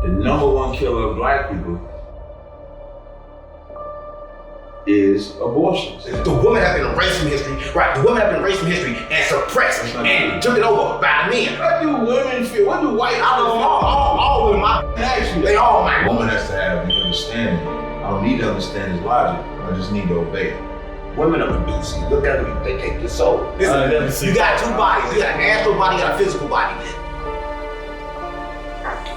the number one killer of black people is abortions. The women have been erased from history, right? The women have been erased from history and suppressed and took it over by the men. What do women feel? What do white I know all women, actually? they all my woman has to have the understanding. I don't need to understand his logic. I just need to obey it. Women are reducing. Look at them, they take your soul. Listen, you got two bodies. You got an astral body, you got a physical body.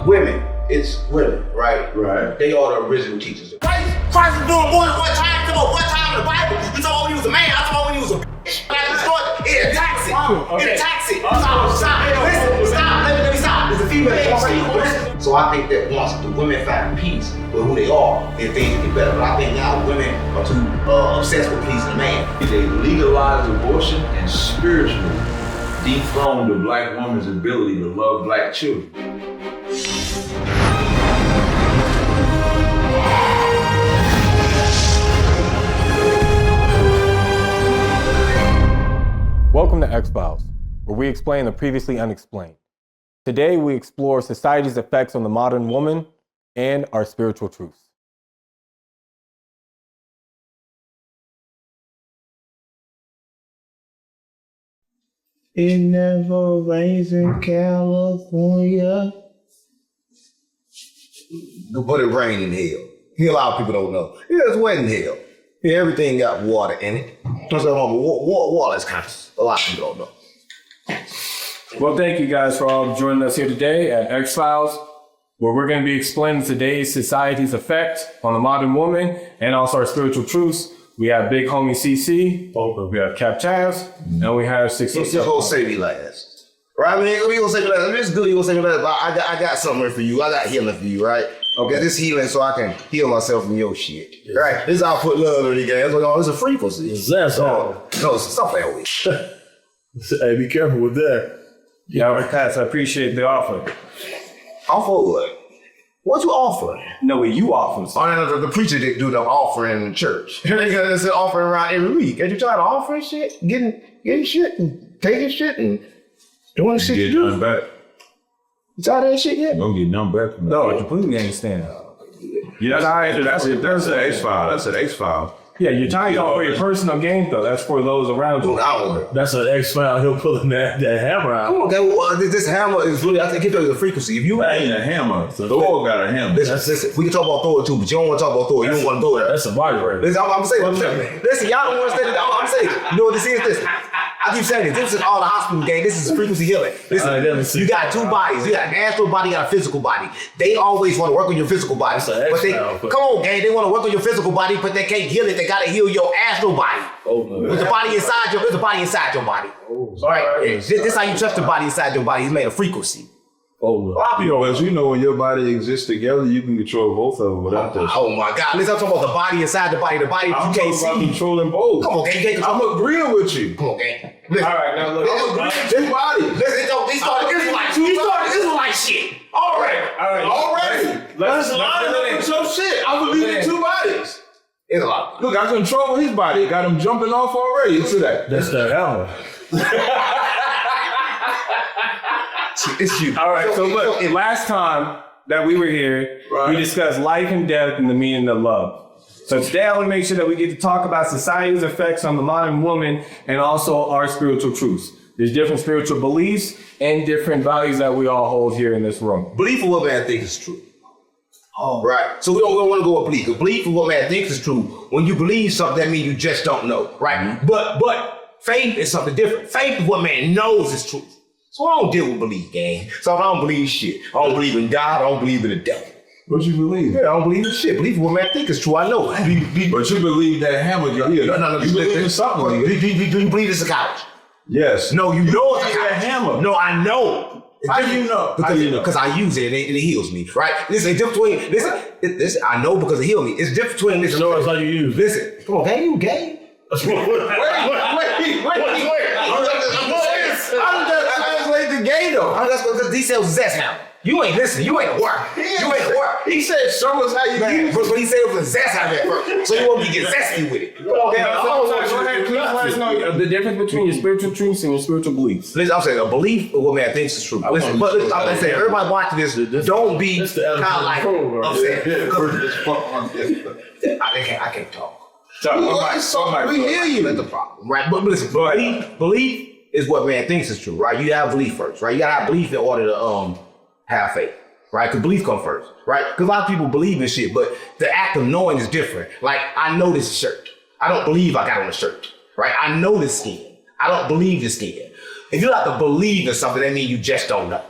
Women, it's women, right? Right. They are the original teachers. Right? Christ was doing more than one time. Come on, one time in the Bible. You talking when he was a man, I talking when he was a bitch. It attacks it. It attacks it. Stop. Listen, stop. Let me stop. There's a female. So I think that once the women find peace with who they are, then things get better. But I think now women are too obsessed with pleasing the man. They legalized abortion and spiritually dethroned the black woman's ability to love black children. Welcome to X-Files, where we explain the previously unexplained. Today, we explore society's effects on the modern woman and our spiritual truths. It never rains in California. But it rained in hell. Here, a lot of people don't know. Yeah, it's wet in hell. Yeah, everything got water in it. Water is kind of, a lot of people don't know. Well, thank you guys for all joining us here today at X-Files, where we're going to be explaining today's society's effect on the modern woman and also our spiritual truths. We have Big Homie CC, we have Cap Chaz, and we have 606. You're gonna say me last. Right, man? We gonna say me last. If it's good, you gonna say me last. But I got something for you. I got healing for you, right? Okay, this healing so I can heal myself from your shit. Yes. Right? This is how I put love in the game. It's a frequency. That's all. No, stop that with. Hey, be careful with that. Yeah, Pat, I appreciate the offer. Offer what? What you offering? No, you offer. Oh, no, the preacher didn't do the offering in the church. They got this offering around every week. Ain't you trying to offer shit? Getting shit and taking shit and doing shit you do? Get none back. You tired of that shit yet? You don't get none back from that. No, I completely understand. Yeah, that's an X-File. That's an X-File. Yeah, you're trying to go for your personal gain, though. That's for those around you. That's an X-File. He'll pull that hammer out. Come on, okay, this hammer is really, I think it's the frequency. If you That ain't a hammer. Thor got a hammer. Listen, we can talk about Thor too, but you don't want to talk about Thor. You don't want to go there. That's a body right. Listen, I'm saying. Listen, y'all don't want to say that. I'm saying. You know what this is? Listen, I keep saying this. This is all the hospital game. This is frequency healing. Listen, you got two bodies. You got an astral body, you got a physical body. They always want to work on your physical body. But come on, gang. They want to work on your physical body, but they can't heal it. They got to heal your astral body. With the body inside your, there's a body inside your body. All right. This is how you trust the body inside your body. It's made of frequency. As you know, when your body exists together, you can control both of them without this. Oh my God! Listen, I'm talking about the body inside the body. The body you can't see. I'm controlling both. Come on, gang. You can't control. I'm agreeing with you. Come on, gang. Listen. All right, now look. I'm agreeing with two bodies. Listen, he started Israelite shit. All right. Already. Let's line up with some shit. I believe in two bodies. It's a lot. Look, I control his body. Got him jumping off already. Look at that. That's the hammer. It's you. All right, so look, last time that we were here, we discussed life and death and the meaning of love. So today I want to make sure that we get to talk about society's effects on the modern woman and also our spiritual truths. There's different spiritual beliefs and different values that we all hold here in this room. Belief of what man thinks is true. Oh. Right. So we don't want to go with belief. The belief of what man thinks is true. When you believe something, that means you just don't know. Right? Mm-hmm. But faith is something different. Faith is what man knows is true. So I don't deal with belief, gang. So I don't believe shit. I don't believe in God. I don't believe in the devil. What you believe? Yeah, I don't believe in shit. Believe what man think is true. I know. But you believe that hammer got here. No. You believe in something. Do you believe it's a couch? Yes. No, you know it's a hammer. No, I know. How do you know? Because I use it and it heals me, right? Listen, listen, I know because it heals me. It's different between this. No, it's how you use. Listen, come on, gang, you gay? Wait. I'm just translating the gay though. Because these cells is that now. You ain't listening. You ain't at work. You ain't at work. He said, show us how you Man, use but it. he said it was a zest out of that first. So you want me to get zesty with it. Go ahead, please let us know the difference between your spiritual truths and your spiritual beliefs. Listen, I'm saying a belief of what man thinks is true. Listen, but listen, I'm saying everybody watching this, don't be kind of like upset. I can't talk. We hear you. That's the problem, right? But listen, belief is what man thinks is true, right? You gotta have belief first, right? You gotta have belief in order to have faith, right? Because belief comes first, right? Because a lot of people believe in shit, but the act of knowing is different. Like, I know this shirt. I don't believe I got on the shirt, right? I know this skin. I don't believe this skin. If you have to believe in something, that means you just don't know.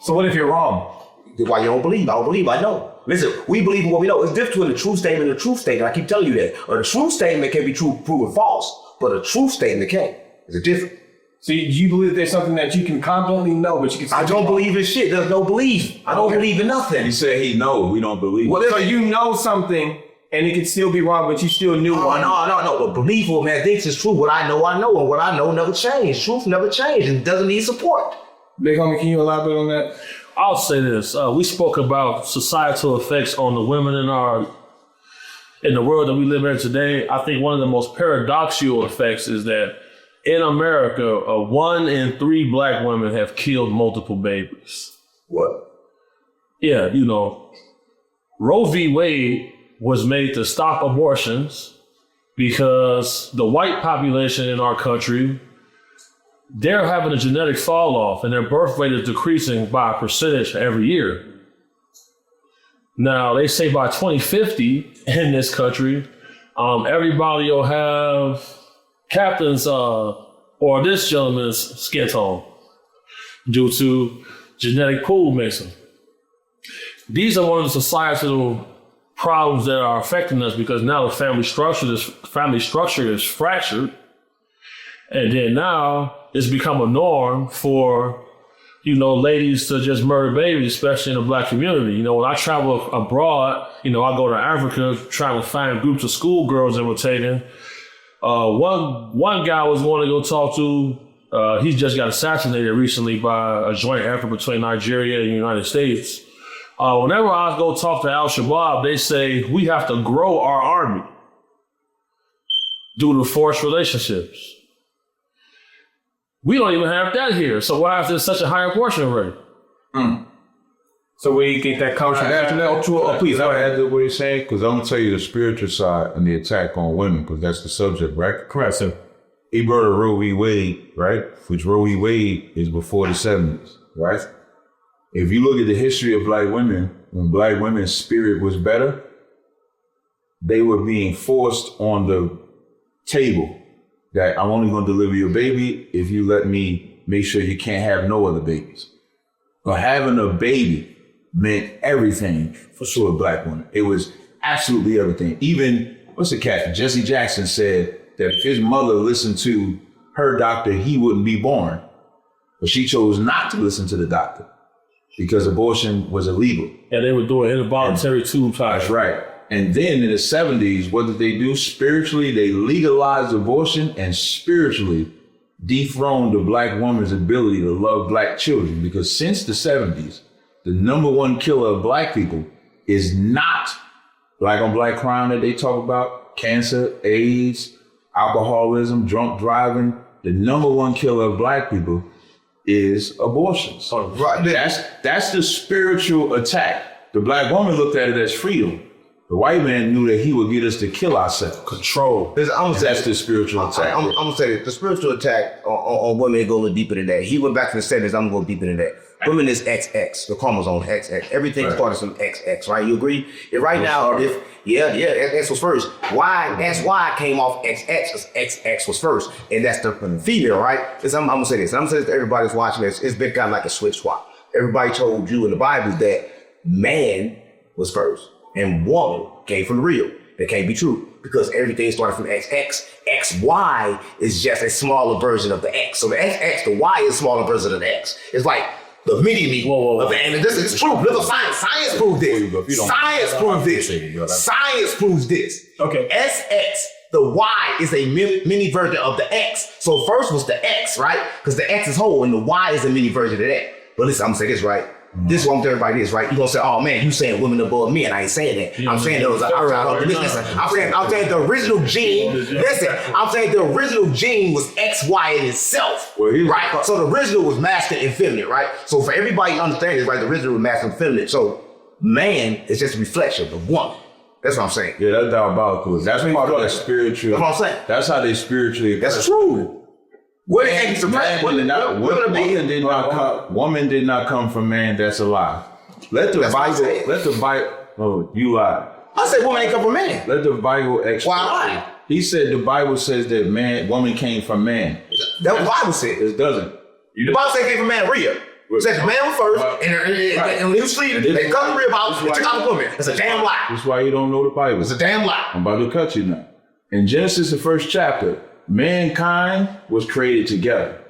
So what if you're wrong? Why you don't believe? I don't believe. I know. Listen, we believe in what we know. It's different between a true statement and a truth statement. I keep telling you that. A true statement can be true, proven false, but a truth statement can't. It's different. So you believe there's something that you can confidently know, but you can. I don't believe in shit. There's no belief. I don't believe in nothing. He said he knows. We don't believe. Well, So you know something, and it can still be wrong, but you still knew one. No. But belief, what man thinks is true. What I know, and what I know never changes. Truth never changes, and doesn't need support. Big homie, can you elaborate on that? I'll say this. We spoke about societal effects on the women in the world that we live in today. I think one of the most paradoxical effects is that in America, 1 in 3 black women have killed multiple babies. What? Yeah, Roe v. Wade was made to stop abortions because the white population in our country, they're having a genetic fall off and their birth rate is decreasing by a percentage every year. Now, they say by 2050 in this country, everybody will have captain's or this gentleman's skin tone due to genetic pool mixing. These are one of the societal problems that are affecting us because now the family structure is fractured. And then now it's become a norm for, ladies to just murder babies, especially in the black community. When I travel abroad, I go to Africa trying to find groups of schoolgirls that were taken. One guy was one to go talk to. He just got assassinated recently by a joint effort between Nigeria and the United States. Whenever I go talk to Al-Shabaab, they say we have to grow our army due to forced relationships. We don't even have that here. So why is there such a high abortion rate? So where you get that comes from? Please, I'll add to what he's saying, because I'm going to tell you the spiritual side and the attack on women, because that's the subject, right? Correct, sir. He brought up Roe v. Wade, right? Which Roe v. Wade is before the 70s, right? If you look at the history of black women, when black women's spirit was better, they were being forced on the table that I'm only going to deliver your baby if you let me make sure you can't have no other babies. But having a baby meant everything for sure, black women. It was absolutely everything. Even, what's the cat? Jesse Jackson said that if his mother listened to her doctor, he wouldn't be born. But she chose not to listen to the doctor because abortion was illegal. Yeah, they were doing involuntary tube ties. That's right. And then in the 70s, what did they do? Spiritually, they legalized abortion and spiritually dethroned the black woman's ability to love black children. Because since the 70s, the number one killer of black people is not black on black crime that they talk about, cancer, AIDS, alcoholism, drunk driving. The number one killer of black people is abortions. Right. That's the spiritual attack. The black woman looked at it as freedom. The white man knew that he would get us to kill ourselves. Control. That's the spiritual attack. I'm going to say this. The spiritual attack on women go a little deeper than that. He went back to the 70s. I'm going to go deeper than that. Women is XX. The chromosome XX. Everything started from XX, right? You agree? Right now, X was first. Why? That's why I came off XX, because XX was first. And that's the female, right? I'm going to say this. I'm going to say this to everybody that's watching this. It's been kind of like a switch swap. Everybody told you in the Bible that man was first. And woman came from the real. That can't be true because everything started from XX. XY is just a smaller version of the X. So the XX, the Y is a smaller version of the X. It's like the mini-me of the, and this is true. Look at science. Science proves this. Science proves this. Science proves this. Okay. SX, the Y is a mini version of the X. So first was the X, right? Because the X is whole and the Y is a mini version of that. But listen, I'm gonna say this, right? This is what I'm telling everybody this, right? You gonna say, oh man, you saying women above men. I ain't saying that. I'm saying there was I'm saying the original gene, I'm saying the original gene was XY in itself. Right? So the original was masculine and feminine, right? So for everybody to understand this, right, the original was masculine and feminine. So man is just a reflection of woman. That's what I'm saying. Yeah, that's diabolical. That's part of the spiritual. That's what I'm saying. That's how they spiritually. That's true. Women did not come from man. That's a lie. Let the Bible. Oh, you lie. I said woman ain't come from man. Let the Bible explain. Why lie? He said the Bible says that woman came from man. That's what the Bible says. It doesn't. The Bible says it came from man Rhea. It said the man was first, and when he was sleeping, they cut the rib out and took out the woman. It's a damn lie. That's why you don't know the Bible. It's a damn lie. I'm about to cut you now. In Genesis, the first chapter, mankind was created together.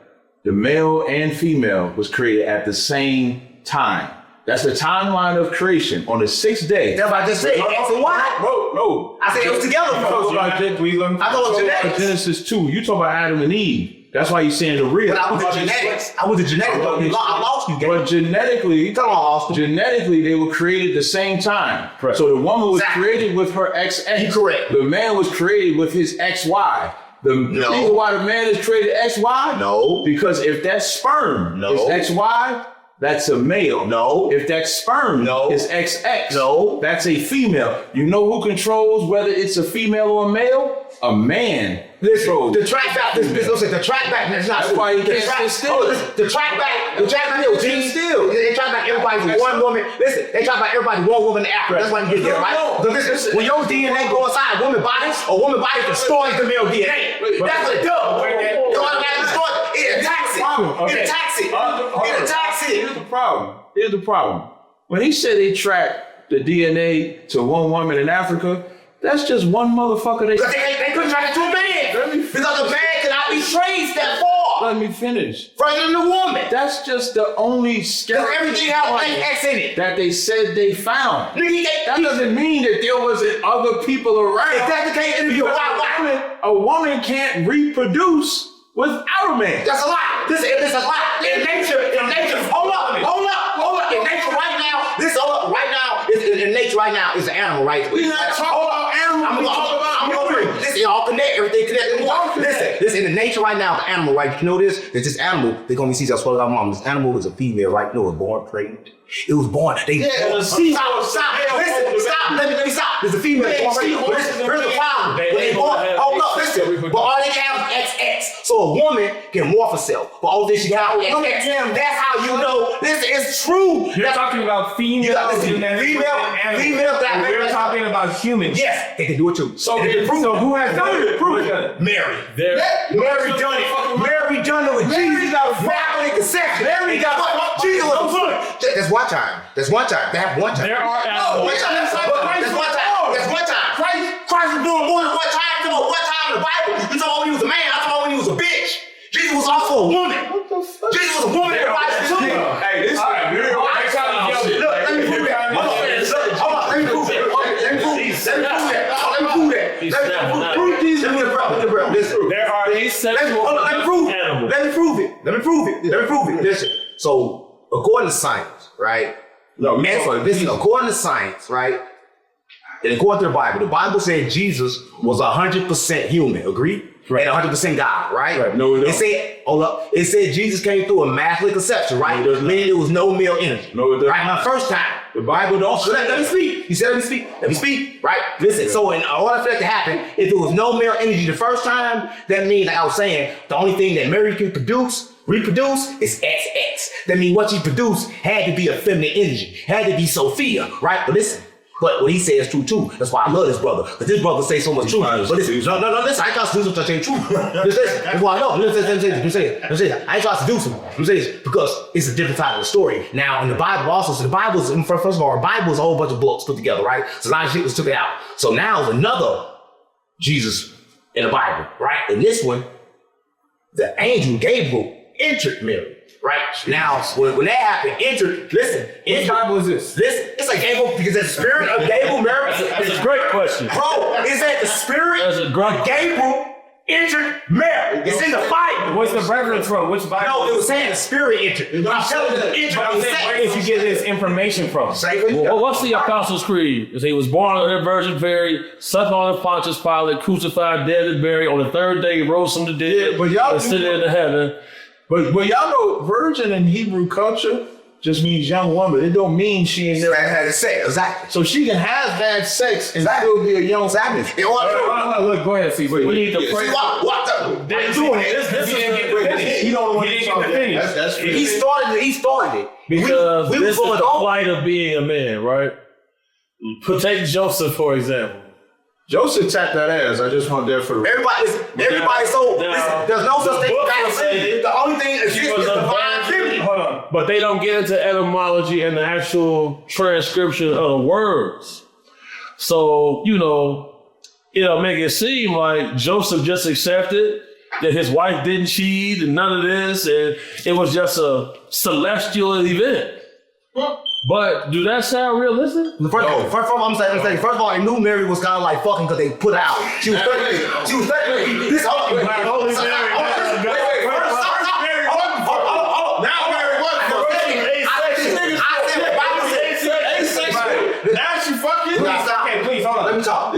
The male and female was created at the same time. That's the timeline of creation. On the sixth day. That's what I just said. So why? No. I said it was together. I thought it was genetics. Genesis 2. You talk about Adam and Eve. That's why you're saying the real. But I was the genetics. I lost you, But genetically, they were created at the same time. Correct. So the woman was created with her XX. You correct. The man was created with his XY. The reason why the man is created XY? No. Because if that's sperm is XY, that's a male. No. If that sperm is XX, that's a female. You know who controls whether it's a female or a male? A man. Listen, the track back, the track back, that's not. That's why you can't sit still. The track back, gene still. They track back everybody from one woman. Listen, they track back everybody one woman after. That's why you get there, right? So listen, when your DNA go inside a woman body destroys the male DNA. That's what it does. It attacks it. Here's the problem. When he said they tracked the DNA to one woman in Africa, that's just one motherfucker. They couldn't track it to a man. Because a man cannot be traced that far. Let me finish. Further than the woman. That's just the only Because everything has X in it. that they said they found. That doesn't mean that there wasn't other people around. If that's the case, a woman can't reproduce without a man. That's a lie. This is a lie. In nature, hold up. In nature right now, it's an animal, right? We're not talking about animals. I'm going to this all connect, everything connected. Listen, in the nature right now, the animal, right? You know this? There's this animal, they're going to be sees I swallowed our mom. This animal is a female, right? No, it was born pregnant. It was born. Stop. Let me stop. There's a female born pregnant. Here's the problem. Hold up, listen. But all they have is XX. So a woman can morph herself. But all this she got XX. That's how you know this is true. You're talking about female. We're talking about humans. Yes, they can do it too. So who has done it? Prove it. Mary. Mary done it. Mary done it with Jesus. Immaculate conception. Mary got Jesus was good. That's one time. That happened one time. There are animals. That's one time. Christ was doing more than one time. Come on, one time in the Bible. You talking about when he was a man. I talking about when he was a bitch. Jesus was also a woman. Jesus was a woman in the Bible too. Hey, this is Let me prove that. Let me prove that. Prove Jesus to me, bro. Listen. There are asexual animals. Let me prove it. Listen. So, according to science, right? According to science, right? And according to the Bible said Jesus was 100% human. Agree? Right. And 100% God, right? No, it said, hold up. It said Jesus came through a immaculate conception, right? Meaning there was no male energy. No, it doesn't. Right? My first time. The Bible don't say that. Let me speak. He said, let me speak. Right? Listen, so in order for that to happen, if there was no male energy the first time, that means, like I was saying, the only thing that Mary can reproduce is XX. That means what she produced had to be a feminine energy. Had to be Sophia, right? But listen. But what he said is true too. That's why I love this brother. Because this brother say so much truth. But listen, no, listen, I ain't trying to seduce him to say truth. That's why I know. Let me say it. I ain't trying to seduce him. Let me say this because it's a different side of the story. Now in the Bible also, so the Bible is, first of all, the Bible is a whole bunch of books put together, right? So a lot of shit was took out. So now there's another Jesus in the Bible, right? In this one, the angel Gabriel entered Mary. Right? Now, when that happened, listen. Which Bible is this? Listen, it's like Gabriel, because the spirit of Gabriel, Mary. That's a great question. Bro, is that the spirit That's a great of Gabriel entered Mary. It's in the Bible. What's the reference from? Which Bible? No, it was saying the Spirit entered. I'm telling you, the entered. I'm saying, where did you get this information from? Well, what's the Apostles' Creed? He was born of the Virgin Mary, suffered under Pontius Pilate, crucified, dead and buried. On the third day, he rose from the dead, but y'all ascended into heaven. But y'all know virgin in Hebrew culture just means young woman. It don't mean she ain't never had sex. Exactly. So she can have bad sex and still be a young woman. Look, go ahead, see. We need to pray. See what They're doing it. This is He don't want He to didn't get the finish. That's He started it. Because we this was is going the on. plight of being a man, right? Take Joseph, for example. Joseph tapped that ass. I just want that for the Everybody so Now, there's no such thing book as said the only thing is he was a divine virgin. feminine. Hold on. But they don't get into etymology and the actual transcription of the words. So, it'll make it seem like Joseph just accepted that his wife didn't cheat and none of this, and it was just a celestial event. But do that sound realistic? First of all, I'm saying, first of all, I knew Mary was kind of like fucking because they put her out. She was 30. This hold on. Holy Mary. Now Mary what? Now she fucking. Okay, please, hold on. Let me talk.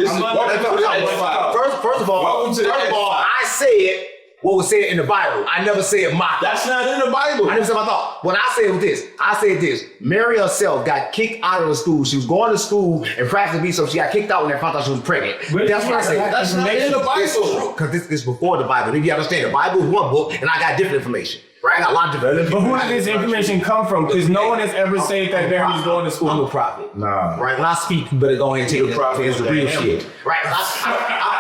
First of all, Welcome to the I said what was said in the Bible. I never said my thought. That's not in the Bible. I never said my thought. What I said was this. I said this. Mary herself got kicked out of the school. She was going to school and practicing be so she got kicked out when they found out she was pregnant. That's what I said. That's not in the Bible. Because this is before the Bible. If you understand, the Bible is one book and I got different information. Right? I got a lot of different. But who did this information come from? Because no one has ever said that Mary was going to school. I'm a prophet. Nah. Right? When I speak, you better go ahead and take it as the real shit. Right?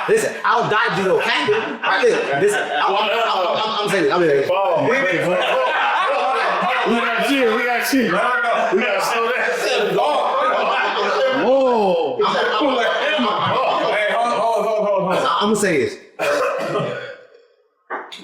Listen, I don't die to no kingdom. Right? Listen, I'm saying this. I'm saying this. We got you. We got you. We got to slow that. Whoa. Hey, hold on. I'm gonna say this.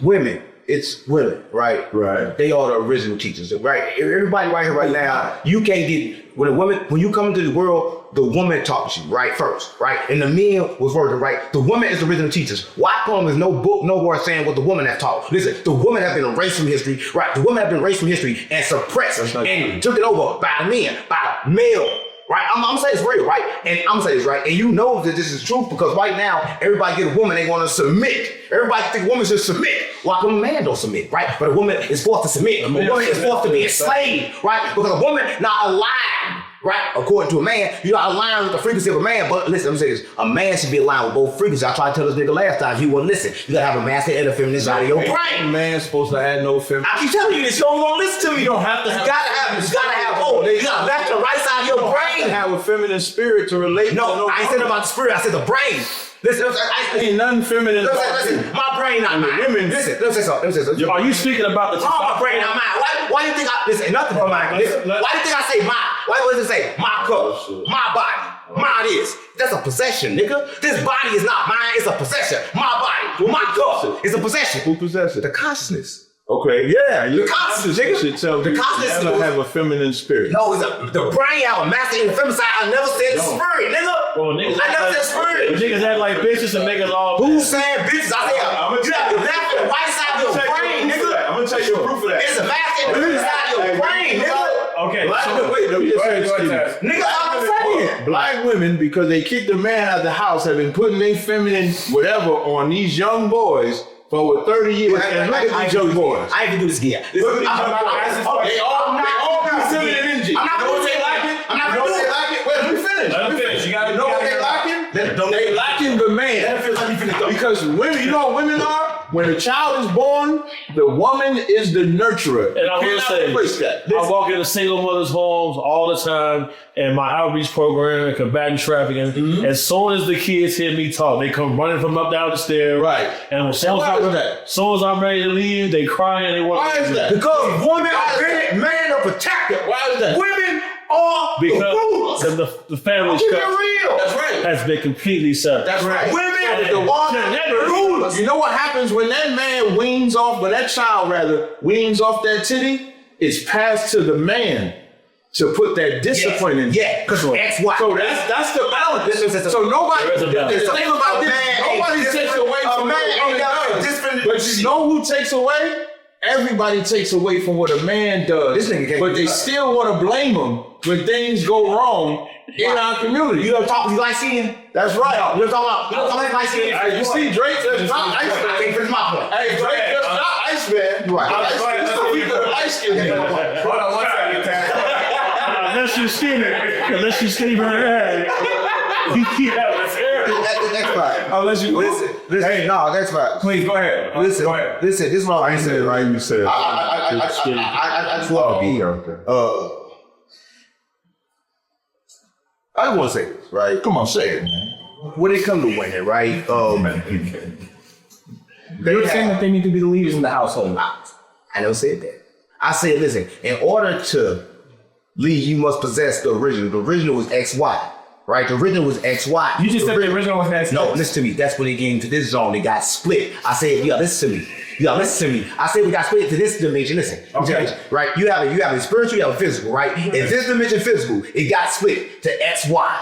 Women, it's women, right? Right. They are the original teachers, right? Everybody right here, right now, you can't get when you come into the world, the woman taught you, right? First, right? And the men was virgin, right? The woman is the original teachers. Why come there's no book, nowhere saying what the woman has taught? Listen, the woman has been erased from history, right? The woman has been erased from history and suppressed and took it over by the men, by the male. Right, I'm gonna say it's real, right? And I'm gonna say this, right? And you know that this is true because right now, everybody get a woman, they wanna submit. Everybody think a woman should submit. Why come a man don't submit, right? But a woman is forced to submit. A woman is forced to be enslaved, right? Because a woman not aligned, right? According to a man, you're not aligned with the frequency of a man. But listen, I'm saying this, a man should be aligned with both frequencies. I tried to tell this nigga last time, he wouldn't listen. You gotta have a masculine and a feminine side of your brain. Man's supposed to have no feminine. I keep telling you this, you don't wanna listen to me. You don't have to have. You gotta have both. You gotta left and right side of your brain. Have a feminine spirit to relate. No, I ain't said about the spirit. I said the brain. Listen, Ain't nothing feminine. listen. My brain not mine. Women. Listen, let me say something. Are you speaking about the My brain not mine. Why do you think I listen? Nothing from mine. Listen, why do you think I say mine? Why does it say my cup, my body, my this? That's a possession, nigga. This body is not mine. It's a possession. My body, my cup, is a possession. Who possesses The it? consciousness. Okay, yeah. The consciousness, nigga. Should tell The you consciousness never is- have a feminine spirit. No, it's the brain have a masculine and feminine side. I never said the spirit, nigga. Well, niggas I never said spirit. Niggas act like bitches and make us all. Who's saying bitches? I said you have the left and right side of your brain, nigga. I'm gonna tell you a proof of that. It's a masculine and feminine side of your brain, nigga. Okay, Wait, let me just say this to you. Nigga, I'm saying. Black women, because they kicked the man out of the house, have been putting their feminine whatever on these young boys for over 30 years. And look at these young boys. I ain't gonna do this again. They all got feminine energy. I'm not You know gonna what say they lacking? I'm not You know gonna what do they it. lacking? Wait, let me finish. Let him finish. You know what they lacking? They lacking the man. Let me finish though. Because women, you know what women are? When a child is born, the woman is the nurturer. And I will Cannot say, replace that. I walk into single mothers' homes all the time in my outreach program and combating trafficking. As soon as the kids hear me talk, they come running from up down the stairs. Right. And as soon Why is that? as I'm ready to leave, they cry and they want. Why is that? Because women are very man are protected. Why is that? Women are the rulers. Because the family Keep it structure real. That's right. has been completely severed. That's right. Women The are the rulers. You know what happens when that man when that child weans off that titty? It's passed to the man. to put that discipline in. Yeah, because X, Y. So that's the balance. So nobody, the thing about this, nobody takes away from it. But you know who takes away? Everybody takes away from what a man does. This nigga can't but they still want to blame him when things go wrong in our community. You don't talk, you like seeing? That's right. You don't talk about like seeing? Hey, you see Drake just not I Iceman. think that's my point. Hey, Drake just not Iceman. Right. This is people light skin. Hold on one second, Taz. Unless you're skinny her head. That's the next part. Unless you Listen. Hey, no, that's right. please go ahead. Listen, Go ahead. listen. This is what I'm saying, right? You said. I just want to be here. I just want to say this, right? Come on, say it, man. When it comes to women, right? You're saying that they need to be the leaders in the household. I never said that. I said, listen, in order to lead, you must possess the original. The original was XY, right? The original was XY. You just said the original was X. No, listen to me. That's when they get into this zone. They got split. I said, yeah, listen to me. Yeah, listen to me. I said we got split to this dimension. Listen, Okay. right? You have a spiritual, you have a physical, right? In this dimension, physical, it got split to XY.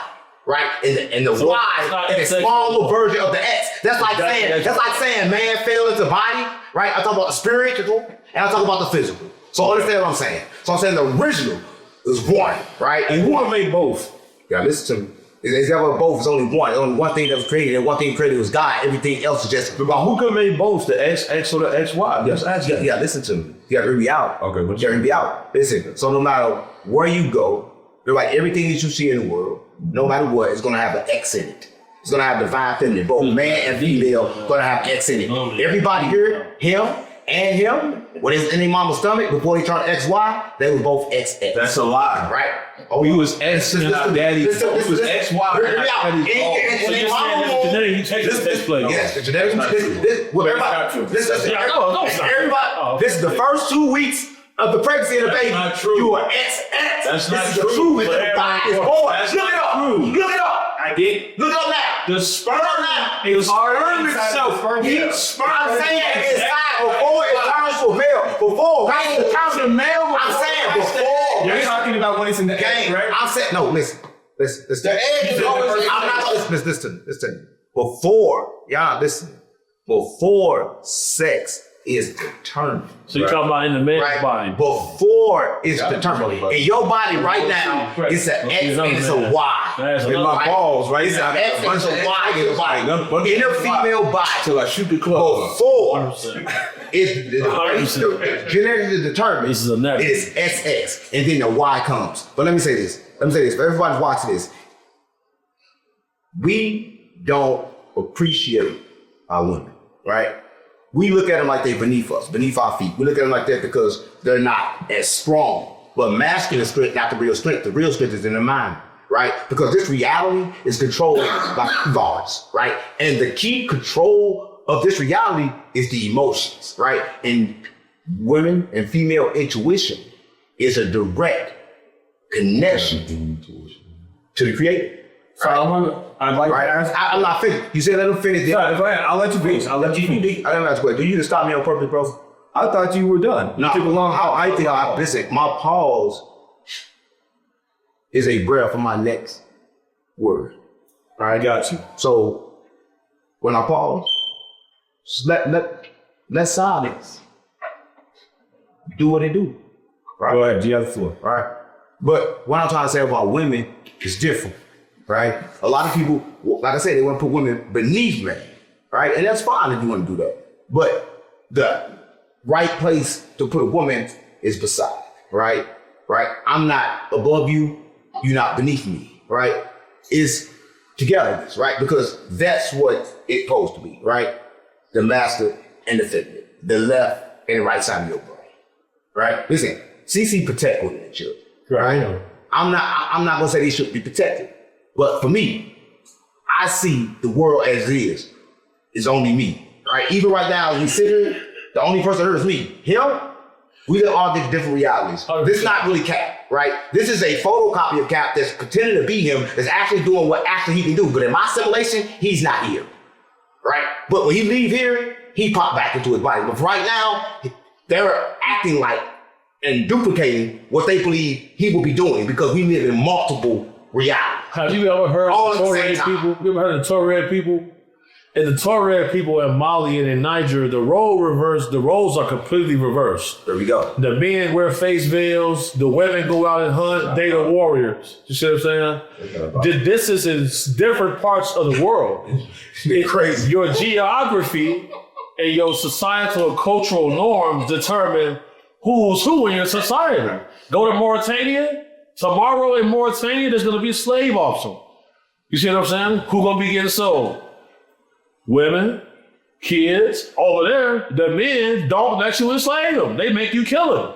Right, and the Y is a small little version of the X. That's like saying man fell into body. Right, I talk about the spiritual and I talk about the physical. So understand what I'm saying. So I'm saying the original is one, right? And who made both? Yeah, listen to me. It's never both. It's only one. There's only one thing that was created, and one thing created was God. Everything else is just. But who could make both? The X or the XY? Yeah, listen to me. You gotta hear me out. Okay, you gotta hear me out. Listen. So no matter where you go, like everything that you see in the world, no matter what, it's gonna have an X in it. It's gonna have divine feminine. Both man and female gonna have X in it. Everybody here, him and him, when they was in their mama's stomach before they turned XY, they were both XX. That's a lie. Right? We was X and our daddy. We was XY. Hear me out. And their mama womb. Genetic mutation takes place. Yes, the genetics. This is the first 2 weeks of the pregnancy of the baby. That's not true. You are XX. That's not this true. is the truth. The body is born. That's Look it not up. true. Look it up. I did. Look it up now. The sperm. It was sperm itself. I'm saying inside before it turns to a male. Before it turns to a male. I'm saying before. You're talking about when it's in the egg, Game, right? I'm saying no. Listen. The egg is always. I'm not. Listen to me. Before, y'all listen. Before sex is determined. So you're talking about in the man's body. Before it's determined. In your body right now, it's an X and it's a Y. That's In another- my balls, right? It's an X and it's a Y in the body. In a female body. Till I shoot the club. Before it's genetically determined. This is a net. It is XX, and then the Y comes. But let me say this. For everybody watching this, we don't appreciate our women, right? We look at them like they're beneath us, beneath our feet. We look at them like that because they're not as strong. But masculine strength, not the real strength. The real strength is in the mind, right? Because this reality is controlled by thoughts, right? And the key control of this reality is the emotions, right? And women and female intuition is a direct connection to the creator. So I'd like to ask. I'm not finished. You said let him finish. Go ahead. I'll let you finish. I didn't ask question. Do you just stop me on purpose, bro? I thought you were done. No, listen, my pause is a breath for my next word. All right? Got you. So when I pause, just let silence do what they do. Right? Go ahead. You have the floor. Right? But what I'm trying to say about women is different. Right? A lot of people, like I said, they want to put women beneath men. Right? And that's fine if you want to do that. But the right place to put a woman is beside. Right? Right? I'm not above you. You're not beneath me. Right? It's togetherness. Right? Because that's what it's supposed to be. Right? The master and the feminine. The left and the right side of your brain. Right? Listen, CC protect women and children. Right? I'm not gonna say they should be protected. But for me, I see the world as it is. It's only me. Right? Even right now, as we sit here, the only person here is me. Him, we live all these different realities. This is not really Cap, right? This is a photocopy of Cap that's pretending to be him, that's actually doing what actually he can do. But in my simulation, he's not here. Right? But when he leave here, he pop back into his body. But right now, they're acting like and duplicating what they believe he will be doing because we live in multiple realities. Have you ever heard All of at the Tuareg same time. people? You ever heard of Tuareg people? And the Tuareg people in Mali and in Niger, the roles are completely reversed. There we go. The men wear face veils, the women go out and hunt, they the warriors. You see what I'm saying? This is in different parts of the world. It's crazy. Your geography and your societal and cultural norms determine who's who in your society. Go to Mauritania. Tomorrow in Mauritania, there's going to be a slave auction. You see what I'm saying? Who going to be getting sold? Women, kids. Over there, the men don't let you enslave them. They make you kill them.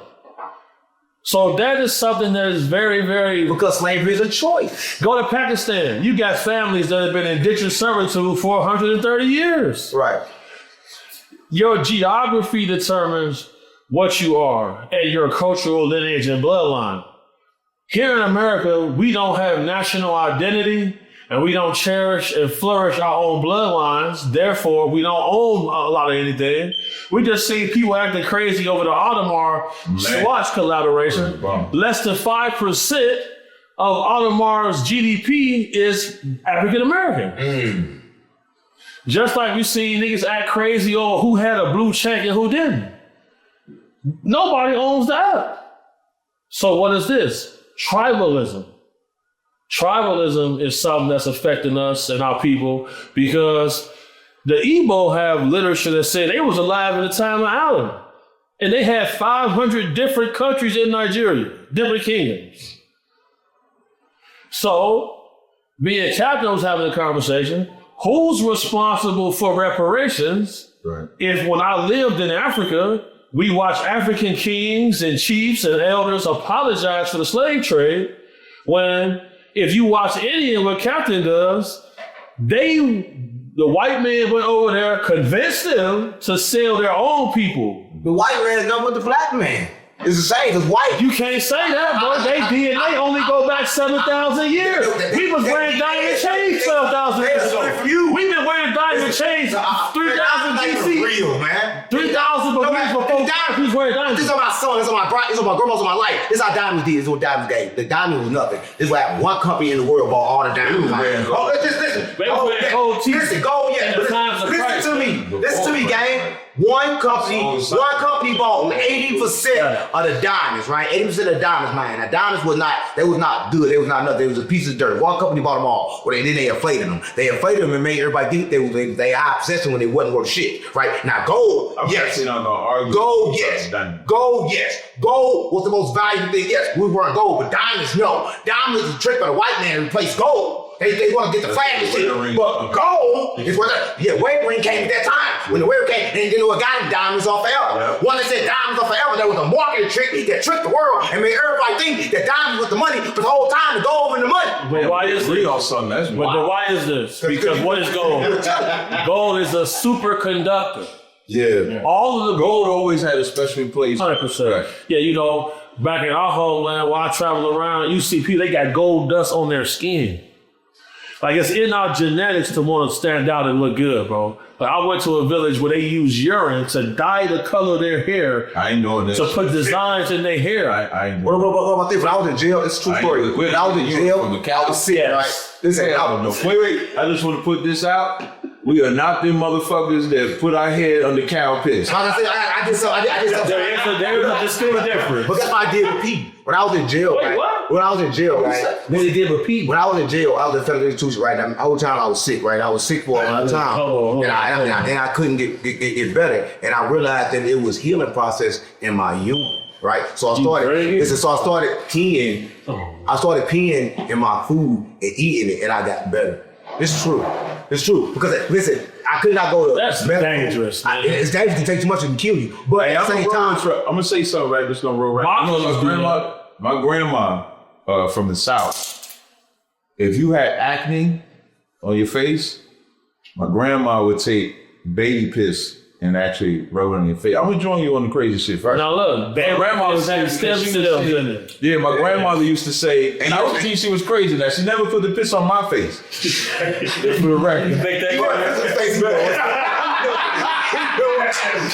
So that is something that is very, very... Because slavery is a choice. Go to Pakistan. You got families that have been in indentured servitude for 130 years. Right. Your geography determines what you are and your cultural lineage and bloodline. Here in America, we don't have national identity and we don't cherish and flourish our own bloodlines. Therefore, we don't own a lot of anything. We just see people acting crazy over the Audemars Swatch collaboration. Less than 5% of Audemars' GDP is African American. Just like we see niggas act crazy over who had a blue check and who didn't. Nobody owns that. So what is this? Tribalism. Tribalism is something that's affecting us and our people because the Igbo have literature that said they was alive in the time of Adam. And they had 500 different countries in Nigeria, different kingdoms. So, me and Captain was having a conversation. Who's responsible for reparations if when I lived in Africa, we watched African kings and chiefs and elders apologize for the slave trade when if you watch Indian, what Captain does, the white man went over there, convinced them to sell their own people. The white man got with the black man. It's the same, because white. You can't say that, boy. They DNA only go back 7,000 years. We was wearing diamond chains 12,000 years ago. We've been wearing diamond chains 3,000 BC. Real, man. 3,000 before we was wearing diamonds. This is on my son, this is on my brother, this is on my grandma's, on my life. This is how diamonds did. This is what diamonds gave. The diamond was nothing. This is what one company in the world bought all the diamonds. Oh, listen. Listen, go, yeah. Listen to me. Listen to me, gang. One company bought 80% of the diamonds, right? 80% of the diamonds, man. Now, diamonds was not good. They was not nothing. They was a piece of dirt. One company bought them all. Well, then they inflated them. They inflated them and made everybody think they high possession when they wasn't worth shit, right? Now, gold, yes. Gold, yes. Gold, yes. Gold was the most valuable thing, yes. We weren't gold, but diamonds, no. Diamonds is a trick by the white man to replace gold. They want to get the flag and shit. But gold is where the wave ring came at that time. When the wave came, and you know what got them diamonds are forever. One that said diamonds are forever, that was a marketing trick that tricked the world and made everybody think that diamonds was the money, but the whole time the gold and the money. But why is this? But why is this? Because what is gold? Gold is a superconductor. Yeah. All of the Gold always had a special place. 100%. Right. Yeah, you know, back in our homeland, while I travel around, you see people, they got gold dust on their skin. Like, it's in our genetics to want to stand out and look good, bro. Like, I went to a village where they use urine to dye the color of their hair. I ain't knowing this. To put designs in their hair. I ain't What about this? When I was in jail, it's a true story. When I was in jail, from the Cal- I was sick, right? This ain't I don't know. Wait. I just want to put this out. We are not them motherfuckers that put our head on the cow piss. I did something. There's a distinct difference. But that's what I did with Pete. When I was in jail, Wait, right? what? When I was in jail, right? What they did with Pete? When I was in jail, I was in federal institution, right? The whole time I was sick, right? I was sick for a long time, and I couldn't get better. And I realized that it was healing process in my youth, right? So I started peeing. I started peeing in my food and eating it, and I got better. It's true. It's true. Because listen, I could not go to That's dangerous. It's dangerous to take too much and kill you. But at the same time, I'm gonna say something right. Just gonna roll right. My grandma from the South. If you had acne on your face, my grandma would take baby piss and actually rub it on your face. I'm gonna join you on the crazy shit, right? Now look, grandma was having stem cells in it. Yeah, my grandmother used to say, and I don't think she was crazy now. She never put the piss on my face. For the record.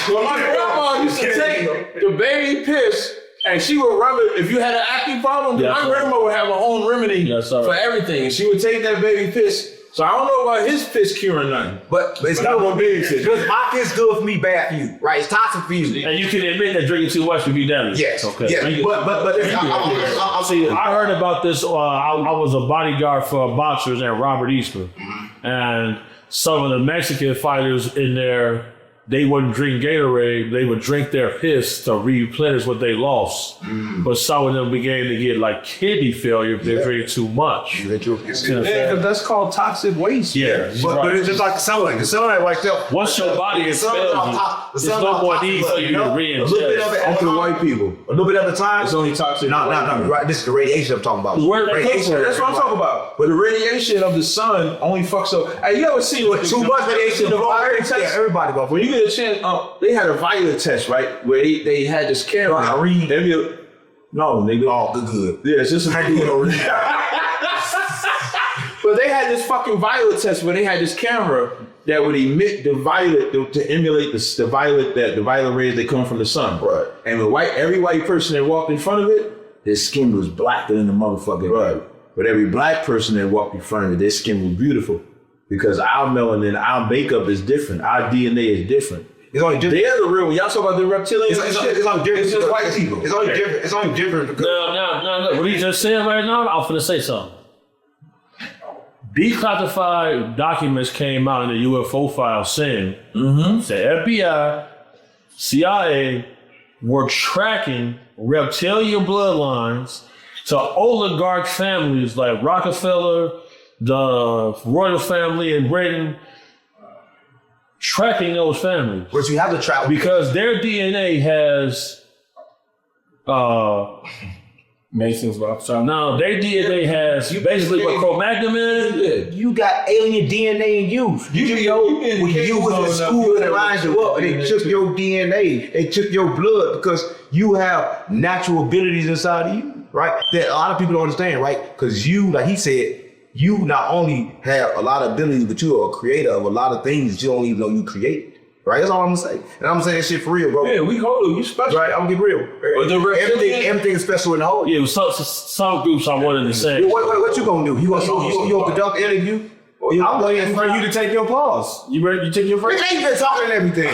Well, my grandma used to take the baby piss And she would rub it if you had an acne problem. Yeah, my grandma would have her own remedy Yes, sir. for everything. And she would take that baby piss. So I don't know about his piss curing nothing. But it's But I'm good gonna be it. because my piss good for me, bad for you, right? It's toxic for you. And you can admit that drinking too much would be damaging. Yes, Okay. yes. But listen, I'll See, I heard about this. I was a bodyguard for boxers at Robert Easter, and some of the Mexican fighters in there, they wouldn't drink Gatorade. They would drink their piss to replenish what they lost. But some of them began to get like kidney failure if they drink too much. Yeah, because that's called toxic waste. Yeah, but it's just like the sunlight. The sunlight like that. once your body expels you, there's no more need for you to A little bit of re-ingest. it. Only white people. A little bit at a time. It's only toxic. No. Right. This is the radiation I'm talking about. Where that Radiation. comes from? That's what I'm talking about. But the radiation of the sun only fucks up. Hey, you ever seen what Too much radiation. The violet Yeah, test? everybody go for When it. you get a chance, they had a violet test, right? Where they had this camera. I read. No, nigga. Oh, good. Yeah, it's just I need to read. But they had this fucking violet test where they had this camera that would emit the violet to emulate the violet rays that come from the sun. Right. And every white person that walked in front of it, their skin was blacker than the motherfucker. Right. But every black person that walked in front of it, their skin was beautiful. Because our melanin, our makeup is different. Our DNA is different. It's only different. They're the real. Y'all talk about the reptilians. It's only different. It's just white people. It's only different. It's only different because No. What he just said right now, I'm finna say something. Declassified documents came out in the UFO file saying the FBI, CIA were tracking reptilian bloodlines to oligarch families like Rockefeller, the royal family in Britain, tracking those families but you have to travel because their DNA has Mason's Rothschild. no, their DNA has basically what Cro-Magnon is. You got alien DNA in you. When you was in school and lined you up, they took your DNA, they took your blood because you have natural abilities inside of you, right? That a lot of people don't understand, right? Because you, like he said, you not only have a lot of abilities, but you are a creator of a lot of things that you don't even know you created. Right? That's all I'm gonna say. And I'm gonna say that shit for real, bro. Yeah, we hold you. You special. Right? I'm gonna get real. But the Everything is special in the whole. Yeah, it was some groups I wanted to say. What you gonna do? You gonna conduct an interview? I'm waiting for you to take your pause. You ready? You take your break? Nigga ain't been talking and everything.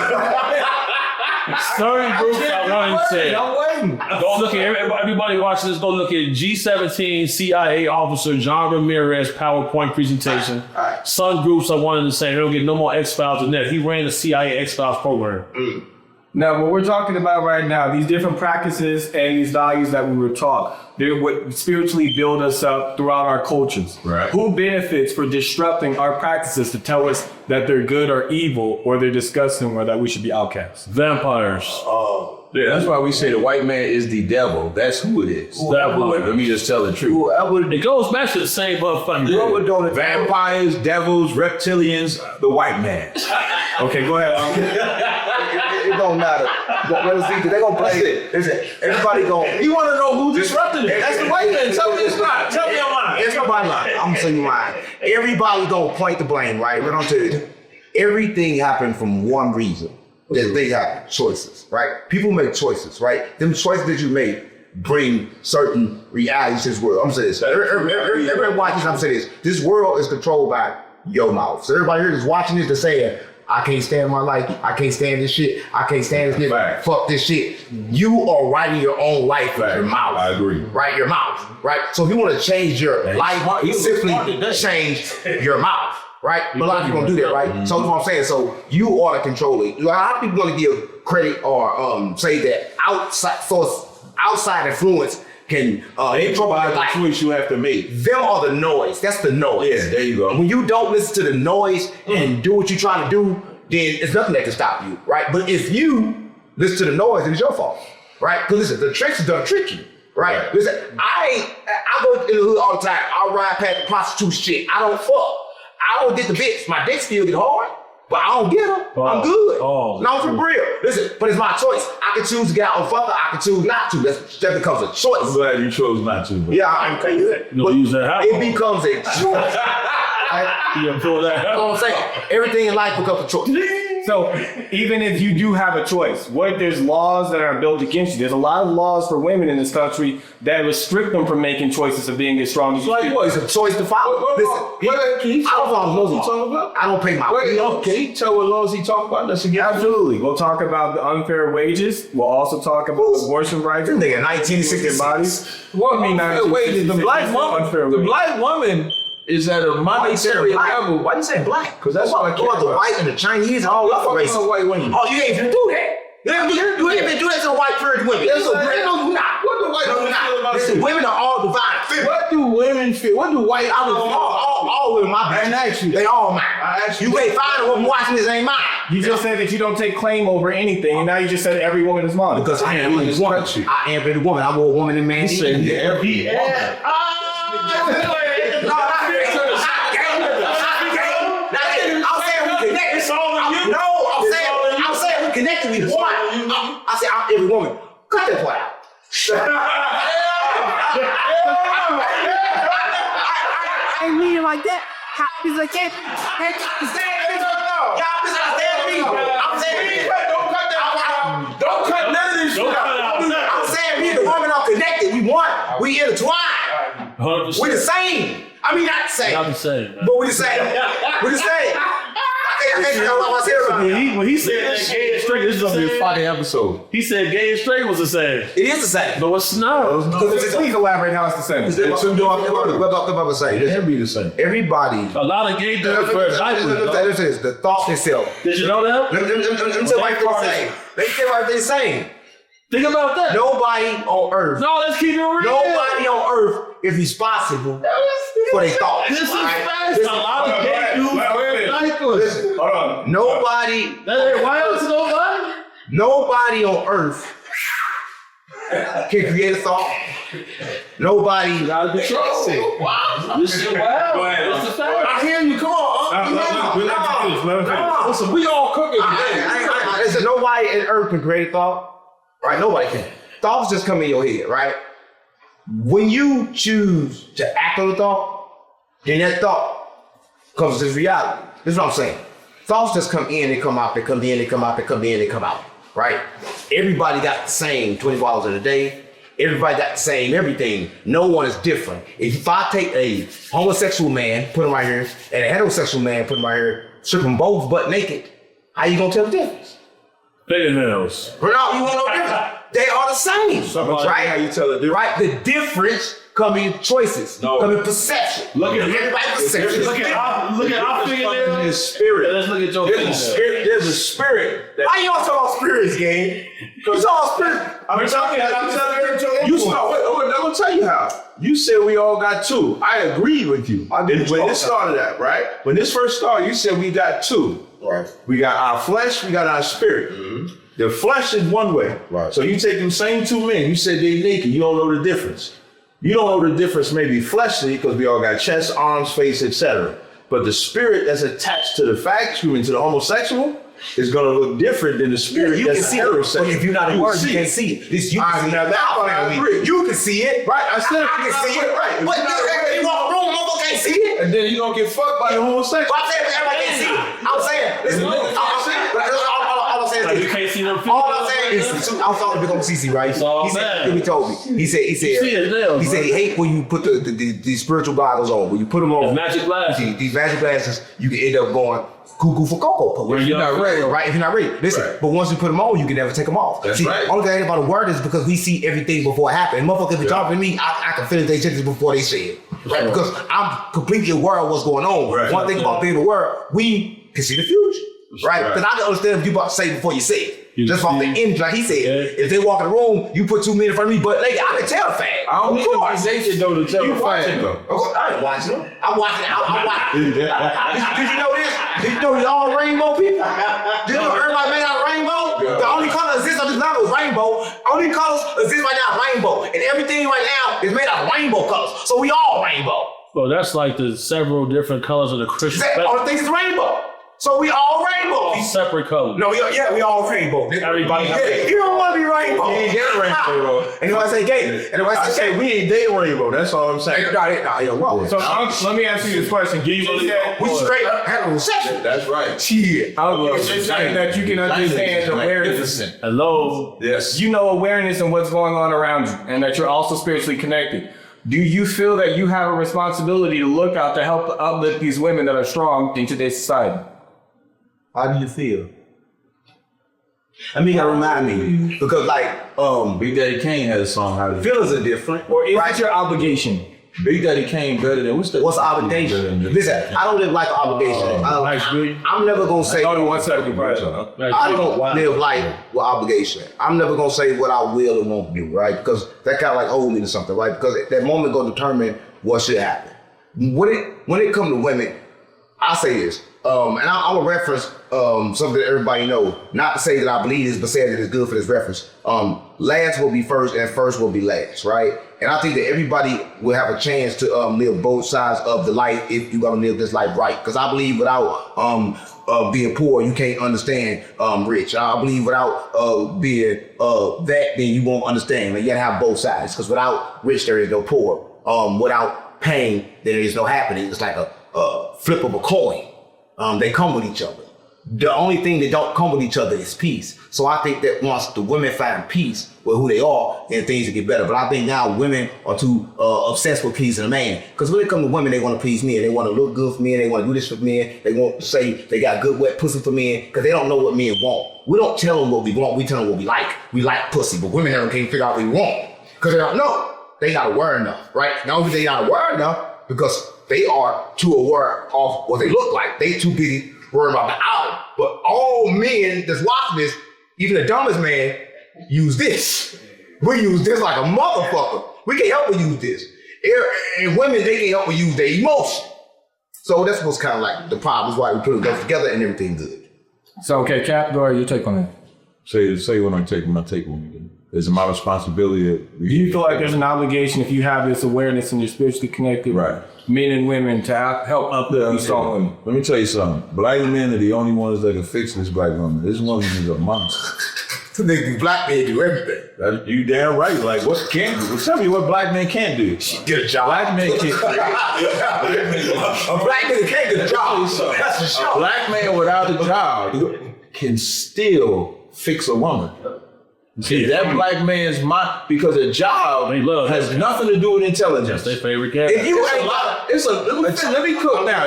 Certain groups I wanted to say. I'm waiting. Go look at everybody watching this. Go look at G17 CIA officer John Ramirez PowerPoint presentation. Alright. Some groups I wanted to say they don't get no more X-Files than that. He ran the CIA X-Files program. Now, what we're talking about right now, these different practices and these values that we were taught, they're what spiritually build us up throughout our cultures. Right. Who benefits for disrupting our practices to tell us that they're good or evil, or they're disgusting, or that we should be outcasts? Vampires. Yeah, that's why we say the white man is the devil. That's who it is. Let me just tell the truth. Whoever It goes back to the same motherfucking don't Vampires, devils, reptilians, the white man. Okay, go ahead. it don't matter. They're gonna play it. Listen, everybody gonna. You want to know who disrupted it? That's the white man. Tell me it's not. Tell me I'm lying. Everybody lying. I'm gonna tell you mine. Everybody gonna point the blame, right? But I'm telling you, everything happened from one reason. That they have choices, right? People make choices, right? Them choices that you make bring certain realities to this world. I'm saying this. Everybody watch this. I'm saying this. This world is controlled by your mouth. So everybody here that's watching this, that's saying, I can't stand my life. I can't stand this shit. I can't stand this shit. Fact. Fuck this shit. You are writing your own life with your mouth. I agree. Right? Your mouth. Right? So if you want to change your life, you simply change your mouth. Right? But a lot of people don't do that, right? So that's what I'm saying. So you are the controller. A lot of people gonna give credit or say that outside influence can They provide the choice you have to make. them are the noise. That's the noise. Yeah, there you go. When you don't listen to the noise and do what you're trying to do, then there's nothing that can stop you, right? But if you listen to the noise, then it's your fault, right? Because listen, the tricks is done trick you, right? Listen, I go in the hood all the time. I ride past the prostitute shit. I don't fuck. I don't get the bitch. My dick still get hard, but I don't get her. I'm good. No, for real. Listen, but it's my choice. I can choose to get out and fuck her. I can choose not to. That becomes a I'm choice. glad you chose not to. But Yeah, I can use that. You gonna use that how? It becomes a choice. You gonna pull that You know out? what I'm saying? Everything in life becomes a choice. So even if you do have a choice, what if there's laws that are built against you? There's a lot of laws for women in this country that restrict them from making choices of being as strong as you. Like what? It's a choice to follow. Listen, I don't follow laws he talking about. I don't pay my bills. Can you tell what laws he talking about? That's again. Absolutely. We'll talk about the unfair wages. We'll also talk about abortion rights. Nigga, 1966. Bodies. What I mean, wages? The black woman is at a monetary level. Why you saying black? Because that's what I care about. The white and the Chinese, all other races. White women. Oh, you ain't even do that. You ain't even do that to the white purge women. No, you not. What do white women feel about Listen, women are all divine. What do women feel? What do white all women, my bad. I didn't ask you. They all mine. I asked You can't find a woman watching this ain't mine. You just said that you don't take claim over anything, and now you just said every woman is mine. Because I am a woman. I am a woman. I'm more woman than man. He said every woman. I'm saying we connected. We one. I said I'm every woman. Cut that part out. I ain't mean it like that. How is I can't? Y'all misunderstand me. I'm saying don't cut none of this shit out. I'm saying me and the woman are connected. We one. We intertwined. 100%. We the same. I mean, not the same. Not the same. But we the same. We the same. When he said that gay and straight, this is gonna be a fucking episode. He said gay and straight was the same. It is the same. No, it's not. Please elaborate how it's the same. What I'm saying? It can be the same. Everybody. A lot of gay dudes wear diapers. This is the thought itself. Did you know that? Let me tell you what they're saying. Think about that. Nobody on earth. No, let's keep it real. Nobody on earth is responsible for their thoughts. This is fast. A lot of gay dudes wear diapers. Hold on. Nobody. Why else nobody? Nobody on earth can create a thought. Nobody. Gotta be trusted. Wow. This is wild. Go ahead. It's a fact. I hear you. Come on. Listen, we all cooking. Listen, nobody on earth can create a thought. Right? Nobody can. Thoughts just come in your head, right? When you choose to act on a thought, then that thought comes to reality. This is what I'm saying. Thoughts just come in and come out. They come in, they come out, they come in, they come out. Right? Everybody got the same 24 hours in a day. Everybody got the same everything. No one is different. If I take a homosexual man, put him right here, and a heterosexual man, put him right here, strip them both butt naked, how you gonna tell the difference? Fingernails. No, you won't know the difference. They are the same, right? How you tell the difference? Right? The difference come in choices, come in perception. Look at everybody's perception. Look at our fingernails. His spirit. Let's look at your fingernails. There's a spirit. Why y'all talking about spirits, gang? It's all spirit. I'm telling you. You start. I'm gonna tell you how. You said we all got two. I agree with you. When this started at, right? When this first started, you said we got two. Right. We got our flesh, we got our spirit. Mm-hmm. The flesh is one way. Right. So you take them same two men, you said they naked, you don't know the difference. You don't know the difference maybe fleshly, because we all got chest, arms, face, etc. But the spirit that's attached to the human, to the homosexual, is gonna look different than the spirit you that's can see heterosexual. It. If you're not in words, you can't see it. This you can see now it. that part I agree. You can see it. Right, I said I can see it. right. But you walk the room, motherfucker can't see it. And then you don't get fucked by the homosexual. But I'm saying everybody can't see it. I'm saying, listen, all I'm saying is You can't see them all I'm saying is, I was talking to Big Old CC, right? all He told me. He said, see it now, he said he hate when you put the spiritual goggles on. When you put them on, magic glasses. These magic glasses, you can end up going cuckoo for cocoa. If you're not ready. Right? If you're not ready, listen. Right. But once you put them on, you can never take them off. That's See, right. Only thing about the word is because we see everything before it happens. Motherfuckers be talking to me, I can feel their sentences before they say it. Right? Because I'm completely aware of what's going on. Right. One thing about being aware, we can see the future. Right? Because I can understand what you about to say before you say it. Just off the end, like he said. If they walk in the room, you put 2 men in front of me, but like I can tell the fact. I don't need organization though to tell the fact. I ain't watching them. I'm watching. I'm watching. Did you know this? Did you know we all rainbow people? Did you know everybody made out of rainbow? Yeah. The only color that exists on this planet is rainbow. Only colors exist right now is rainbow. And everything right now is made out of rainbow colors. So we all rainbow. Well, that's like the several different colors of the Christian. All the things is rainbow. So we all rainbow. Separate colors. No, we all rainbow. Everybody have you don't want to be rainbow. You ain't get rainbow. And if I say gay, and if I say we ain't dating rainbow. That's all I'm saying. So let me ask you this question. we straight up heterosexual. That's right. Shit. You're saying that you can understand awareness. Hello. Yes. You know awareness and what's going on around you, and that you're also spiritually connected. Do you feel that you have a responsibility to look out to help uplift these women that are strong in today's society? How do you feel? I mean, you gotta remind me because, Big Daddy Kane had a song. How to feelings are different. Or is it your obligation? Big Daddy Kane better than what's the obligation? Listen, I don't live like an obligation. I'm never gonna say. Hold on 1 second, I don't live life with obligation. I'm never gonna say what I will or won't do, right? Because that kind of like hold me to something, right? Because that moment gonna determine what should happen. When it comes to women, I say this, and I'm gonna reference something that everybody know. Not to say that I believe this, but say that it's good for this reference. Last will be first, and first will be last, right? And I think that everybody will have a chance to live both sides of the life if you gotta live this life right. Because I believe without being poor, you can't understand rich. I believe without being that, then you won't understand. Like, you gotta have both sides. Because without rich, there is no poor. Without pain, there is no happening. It's like a flip of a coin. They come with each other. The only thing that don't come with each other is peace. So I think that once the women find peace with who they are, then things will get better. But I think now women are too obsessed with pleasing a man. Because when it comes to women, they want to please men. They want to look good for men. They want to do this for men. They want to say they got good wet pussy for men because they don't know what men want. We don't tell them what we want. We tell them what we like. We like pussy. But women never can't figure out what we want because they don't know. They not aware enough, right? Not only they not aware enough because they are too aware of what they look like. They too busy worrying about the outer. But all men that's watching this, even the dumbest man, use this. We use this like a motherfucker. We can't help but use this. And women, they can't help but use their emotion. So that's what's kind of like the problem. Is why we put them together and everything's good. So, okay, Cap, go ahead, your take on that. Say what I'm taking. My take on it. It's my responsibility. Do you feel like there's an obligation if you have this awareness and you're spiritually connected, right, men and women, to help uplift these strong women? Let me tell you something. Black men are the only ones that can fix this black woman. This woman is a monster. Black men do everything. You damn right. Like, what can't do? Tell me what black men can't do. Get a job. Black men can't. A black nigga can't get a job. That's for sure. A black man without a job can still fix a woman. See, that black man's mind, because a job has nothing to do with intelligence. That's their favorite character. If you let me cook now.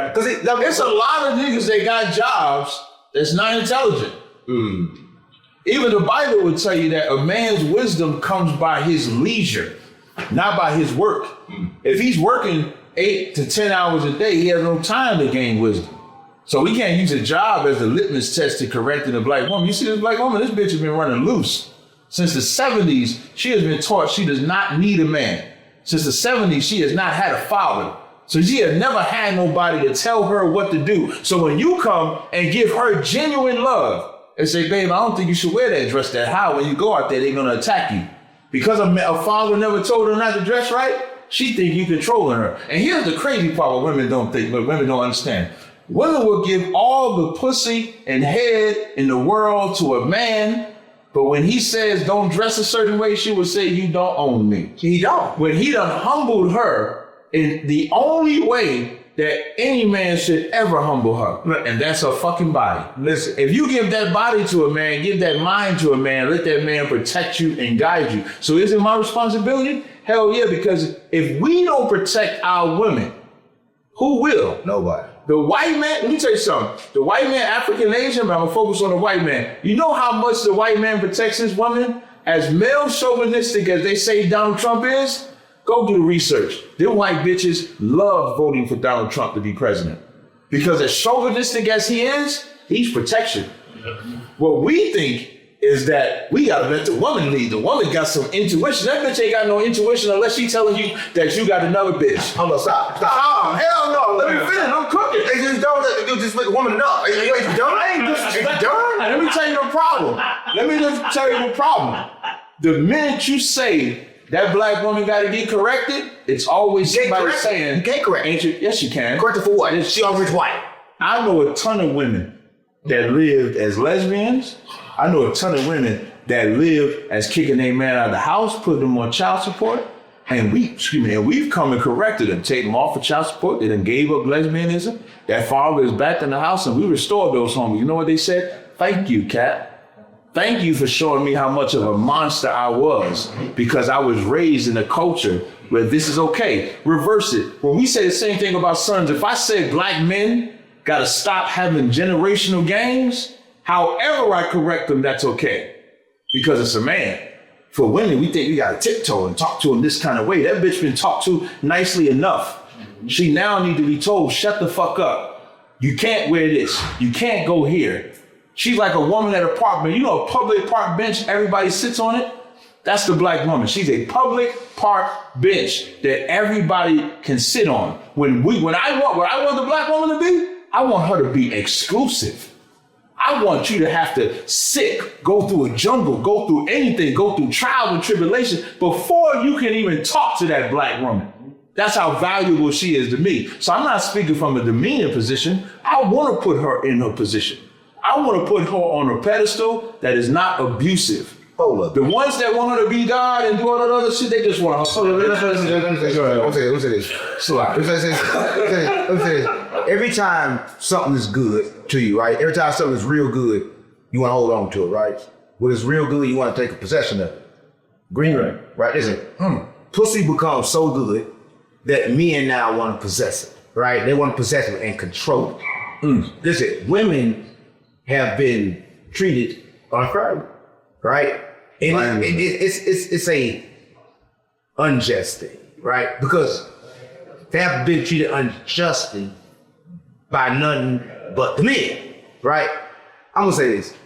Because it's a lot of niggas that got jobs that's not intelligent. Even the Bible would tell you that a man's wisdom comes by his leisure, not by his work. If he's working 8 to 10 hours a day, he has no time to gain wisdom. So we can't use a job as the litmus test to correcting a black woman. You see this black woman, this bitch has been running loose. Since the 70s, she has been taught she does not need a man. Since the 70s, she has not had a father. So she has never had nobody to tell her what to do. So when you come and give her genuine love and say, babe, I don't think you should wear that dress that high. When you go out there, they're going to attack you. Because a father never told her not to dress right, she think you controlling her. And here's the crazy part what women don't think, but women don't understand. Women will give all the pussy and head in the world to a man, but when he says don't dress a certain way, she will say you don't own me. He don't. When he done humbled her in the only way that any man should ever humble her, and that's her fucking body. Listen, if you give that body to a man, give that mind to a man, let that man protect you and guide you. So is it my responsibility? Hell yeah, because if we don't protect our women, who will? Nobody. The white man, let me tell you something. The white man, African Asian, but I'm gonna focus on the white man. You know how much the white man protects his woman? As male chauvinistic as they say Donald Trump is, go do the research. Them white bitches love voting for Donald Trump to be president. Because as chauvinistic as he is, he's protection. What we think is that we gotta let the woman lead. The woman got some intuition. That bitch ain't got no intuition unless she telling you that you got another bitch. Hold on, stop. Oh, hell no. Let me finish. I'm cooking. They just don't let you just make a woman enough. You ain't done. I ain't done. Let me tell you the problem. Let me just tell you the problem. The minute you say that black woman got to get corrected, it's always somebody saying, you can't correct. Ain't you? Yes, you can. Correct her for what? She already white. I know a ton of women that lived as lesbians. I know a ton of women that live as kicking their man out of the house, putting them on child support. And we've come and corrected them, taken them off of child support. They done gave up lesbianism. That father is back in the house and we restored those homies. You know what they said? Thank you, Cat. Thank you for showing me how much of a monster I was because I was raised in a culture where this is okay. Reverse it. When we say the same thing about sons, if I say black men gotta stop having generational gangs, however I correct them, that's okay. Because it's a man. For women, we think we gotta tiptoe and talk to him this kind of way. That bitch been talked to nicely enough. She now need to be told, shut the fuck up. You can't wear this. You can't go here. She's like a woman at a park bench. You know, a public park bench, everybody sits on it? That's the black woman. She's a public park bench that everybody can sit on. When I want the black woman to be, I want her to be exclusive. I want you to have to sit, go through a jungle, go through anything, go through trials and tribulations before you can even talk to that black woman. That's how valuable she is to me. So I'm not speaking from a demeaning position. I want to put her in her position. I want to put her on a pedestal that is not abusive. Hold up. The ones that want her to be God and do all that other shit, they just want her. Let me say this. Every time something is good to you, right? Every time something is real good, you want to hold on to it, right? When it's real good, you want to take a possession of it. Green ring, right? Listen, pussy becomes so good that men now want to possess it, right? They want to possess it and control it. Listen, women have been treated unfairly, right? And it's a unjust thing, right? Because they have been treated unjustly by none but the men, right? I'm gonna say this.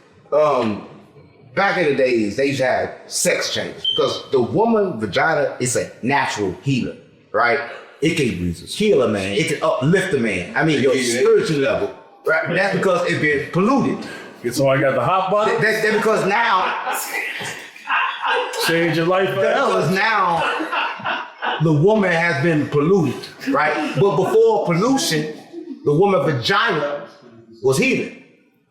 Back in the days, they used to have sex changes because the woman vagina is a natural healer, right? It can heal a man. It can uplift a man. I mean, your spiritual level, right? But that's because it's been polluted. So I got the hot button. That's because now change your life forever. Because now the woman has been polluted, right? But before pollution, the woman vagina was healing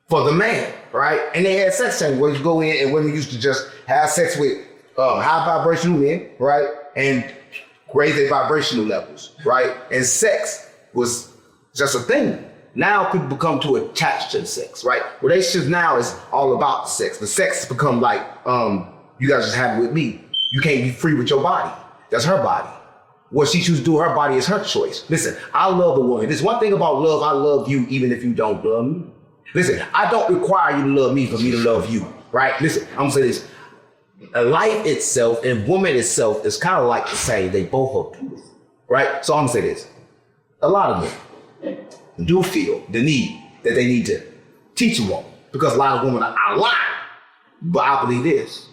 for the man, right? And they had sex change where you go in and women used to just have sex with high vibrational men, right? And raise their vibrational levels, right? And sex was just a thing. Now people become too attached to sex, right? Relationships now is all about sex. The sex has become like, you guys just have it with me. You can't be free with your body. That's her body. What she chooses to do with her body is her choice. Listen, I love a woman. There's one thing about love, I love you even if you don't love me. Listen, I don't require you to love me for me to love you, right? Listen, I'm gonna say this. Life itself and woman itself is kind of like the same. They both are beautiful, right? So I'm gonna say this. A lot of them do feel the need that they need to teach a woman because a lot of women are lying. But I believe this.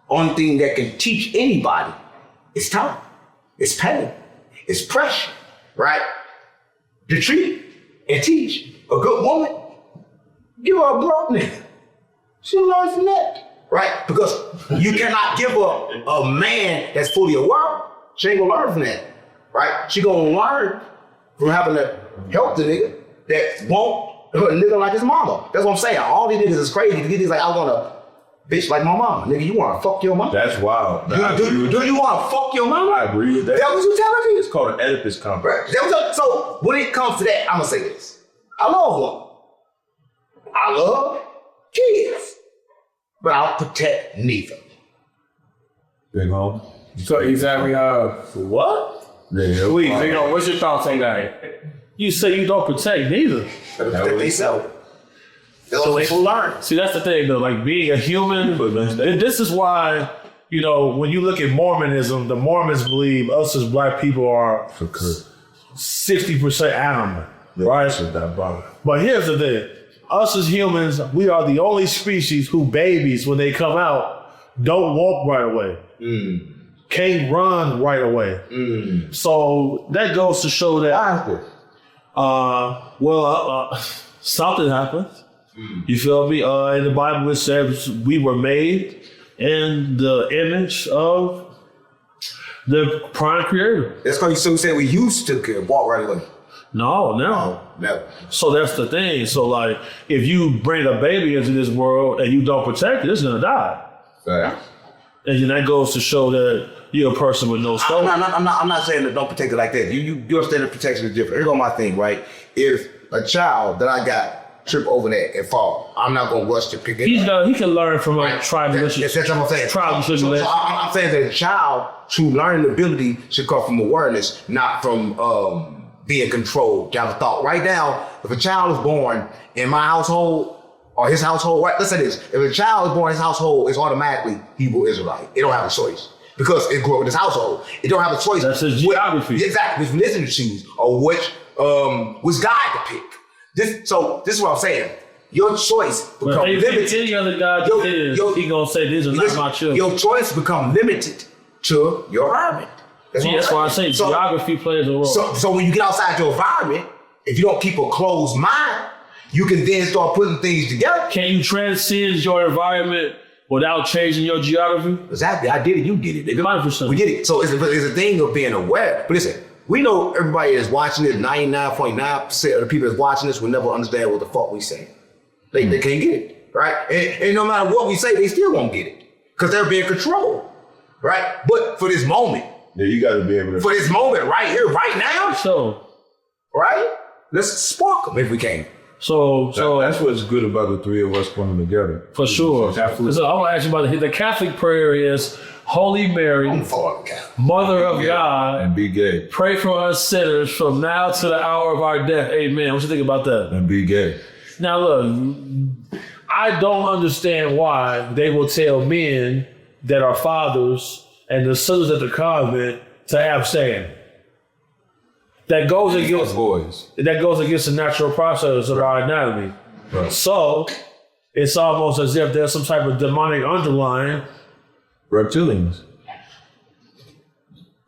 Only thing that can teach anybody is time. It's pain. It's pressure, right? To treat and teach a good woman, give her a broke nigga. She'll learn from that, right? Because you cannot give her a man that's fully aware. She ain't gonna learn from that, right? She gonna learn from having a healthy nigga that won't a nigga like his mama. That's what I'm saying. All these niggas is crazy. These niggas like, I want a bitch like my mama. Nigga, you wanna fuck your mama? That's wild. Do you wanna fuck your mama? I agree with that. That what you telling me? It's called an Oedipus complex. So when it comes to that, I'm gonna say this. I love women. I love kids. But I'll protect neither. Big home. So exactly What? Yeah. Please, Big Home, what's your thoughts on that? You say you don't protect neither. Protect themselves. So they will learn. See, that's the thing though. Like being a human, and this is why, you know, when you look at Mormonism, the Mormons believe us as black people are 60% animal, right? But here's the thing. Us as humans, we are the only species who babies, when they come out, don't walk right away. Can't run right away. So that goes to show that something happened. You feel me? In the Bible it says we were made in the image of the prime creator. That's because you said we used to walk right away. No, never. Never. So that's the thing. So like, if you bring a baby into this world and you don't protect it, it's gonna die. Facts. And then that goes to show that you're a person with no soul. I'm not saying that don't protect it like that. Your standard of protection is different. Here go my thing, right? If a child that I got trip over that and fall, I'm not gonna rush to pick it up. He can learn from a tribulation. That's what I'm saying. Tribulation. So I'm saying that a child true learning ability should come from awareness, not from being controlled. Y'all thought right now, if a child is born in my household or his household, right? Let's say this: if a child is born in his household, it's automatically Hebrew Israelite. It don't have a choice because it grew up in his household. It don't have a choice. That's his geography. Exactly. Which religion to choose or which guy to pick. This is what I'm saying. Your choice become limited. Any other guy he gonna say these are not my children. Your choice become limited to your environment. That's why I say geography plays a role. So when you get outside your environment, if you don't keep a closed mind, you can then start putting things together. Can you transcend your environment without changing your geography? Exactly. I did it. You did it. 100%. We did it. So it's a thing of being aware. But listen, we know everybody that's watching this, 99.9% of the people that's watching this will never understand what the fuck we say. They can't get it, right? And no matter what we say, they still won't get it because they're being controlled, right? But for this moment, Yeah, you got to be able to. for this moment right here, right now, So right? Let's spark them if we can. So That's what's good about the three of us coming together. for sure. Absolutely. So I want to ask you about the Catholic prayer is Holy Mary, I'm for it, God. Mother of God, And be gay. pray for us sinners from now to the hour of our death. Amen. What you think about that? And be gay. Now look, I don't understand why they will tell men that are fathers and the sisters at the convent to abstain. That goes against Boys. the natural process of our anatomy. Right. So it's almost as if there's some type of demonic underlying. Reptilians.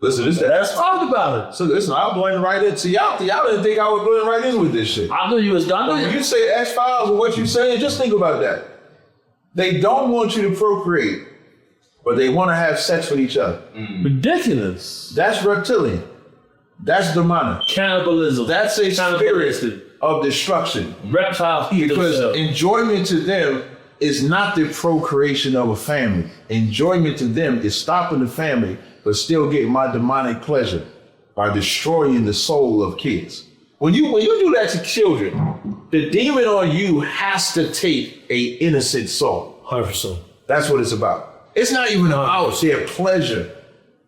Listen, Let's talk about it. So listen, I'll blend right into y'all. Y'all didn't think I would blend right in with this shit. I knew you was done. When you say X-Files or what you're saying, just think about that. They don't want you to procreate, but they want to have sex with each other. Ridiculous. That's reptilian. That's demonic. Cannibalism. That's a Cannibalism. spirit of destruction. Reptiles eat Because themselves. enjoyment to them is not the procreation of a family. Enjoyment to them is stopping the family, but still getting my demonic pleasure by destroying the soul of kids. When you do that to children, the demon on you has to take a innocent soul. 100%. That's what it's about. It's not even about their pleasure,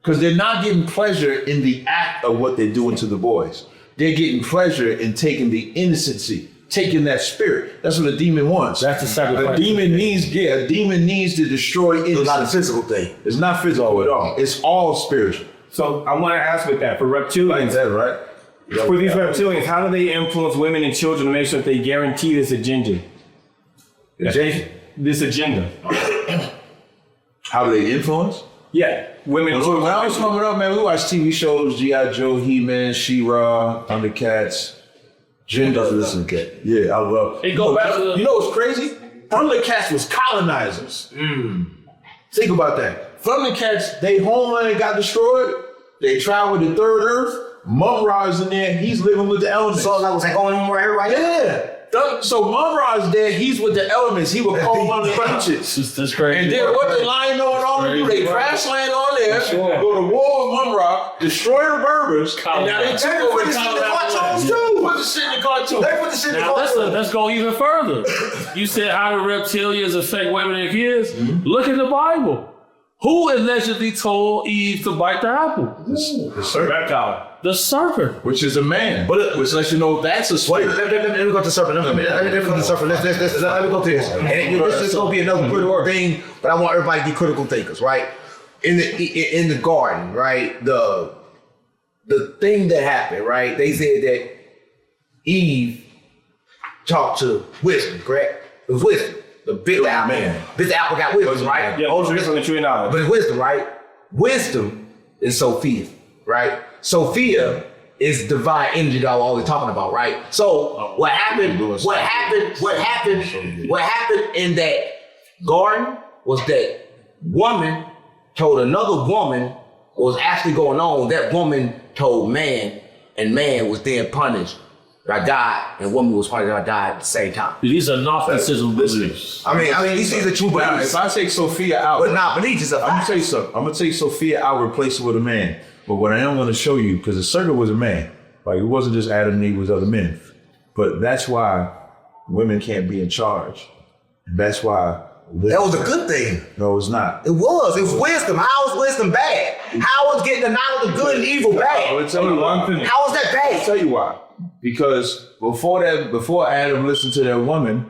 because they're not getting pleasure in the act of what they're doing to the boys. They're getting pleasure in taking the innocency, taking that spirit. That's what a demon wants. That's the sacrifice. A demon needs to destroy innocence. It's not a physical thing. It's not physical at all. It's all spiritual. So I want to ask with that, for reptilians, Is that right? for these reptilians, how do they influence women and children to make sure that they guarantee this agenda? This agenda. How do they influence? Yeah, women and When children. I was coming up, man, we watched TV shows, G.I. Joe, He-Man, She-Ra, Thundercats. Jen doesn't listen to Cat. Yeah, I love. It go back to the- You know what's crazy? Thundercats was colonizers. Think about that. Thundercats, they homeland got destroyed. They traveled to Third Earth. Mum-Ra's in there. He's living with the elements. So like what's that going on right here, right now? Yeah. So Mum-Ra's there. He's with the elements. He would call one of the punches. That's crazy. And then what the lion going on to do? They crash land on there, Sure. go to war with Mum-Ra, destroy the Berbers, and now they took They over put this shit in the cartoons too. Put the shit in the cartoon. They put the shit in the Now cartoons. let's go even further. You said how do reptilians affect women and kids? Look at the Bible. Who allegedly told Eve to bite the apple? The serpent. Reptile. The serpent. Which is a man. But which lets you know that's a Wait, spirit. let me go to the serpent. Let me go to the serpent. Let me go to this. And this is gonna be another critical thing, but I want everybody to be critical thinkers, right? In the garden, right? The thing that happened, right? They said that Eve talked to wisdom, correct? It was wisdom. The big apple. man. Big apple got wisdom, right? Yeah, also from the tree of knowledge. But it's wisdom, right? Wisdom is Sophia, right? Sophia is divine energy that I'm always talking about, right? So what happened in that garden was that woman told another woman what was actually going on. That woman told man, and man was then punished that died, and a woman was part of that died at the same time. These are Gnosticism beliefs. I mean, these are true Now, beliefs. if I take Sophia out, But not beliefs is a I'm gonna fact. tell you something. I'm gonna take Sophia out, replace it with a man. But what I am gonna show you, because the serpent was a man, like it wasn't just Adam and Eve, it was other men. But that's why women can't be in charge. And that's why. That was a good thing. No, it's not. It was. It was wisdom. How is wisdom bad? How is getting the knowledge of good and evil I bad? will tell you one thing. How is that I'll bad? tell you why. Because before Adam listened to that woman,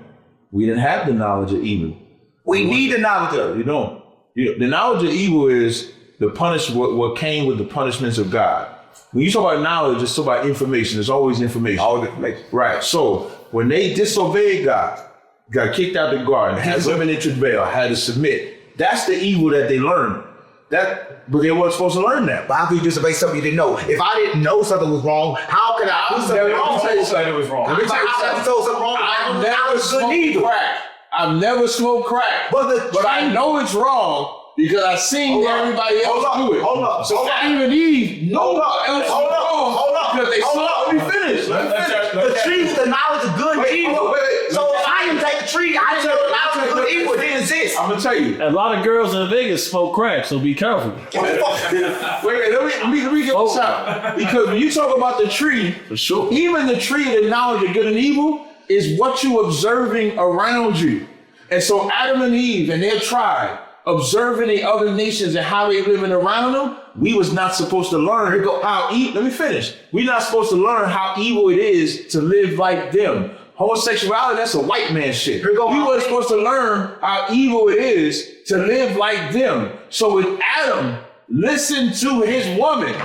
we didn't have the knowledge of evil. We need the knowledge of it. You don't. The knowledge of evil is the what came with the punishments of God. When you talk about knowledge, it's talk about information. There's always information. All the information. Right. So when they disobeyed God, got kicked out the garden, had women in travail, had to submit. That's the evil that they learned. But they weren't supposed to learn that. But how could you disobey something you didn't know? If I didn't know something was wrong, how can I do something wrong? Let me tell you something that was wrong. How can I told something wrong? I've I never was good smoked evil. crack. I've never smoked crack. But I know it's wrong because I've seen everybody else do it. Hold up. So Adam and Eve know what else is wrong because they saw. Let me finish. The tree is the knowledge of good and evil. So if I didn't take the tree, I didn't know the knowledge of good and evil didn't exist. I'm gonna tell you. A lot of girls in Vegas smoke crack, so be careful. Wait, let me get this out. Because when you talk about the tree, For sure. even the tree of the knowledge of good and evil is what you're observing around you. And so Adam and Eve and their tribe, observing the other nations and how they living around them, we was not supposed to learn how let me finish. We're not supposed to learn how evil it is to live like them. Homosexuality, that's a white man shit. We weren't supposed to learn how evil it is to live like them. So when Adam listened to his woman,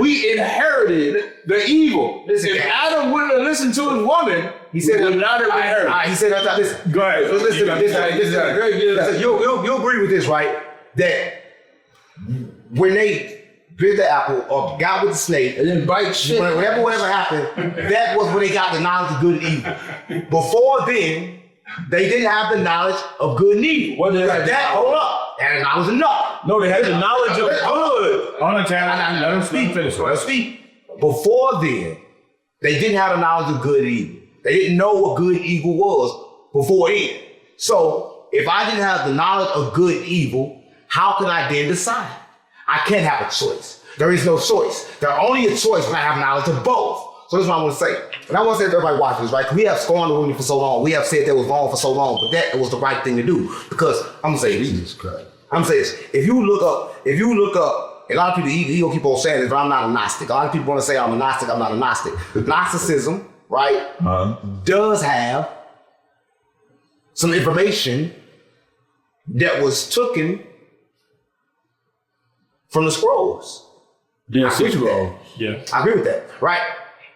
we inherited the evil. Listen, if Adam wouldn't have listened to his woman, He said we would not have inherited. He said, listen. Go ahead. Listen, you'll agree with this, right? That when they bit the apple or got with the snake, And then bite shit. whatever happened, that was when they got the knowledge of good and evil. Before then, they didn't have the knowledge of good and evil. What did they have? Hold up. They had the knowledge of nothing. No, they had the knowledge of good. Hold on, Tanner. Let him speak. Finish. Let us speak. Before then, they didn't have the knowledge of good and evil. They didn't know what good and evil was before then. So if I didn't have the knowledge of good and evil, how can I then decide? I can't have a choice. There is no choice. There's only a choice when I have knowledge of both. So this is what I want to say. And I want to say to everybody watching this, right? We have scorned the women for so long. We have said that was wrong for so long, but that was the right thing to do. Because I'm going to say this. Jesus Christ. I'm saying this. If you look up, a lot of people, he gonna keep on saying this, but I'm not a Gnostic. A lot of people want to say I'm a Gnostic, I'm not a Gnostic. Gnosticism, right, does have some information that was taken from the scrolls. Yeah, I agree with scroll. that. Yeah. I agree with that, right?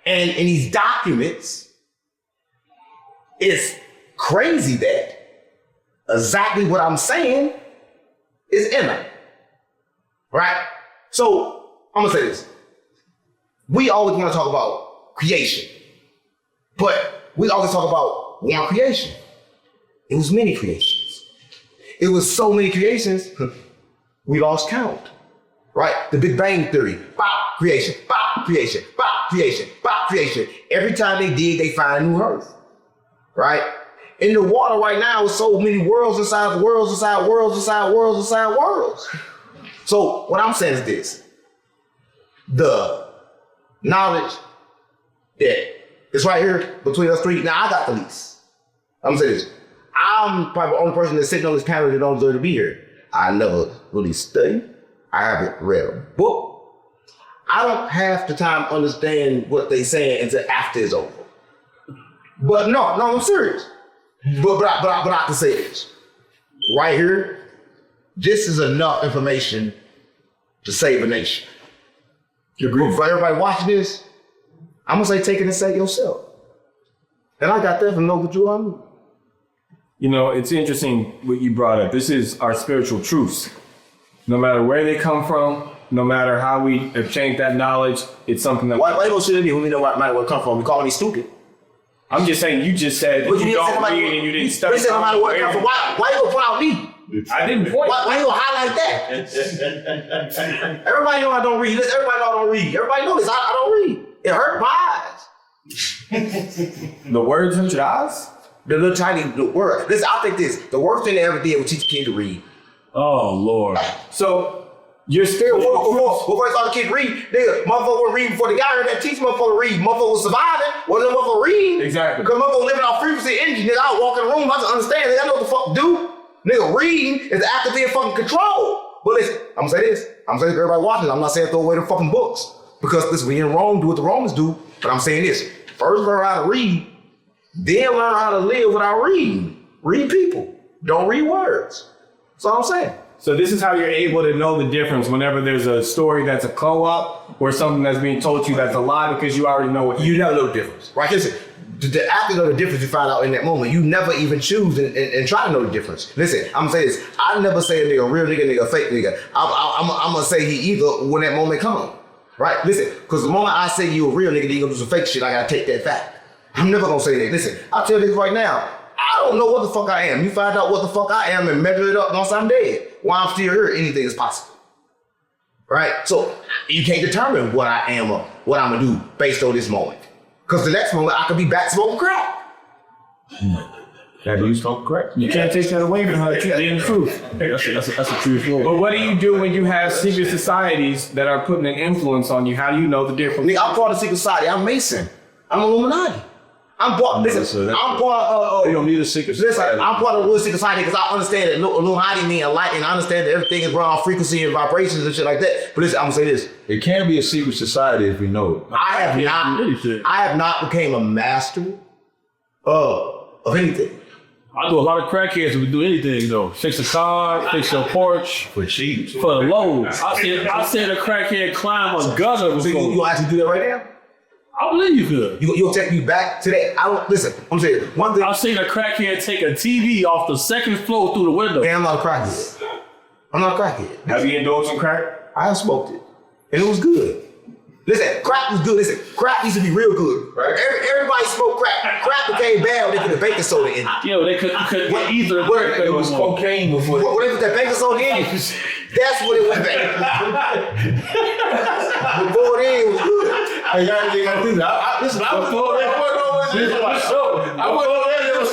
And in these documents, it's crazy that exactly what I'm saying is in them, right? So I'm gonna say this. We always want to talk about creation, but we always talk about one creation. It was many creations. It was so many creations, we lost count, right? The Big Bang Theory, bop, creation, bop, creation, bop, creation, bop, creation. Every time they dig, they find a new earth, right? In the water right now, is so many worlds inside worlds inside worlds inside worlds inside worlds. So what I'm saying is this: the knowledge that is right here between us three. Now I got the least. I'm saying this: I'm probably the only person that's sitting on this panel that don't deserve to be here. I never really studied. I haven't read a book. I don't half the time understand what they saying until after it's over. But no, I'm serious. But I can say this. Right here, this is enough information to save a nation. You agree? For everybody watching this, I'm gonna say take it and say it yourself. And I got that from Noble Drew. You know, it's interesting what you brought up. This is our spiritual truths. No matter where they come from, no matter how we obtain that knowledge, it's something that Why you gonna sit in here when we know where it come from? We calling me stupid. I'm just saying, you just said that you don't read and you didn't study. You said no matter where it come from. Why you gonna point out me? I didn't point. Why you gonna highlight that? Everybody know I don't read. Everybody know I don't read. Everybody know this. I don't read. It hurt my eyes. The words in Jaws? The little tiny word. Listen, I think this. The worst thing they ever did was teach a kid to read. Oh Lord. So you're still Before I taught the kid to read, nigga, motherfucker was reading before the guy heard that teach motherfucker to read. Motherfucker was surviving. Wasn't motherfucker reading. Exactly. Because motherfucker living off frequency energy. Nigga, I walk in the room, I just understand. Nigga, I know what the fuck to do. Nigga, reading is the act of being fucking controlled. But listen, I'm gonna say this. I'm gonna say to everybody watching, I'm not saying throw away the fucking books. Because listen, when you're in Rome, do what the Romans do. But I'm saying this. First learn how to read, then learn how to live without reading. Read people. Don't read words. That's all I'm saying. So this is how you're able to know the difference whenever there's a story that's a co-op or something that's being told to you that's a lie because you already know what You never know the difference. Right? Listen, after you know the difference you find out in that moment, you never even choose and try to know the difference. Listen, I'm gonna say this. I never say a nigga real nigga, a fake nigga. I'm gonna say he either when that moment comes. Right? Listen, because the moment I say you a real nigga, then you gonna do some fake shit, I gotta take that fact. I'm never gonna say that. Listen, I'll tell you this right now. I don't know what the fuck I am. You find out what the fuck I am and measure it up once I'm dead. While I'm still here, anything is possible. Right? So you can't determine what I am or what I'm gonna do based on this moment. Because the next moment I could be back smoking crack. That you smoke crack. You can't take that away from her. Keep the truth. That's a true story. But what do you do when you have secret societies that are putting an influence on you? How do you know the difference? Nigga, I'm part of the secret society. I'm Mason. I'm Illuminati. I'm part. Listen, I'm part. You don't need a secret Listen, society. I'm part of the real secret society because I understand that Illuminati mean a light, and I understand that everything is run on frequency and vibrations and shit like that. But listen, I'm gonna say this: It can be a secret society if you know it. I have not became a master of anything. I know a lot of crackheads who would do anything though. Fix a car, fix your porch, For cheap. for the load. I seen a crackhead climb a gutter So before. you actually do that right now? I believe you could. You'll take me back to that. I don't listen. I'm saying one thing. I seen a crackhead take a TV off the second floor through the window. Man, I'm not a crackhead. I'm not a crackhead. Have you indulged in crack? I have smoked it, and it was good. Listen, crack was good. Listen, crack used to be real good. Right? Everybody smoked crack. Crack became bad when they put the baking soda in it. Yo, they couldn't get either. It was cocaine before. When they put that baking soda in it, that's when it went bad. Before then, it was good. I gotta do that. Listen, I was before that. I went over there. It was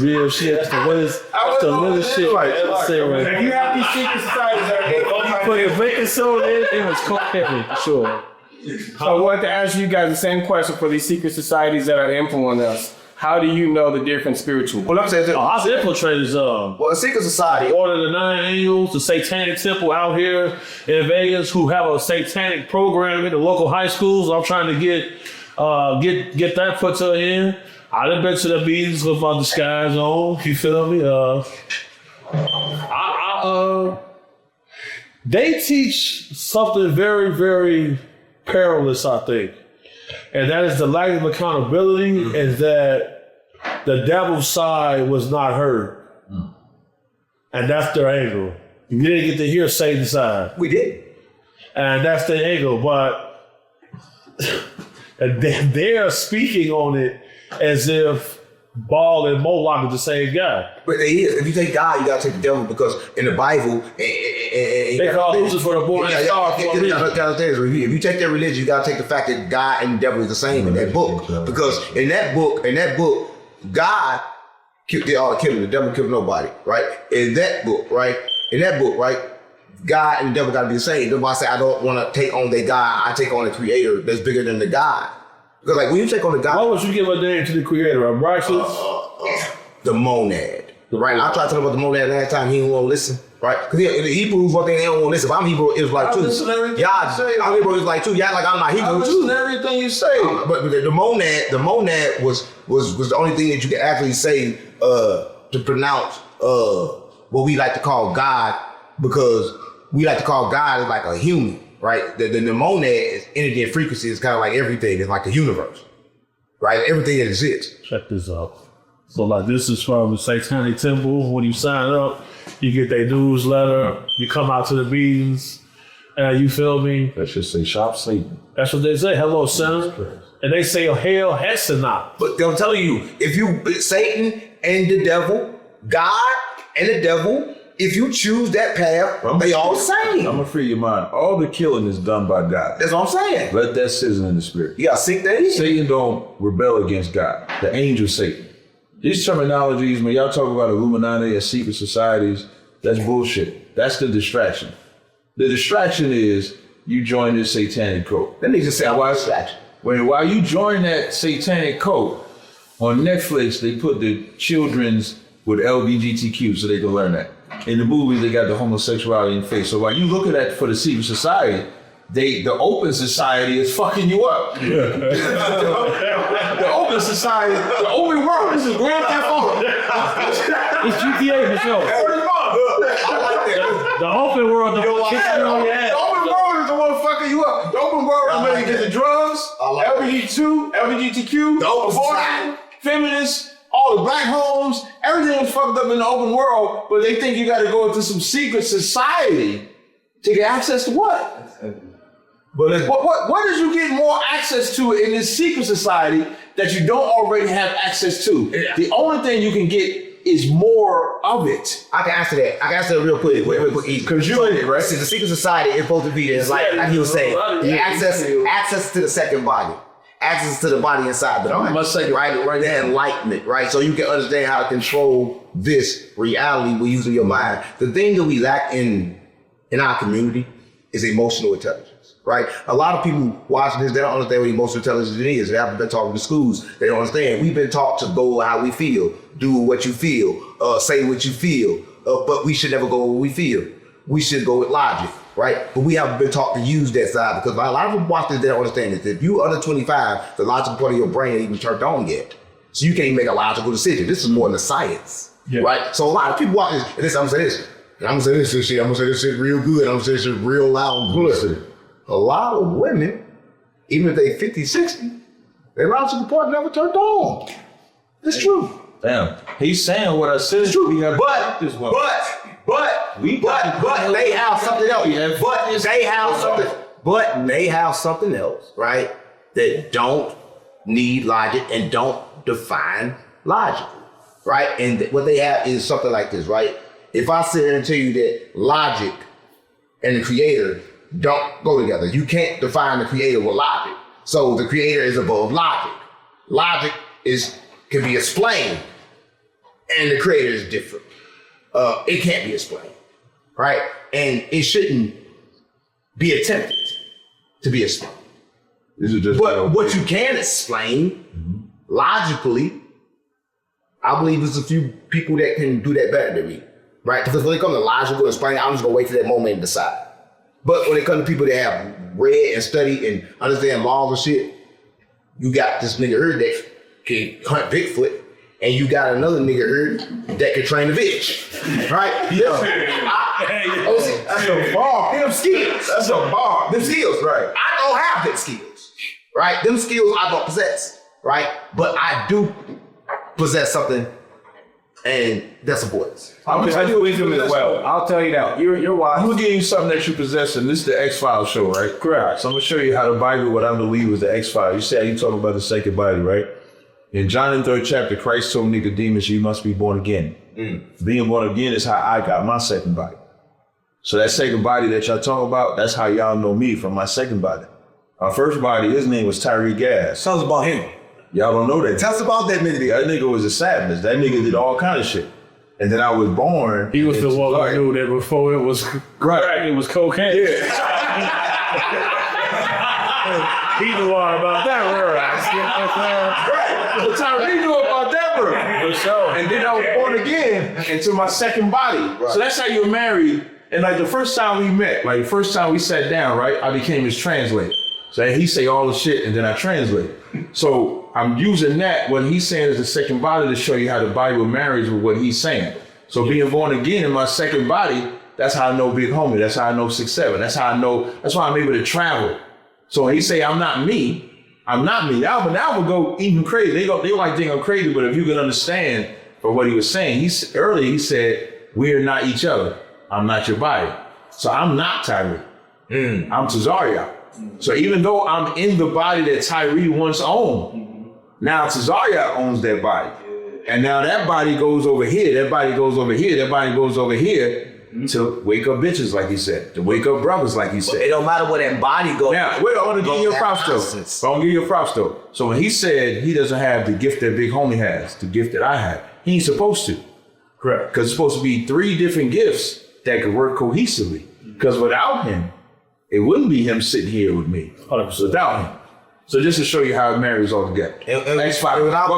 Real shit. That's the realest shit. Like, Say right. If you have these secret societies that are Put a baking soda in, it was cocaine for sure. So I wanted to ask you guys the same question for these secret societies that are influencing us. How do you know the different spiritual? Well, I'm saying this. I've infiltrated Well, a secret society. Order of the Nine Angels, the Satanic Temple out here in Vegas, who have a satanic program in the local high schools. I'm trying to get that put to an end. I done been to the meetings with my disguise on. You feel me? They teach something very, very perilous, I think. And that is the lack of accountability and that the devil's side was not heard. And that's their angle. You didn't get to hear Satan's side. We did. And that's the angle. But they're speaking on it as if Baal and Moloch are the same guy. But they is. If you take God, you gotta take the devil because in the Bible, They call losers for the born and star for a reason. If you take their religion, you gotta take the fact that God and the devil is the same in that book. Because in that book, God killed all the killing. The devil killed nobody, right? In that book, right? God and the devil gotta be the same. That's why I say I don't want to take on the God. I take on the creator that's bigger than the God. Because like when you take on the God, why would you give a name to the creator? A righteous? The monad. Right? I tried to tell him about the monad last time. He didn't want to listen. Right? Because in the Hebrews, one thing they don't want to listen. But I'm Hebrew Israelite too. I'm Hebrew Israelite too. Yeah, like I'm not Hebrew too. listen to everything you say. But the monad was the only thing that you could actually say to pronounce what we like to call God, because we like to call God as like a human. Right? The monad is energy and frequency. It's kind of like everything. It's like the universe. Right? Everything that exists. Check this out. So like this is from the Satanic Temple. When you sign up, you get their newsletter. You come out to the meetings. You feel me? That should say shop Satan. That's what they say. Hello, sinner. And they say, hail Hesenot. But I'm telling you, if you Satan and the devil, God and the devil, if you choose that path, they all the same. I'm gonna free your mind. All the killing is done by God. That's what I'm saying. Let that sizzle in the spirit. You gotta sink that in. Satan don't rebel against God. The angel Satan. These terminologies, when y'all talk about Illuminati and secret societies, that's bullshit. That's the distraction. The distraction is you join this satanic cult. Then they just say, While you join that satanic cult, on Netflix, they put the children's with LGBTQ so they can learn that. In the movies, they got the homosexuality in face. So while you look at that for the secret society, the open society is fucking you up. The open society, the open world, this is Grand Theft Auto. It's GTA for sure. I like that. The open world, the kicking on your ass. The open world is the one fucking you up. The open world is where you get the drugs, LGBTQ, The open abortion, society. feminists, all the black homes, everything is fucked up in the open world, but they think you gotta go into some secret society to get access to what? But What is you getting more access to in this secret society that you don't already have access to? Yeah. The only thing you can get is more of it. I can answer that. I can answer that real quick, easy. Because you're in it, right? See, the secret society is supposed to be there. It's like he was saying, access to the second body, access to the body inside the mind, right? The enlightenment, right? So you can understand how to control this reality with using your mind. The thing that we lack in our community is emotional intelligence, right? A lot of people watching this, they don't understand what emotional intelligence is. They haven't been talking to schools. They don't understand. We've been taught to go how we feel, do what you feel, say what you feel, but we should never go where we feel. We should go with logic, right? But we haven't been taught to use that side because a lot of people watch this, they don't understand this. If you under 25, the logical part of your brain ain't even turned on yet. So you can't make a logical decision. This is more in the science, right? So a lot of people watch this, and I'm gonna say this. And I'm gonna say this shit. I'm gonna say this shit real good. I'm gonna say this shit real loud and clear. A lot of women, even if they 50, 60, their logical part never turned on. It's true. Damn. He's saying what I said. It's true. We have But they have something else. But they have something else, right? That don't need logic and don't define logic, right? And what they have is something like this, right? If I sit here and tell you that logic and the creator don't go together, you can't define the creator with logic. So the creator is above logic. Logic can be explained, and the creator is different. It can't be explained, right? And it shouldn't be attempted to be explained. But what you can explain logically, I believe there's a few people that can do that better than me. Right? Because when it comes to logical explaining, I'm just gonna wait for that moment and decide. But when it comes to people that have read and studied and understand laws and shit, you got this nigga here that can hunt Bigfoot, and you got another nigga here that can train a bitch. Right? That's a bar. Them skills. That's a bar. Them skills, right? I don't have them skills. Right? Them skills I don't possess. Right? But I do possess something. And that's a voice. I'm gonna tell you wisdom as well. I'll tell you that. You're wise. I'm gonna give you something that you possess, and this is the X-Files show, right? Correct. So I'm gonna show you how the Bible, what I believe is the X-Files. You see how you talk about the second body, right? In John in the 3rd chapter, Christ told Nicodemus, you must be born again. Being born again is how I got my second body. So that second body that y'all talk about, that's how y'all know me from my second body. Our first body, his name was Tazaryach. Tell us about him. Y'all don't know that. Tell us about that nigga. That nigga was a sadness. That nigga did all kind of shit. And then I was born. He was the one who knew that before it was crack, it was cocaine. Yeah. He knew all about that word. Right. So Tyree knew about that word. For sure. And then I was born again into my second body. Right. So that's how you're married. And like the first time we met, like the first time we sat down, right, I became his translator. So he say all the shit and then I translate. So I'm using that, what he's saying is the second body to show you how the Bible marries with what he's saying. So being born again in my second body, that's how I know Big Homie. That's how I know 6'7". That's how I know, that's why I'm able to travel. So when he say, I'm not me. That would go even crazy. They like think I'm crazy, but if you can understand for what he was saying, earlier he said, we're not each other. I'm not your body. So I'm not Tyree. I'm Tazaryach. So even though I'm in the body that Tyree once owned, now Tazaryach owns that body. And now that body goes over here, that body goes over here, that body goes over here. to wake up bitches, like he said, to wake up brothers, like he said. It don't matter where that body goes. Now, wait, I want to give you a props though. I want to give you a props though. So when he said he doesn't have the gift that Big Homie has, the gift that I have, he ain't supposed to. Correct. Because it's supposed to be 3 different gifts that could work cohesively. Because without him, it wouldn't be him sitting here with me. 100%. Without him. So just to show you how it marries all together. X5. Without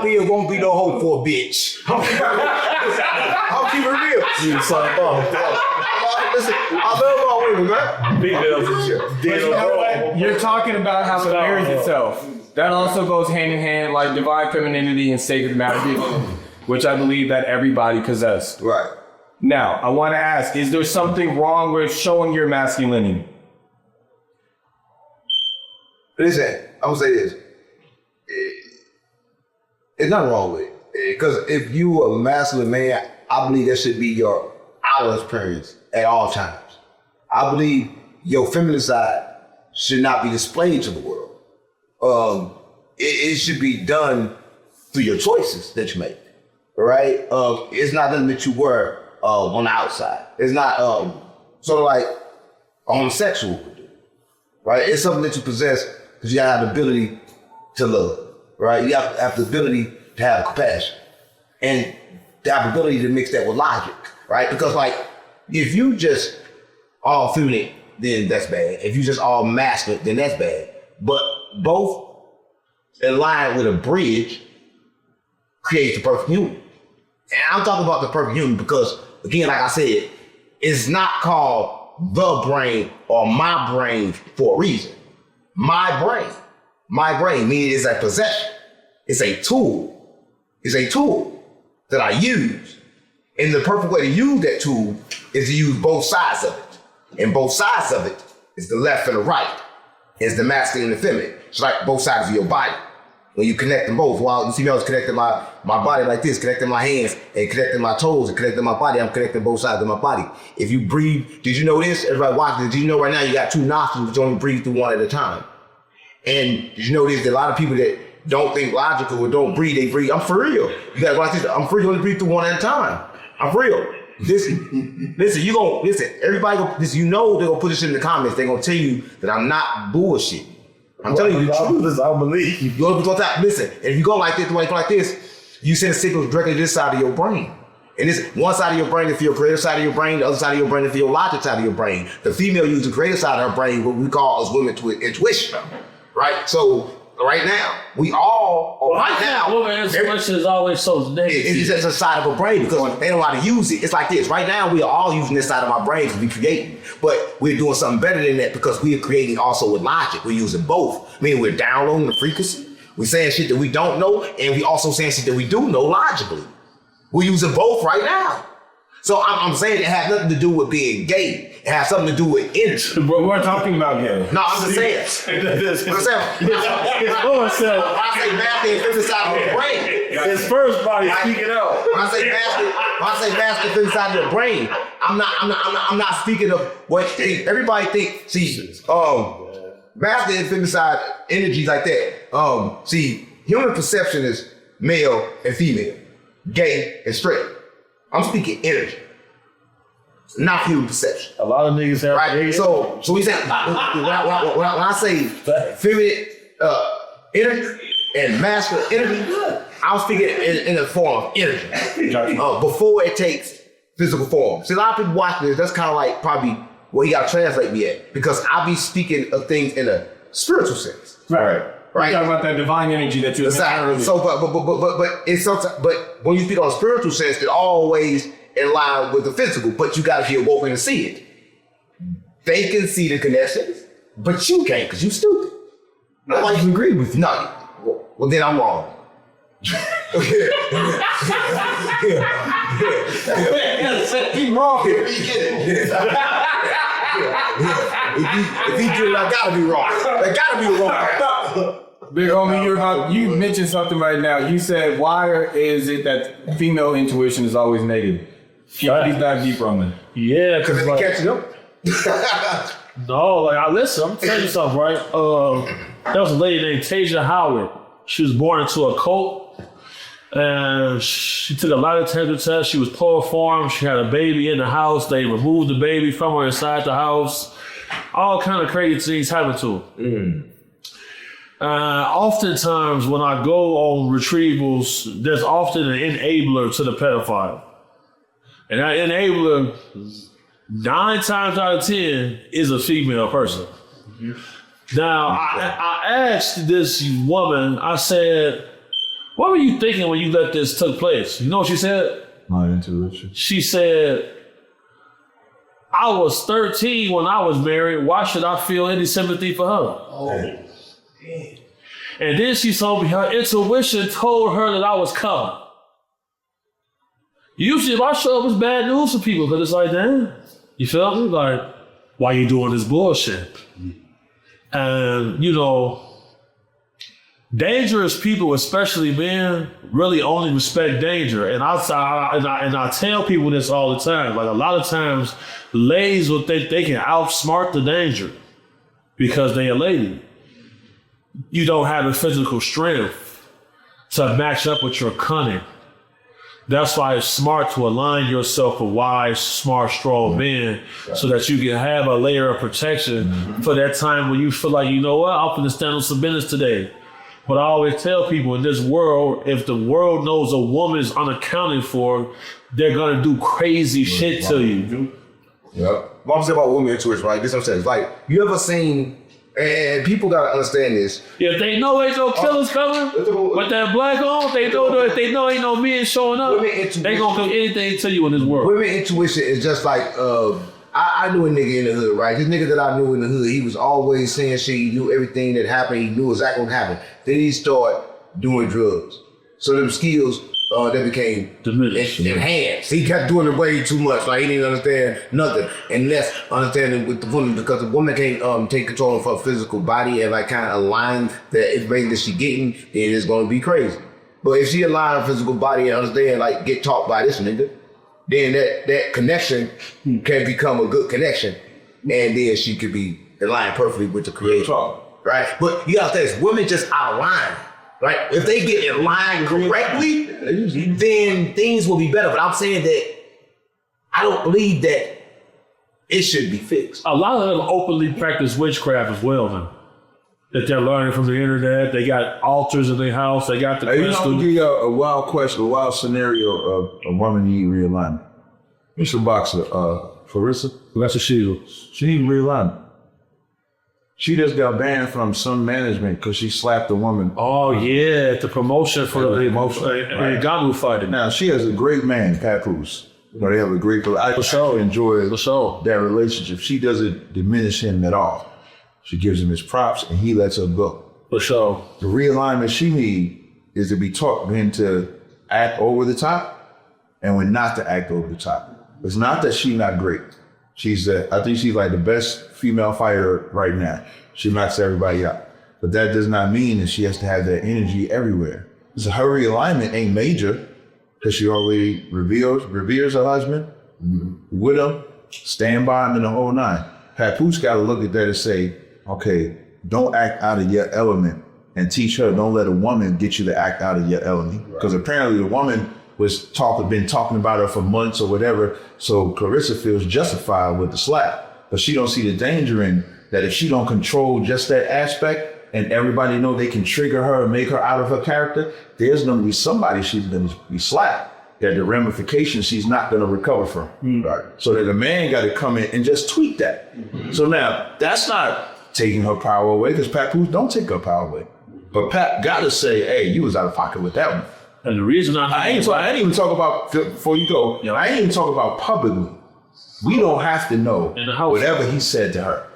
me, it won't be no hope for a bitch. I'll keep it real. Listen, I love all women, man. But you know what? You're talking about how it marries itself. That also goes hand in hand, like divine femininity and sacred masculinity, which I believe that everybody possessed. Right. Now, I want to ask, is there something wrong with showing your masculinity? Listen, I'm gonna say this. There's nothing wrong with it. Because if you a masculine man, I believe that should be your outward appearance at all times. I believe your feminine side should not be displayed to the world. It should be done through your choices that you make. Right? It's not nothing that you wear on the outside. It's not sort of like homosexual. Right? It's something that you possess because you have the ability to love. Right? You have the ability to have compassion. And to have the ability to mix that with logic. Right? Because like, if you just all feminine, then that's bad. If you just all masculine, then that's bad. But both in line with a bridge creates the perfect human. And I'm talking about the perfect human because, again, like I said, it's not called the brain or my brain for a reason. My brain, meaning it's a possession. It's a tool. It's a tool that I use. And the perfect way to use that tool is to use both sides of it. And both sides of it is the left and the right. It's the masculine and the feminine. It's like both sides of your body. When you connect them both, while you see me, I was connecting my body like this, connecting my hands and connecting my toes and connecting my body. I'm connecting both sides of my body. If you breathe, did you know this? Everybody watching, did you know right now you got 2 nostrils, but you only breathe through one at a time? And did you know this? That a lot of people that don't think logical or don't breathe, they breathe. I'm for real. You gotta go like this. I'm for real. You only breathe through one at a time. I'm for real. Listen, everybody listen, you know they're gonna put this in the comments. They're gonna tell you that I'm not bullshit. I'm telling you the truth. I believe. You go listen, and if you go like this, when you go like this, you send signals directly to this side of your brain. And this one side of your brain is for your creative side of your brain, the other side of your brain is for your logic side of your brain. The female uses the creative side of her brain, what we call as women intuition. Right? So right now, we all women's intuition is always so negative. It's just a side of a brain because they don't know how to use it. It's like this. Right now, we are all using this side of our brain because we're creating. But we're doing something better than that because we are creating also with logic. We're using both. I mean, we're downloading the frequency. We're saying shit that we don't know, and we also saying shit that we do know logically. We're using both right now. So I'm saying it has nothing to do with being gay. It has something to do with energy. But we're talking about gay. No, I'm just saying. When I say masculine, feminine side of the brain. His first body speaking out. When I say masculine, feminine side of the brain, I'm not speaking of what everybody think. See, masculine and feminine side energy like that. See, human perception is male and female, gay and straight. I'm speaking energy, not human perception. A lot of niggas have right. So we say when I say feminine energy and masculine energy, I'm speaking in the form of energy before it takes physical form. See, a lot of people watching this. That's kind of like probably where you got to translate me at because I be speaking of things in a spiritual sense. Right. You're talking about that divine energy that you're exactly. So, but it's sometimes. But when you speak on a spiritual sense, it's always in line with the physical. But you got to be awoken to see it. They can see the connections, but you can't because you stupid. Nobody can agree with you. No. Well, then I'm wrong. He's wrong. If he did it, I gotta be wrong. I gotta be wrong. Big homie, you mentioned something right now. You said, why is it that female intuition is always negative? Please dive deeper on that. Yeah, because like, catching up. No, like I listen. I'm telling you something, right? There was a lady named Tazaryach Howard. She was born into a cult, And she took a lie detector test. She was chloroformed. She had a baby in the house. They removed the baby from her inside the house. All kind of crazy things happened to her. Oftentimes when I go on retrievals, there's often an enabler to the pedophile. And that enabler, 9 times out of 10, is a female person. Now, I asked this woman, I said, what were you thinking when you let this took place? You know what she said? My intuition. She said, I was 13 when I was married. Why should I feel any sympathy for her? Oh. And then she told me her intuition told her that I was coming. Usually if I show up, it's bad news for people because it's like, damn, you feel me? Like, why you doing this bullshit? And, you know, dangerous people, especially men, really only respect danger. And I tell people this all the time. Like, a lot of times, ladies will think they can outsmart the danger because they a lady. You don't have the physical strength to match up with your cunning. That's why it's smart to align yourself with wise, smart, strong men so that you can have a layer of protection for that time when you feel like, you know what, I'm going to stand on some business today. But I always tell people in this world, if the world knows a woman is unaccounted for, they're going to do crazy shit to you. Yep. What I'm saying about women intuition, right? This is what I'm saying. It's like, you ever seen, and people got to understand this. If they know ain't no killers coming with that black on, if they know ain't no men showing up, they going to do anything to you in this world. Women intuition is just like, I knew a nigga in the hood, right? This nigga that I knew in the hood, he was always saying shit. He knew everything that happened. He knew exactly what happened. Then he started doing drugs. So them skills that became diminished, enhanced. He kept doing it way too much. Like, he didn't understand nothing. And less understanding with the woman, because the woman can't take control of her physical body and like kind of align the information that she getting, then it's going to be crazy. But if she align her physical body and understand, like, get taught by this nigga, then that connection can become a good connection. And then she could be aligned perfectly with the creator. Right? But you gotta think, women just align. Right? If they get in line correctly, then things will be better. But I'm saying that I don't believe that it should be fixed. A lot of them openly practice witchcraft as well, man. That they're learning from the internet. They got altars in their house. They got the Hey, crystal. give you a wild question, a wild scenario of a woman need realignment. Mr. Boxer, Clarissa, That's a shield. she need realignment. She just got banned from some management because she slapped a woman. Oh yeah, the promotion for the Ngannou fighting. Now she has a great man, Papoose. You know, they have a great. I enjoy that relationship. She doesn't diminish him at all. She gives him his props and he lets her go. For sure. The realignment she needs is to be taught when to act over the top and when not to act over the top. It's not that she's not great. I think she's like the best female fighter right now. She knocks everybody out. But that does not mean that she has to have that energy everywhere. So her realignment ain't major because she already reveres her husband, with him, stand by him in the whole nine. Papoose got to look at that and say, okay, don't act out of your element, and teach her, don't let a woman get you to act out of your element. Because apparently the woman been talking about her for months or whatever, so Clarissa feels justified with the slap. But she don't see the danger in that if she don't control just that aspect and everybody know they can trigger her and make her out of her character, there's going to be somebody she's going to be slapped that the ramifications she's not going to recover from. Right? So that the man got to come in and just tweak that. So now, that's not taking her power away, because Papoose don't take her power away. But Pat got to say, hey, you was out of pocket with that one. And the reason I ain't even talk about, before you go, I ain't even talk about publicly. We don't have to know whatever he said to her.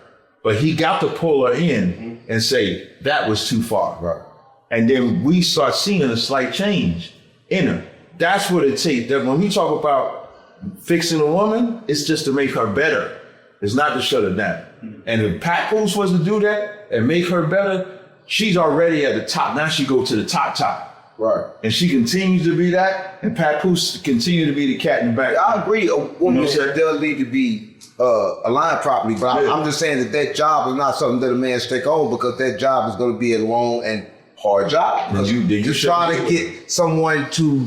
But he got to pull her in and say, that was too far. Right. And then we start seeing a slight change in her. That's what it takes. That when we talk about fixing a woman, it's just to make her better. It's not to shut her down. And if Papoose was to do that and make her better, she's already at the top. Now she go to the top. Right. And she continues to be that, and Papoose continue to be the cat in the back. I agree. A woman does need to be aligned properly, but I'm just saying that job is not something that a man should take on, because that job is going to be a long and hard job. Because you try to get someone to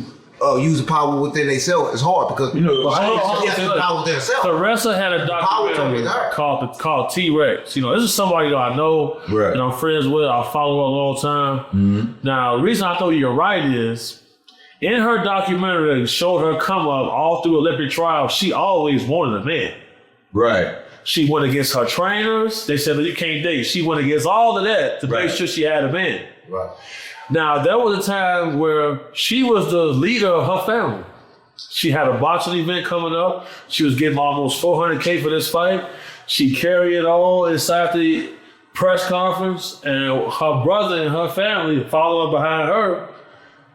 use the power within themselves is hard because the power within themselves. Clarissa had a documentary called T-Rex. This is somebody that I know and I'm friends with. I follow her a long time. Mm-hmm. Now, the reason I thought you're right is in her documentary that showed her come up all through Olympic trials, she always wanted a man. Right. She went against her trainers. They said that you can't date. She went against all of that to make sure she had a man. Right. Now, there was a time where she was the leader of her family. She had a boxing event coming up. She was getting almost $400K for this fight. She carried it all inside the press conference, and her brother and her family following behind her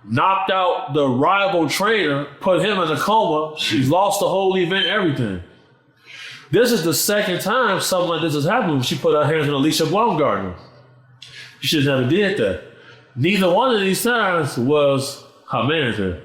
knocked out the rival trainer, put him in a coma. She's lost the whole event, everything. This is the second time something like this has happened. She put her hands on Alicia Baumgartner. She should have never did that. Neither one of these times was her manager.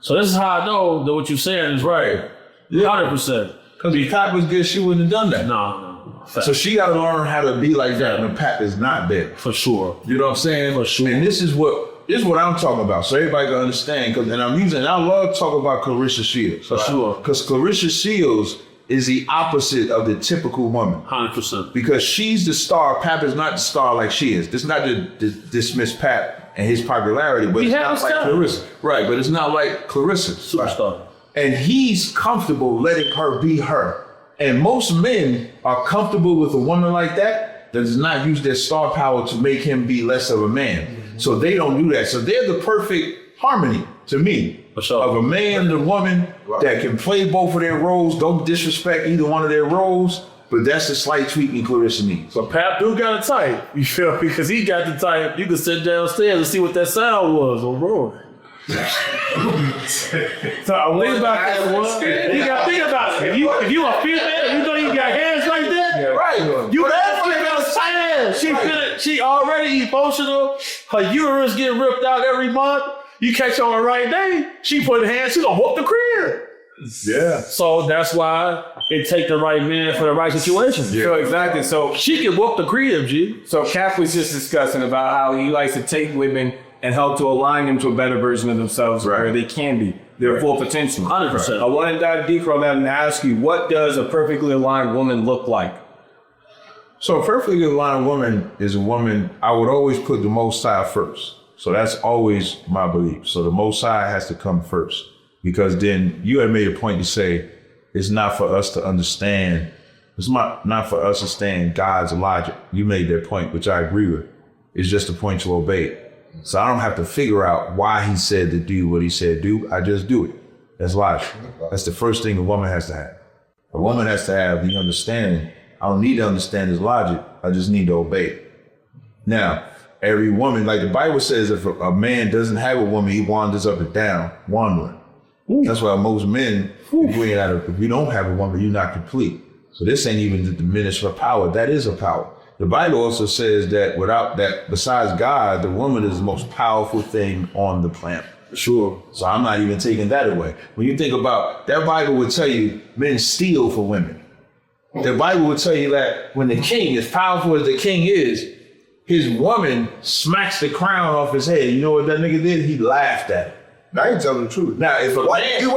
So this is how I know that what you're saying is right. 100%. Because if Pat was good, she wouldn't have done that. No. So she got to learn how to be like that when Pat is not there. For sure. You know what I'm saying? For sure. And this is what I'm talking about, so everybody can understand. I love talking about Clarissa Shields. For sure. Because Clarissa Shields is the opposite of the typical woman. 100%. Because she's the star. Pat is not the star like she is. This is not to dismiss Pat and his popularity, but it's not like Clarissa. Right, but it's not like Clarissa. Superstar. And he's comfortable letting her be her. And most men are comfortable with a woman like that does not use their star power to make him be less of a man. Mm-hmm. So they don't do that. So they're the perfect harmony to me. For sure. Of a man and a woman that can play both of their roles, don't disrespect either one of their roles, but that's the slight tweaking Clarissa needs. So Pat do got a type, you feel me? Because he got the type, you can sit downstairs and see what that sound was on Roy. So think about that one. Think about it. If you a female, you got hands like that. Yeah, right. You she already emotional. Her uterus get ripped out every month. You catch her on the right day, she put hands, she gonna whoop the crib. Yeah. So that's why it take the right man for the right situation. Yeah. So exactly. So she can whoop the crib, G. So Cap was just discussing about how he likes to take women and help to align them to a better version of themselves where they can be, their full potential. 100%. I want to dive deeper on that and ask you, what does a perfectly aligned woman look like? So a perfectly aligned woman is a woman, I would always put the Most High first. So that's always my belief. So the Most High has to come first, because then you had made a point to say it's not for us to understand. It's not for us to understand God's logic. You made that point, which I agree with. It's just a point to obey. So I don't have to figure out why he said to do what he said do. I just do it. That's logic. That's the first thing a woman has to have. A woman has to have the understanding. I don't need to understand his logic. I just need to obey it. Now, every woman, like the Bible says, if a man doesn't have a woman, he wanders up and down, wandering. Ooh. That's why most men, if you don't have a woman, you're not complete. So this ain't even to diminish her power. That is her power. The Bible also says that without that, besides God, the woman is the most powerful thing on the planet. Sure. So I'm not even taking that away. When you think about that, Bible would tell you men steal for women. The Bible would tell you that when the king, as powerful as the king is, his woman smacks the crown off his head. You know what that nigga did? He laughed at it. Now you telling the truth. Now, if a man... You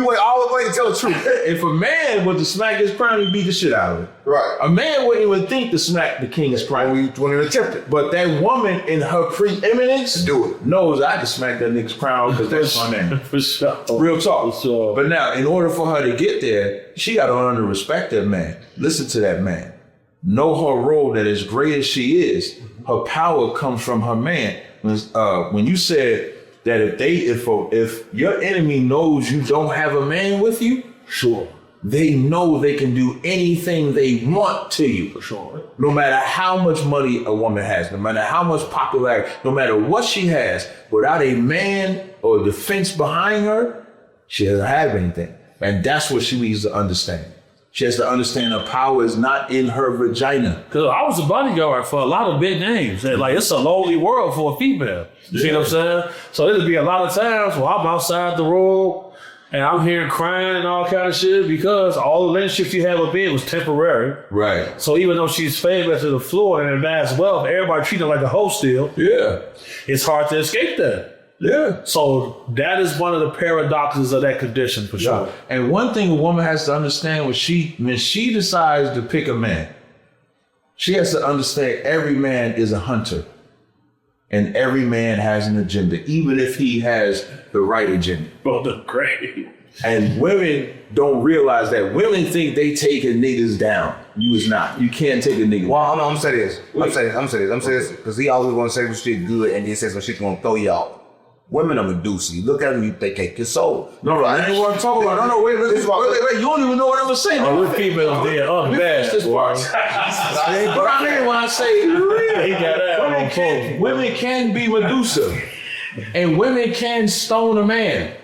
wait all the way to tell the truth. If a man was to smack his crown, he'd beat the shit out of it. Right. A man wouldn't even think to smack the king's crown. When he attempt it. But that woman in her preeminence do it. knows I can smack that nigga's crown because that's my man. For sure. Real talk. For sure. But now, in order for her to get there, she got to learn to respect that man. Listen to that man. Know her role, that as great as she is, her power comes from her man. When you said that if your enemy knows you don't have a man with you, sure, they know they can do anything they want to you. For sure. No matter how much money a woman has, no matter how much popularity, no matter what she has, without a man or defense behind her, she doesn't have anything. And that's what she needs to understand. She has to understand her power is not in her vagina. Because I was a bodyguard for a lot of big names. And like, it's a lonely world for a female. You see what I'm saying? So there'll be a lot of times where I'm outside the room And I'm hearing crying and all kind of shit because all the relationships she had with Ben was temporary. Right. So even though she's famous to the floor and amassed wealth, everybody treating her like a hoe still. Yeah. It's hard to escape that. Yeah. So that is one of the paradoxes of that condition for sure. Yeah. And one thing a woman has to understand when she decides to pick a man, she has to understand every man is a hunter. And every man has an agenda, even if he has the right agenda. Well, the great. And women don't realize that. Women think they taking niggas down. You is not. You can't take a nigga down. Well, I'm gonna say this. I'm saying this because he always gonna say some shit good and then say some shit gonna throw you off. Women are Medusa. You look at them, they take your soul. No, I ain't want to talk about. No, wait. You don't even know what I'm gonna say. Oh, we're females there. Oh, bad. This part. But I mean, when I say real, He got that on phone. women can be Medusa, and women can stone a man,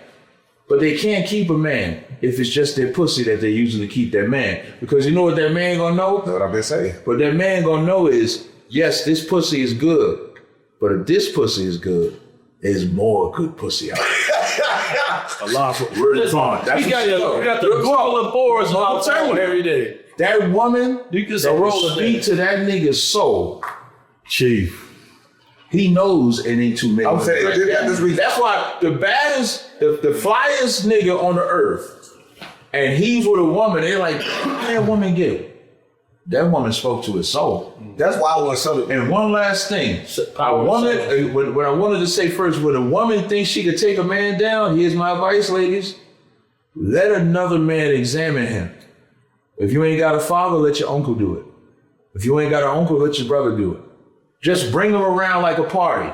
but they can't keep a man if it's just their pussy that they using to keep that man. Because you know what that man gonna know? That's what I've been saying. What that man gonna know is, yes, this pussy is good, but if this pussy is good, there's more good pussy out there. A lot of Word is on. That's we got the roll of boards on turn every day. That woman You can that roll will a speak day. to that nigga's soul. Chief. He knows it ain't too many. I'm saying this reason. That's why the baddest, the flyest nigga on the earth, and he's with a woman, they're like, how that woman get it? That woman spoke to his soul. That's why I want something. And one last thing, what I wanted to say first, when a woman thinks she could take a man down, here's my advice, ladies. Let another man examine him. If you ain't got a father, let your uncle do it. If you ain't got an uncle, let your brother do it. Just bring them around like a party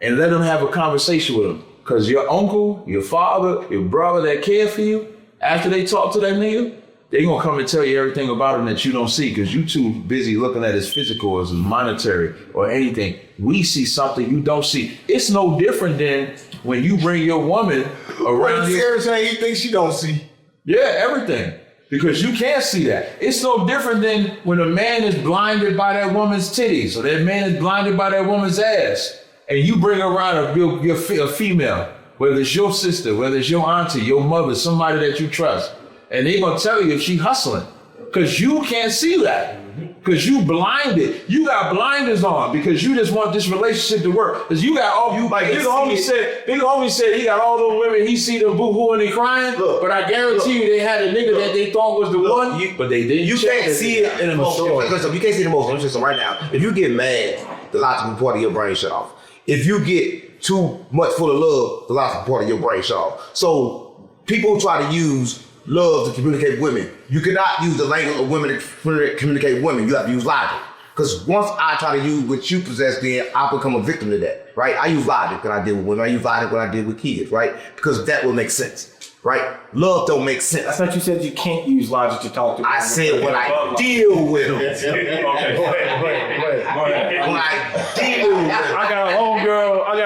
and let them have a conversation with them. Because your uncle, your father, your brother that care for you, after they talk to that nigga, they gonna come and tell you everything about him that you don't see because you too busy looking at his physical or his monetary or anything. We see something you don't see. It's no different than when you bring your woman around here. Everything he thinks she don't see. Yeah, everything. Because you can't see that. It's no different than when a man is blinded by that woman's titties or that man is blinded by that woman's ass and you bring around a female, whether it's your sister, whether it's your auntie, your mother, somebody that you trust. And they gonna tell you if she hustling. Cause you can't see that. Cause you blinded. You got blinders on because you just want this relationship to work. Cause you got all Big homie said he got all those women, he see them boo-hooing and crying. Look, but I guarantee you they had a nigga that they thought was the one, but they didn't. You check can't see it in emotion. Listen, you can't see the emotion. I'm just saying right now. If you get mad, the logical part of your brain shut off. If you get too much full of love, the logical part of your brain shut off. So people try to use love to communicate with women. You cannot use the language of women to communicate with women. You have to use logic. Because once I try to use what you possess, then I become a victim to that, right? I use logic when I deal with women. I use logic when I deal with kids, right? Because that will make sense, right? Love don't make sense. I thought you said you can't use logic to talk to. I said when I deal with them. Okay, go ahead. When I deal with them. I got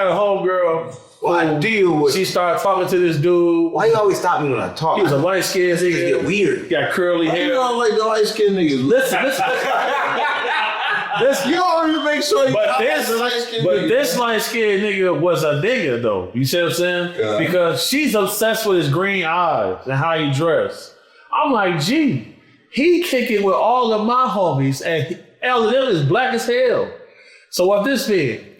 a homegirl. When I deal with She started talking to this dude. Why you always stop me when I talk? He was a light skinned Niggas nigga. get weird. Got curly You hair. don't like the light skinned niggas. Listen. You always make sure you But nigga. this light skinned nigga was a nigga though. You see what I'm saying? Yeah. Because she's obsessed with his green eyes and how he dressed. I'm like, gee, he kicking with all of my homies and LL is black as hell. So what this mean?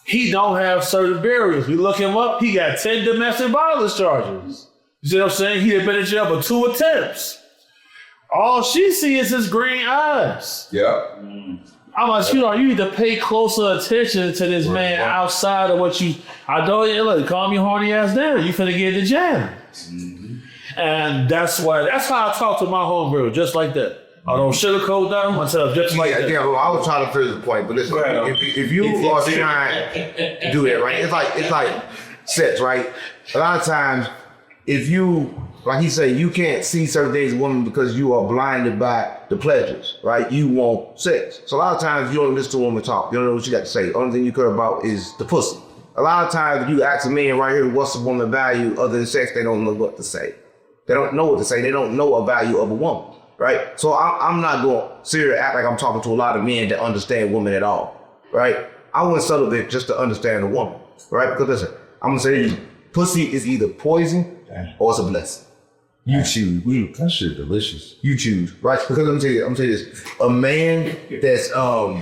He don't have certain barriers. We look him up, he got 10 domestic violence charges. You see what I'm saying? He had been in jail for 2 attempts. All she sees is his green eyes. Yeah. I'm like, you need to pay closer attention to this man outside of what you. I know you look, calm your horny ass down. You finna get in the jam. And that's how I talk to my homegirl, just like that. I don't sugarcoat them. I tell them just like that. Yeah, well, I was trying to finish the point, but listen, if you are trying to do that, right? It's like sex, right? A lot of times, if you, like he said, you can't see certain things in women because you are blinded by the pleasures, right? You want sex. So a lot of times you don't listen to a woman talk. You don't know what she got to say. The only thing you care about is the pussy. A lot of times if you ask a man right here, what's the woman value other than sex, they don't know what to say. They don't know what to say. They don't know a value of a woman, right? So I'm not going to sit here and act like I'm talking to a lot of men that understand women at all, right? I went subtle bit just to understand a woman, right? Because listen, I'm going to say pussy is either poison or it's a blessing. You choose. That shit delicious. You choose, right? Because I'm telling you this. A man that's I'm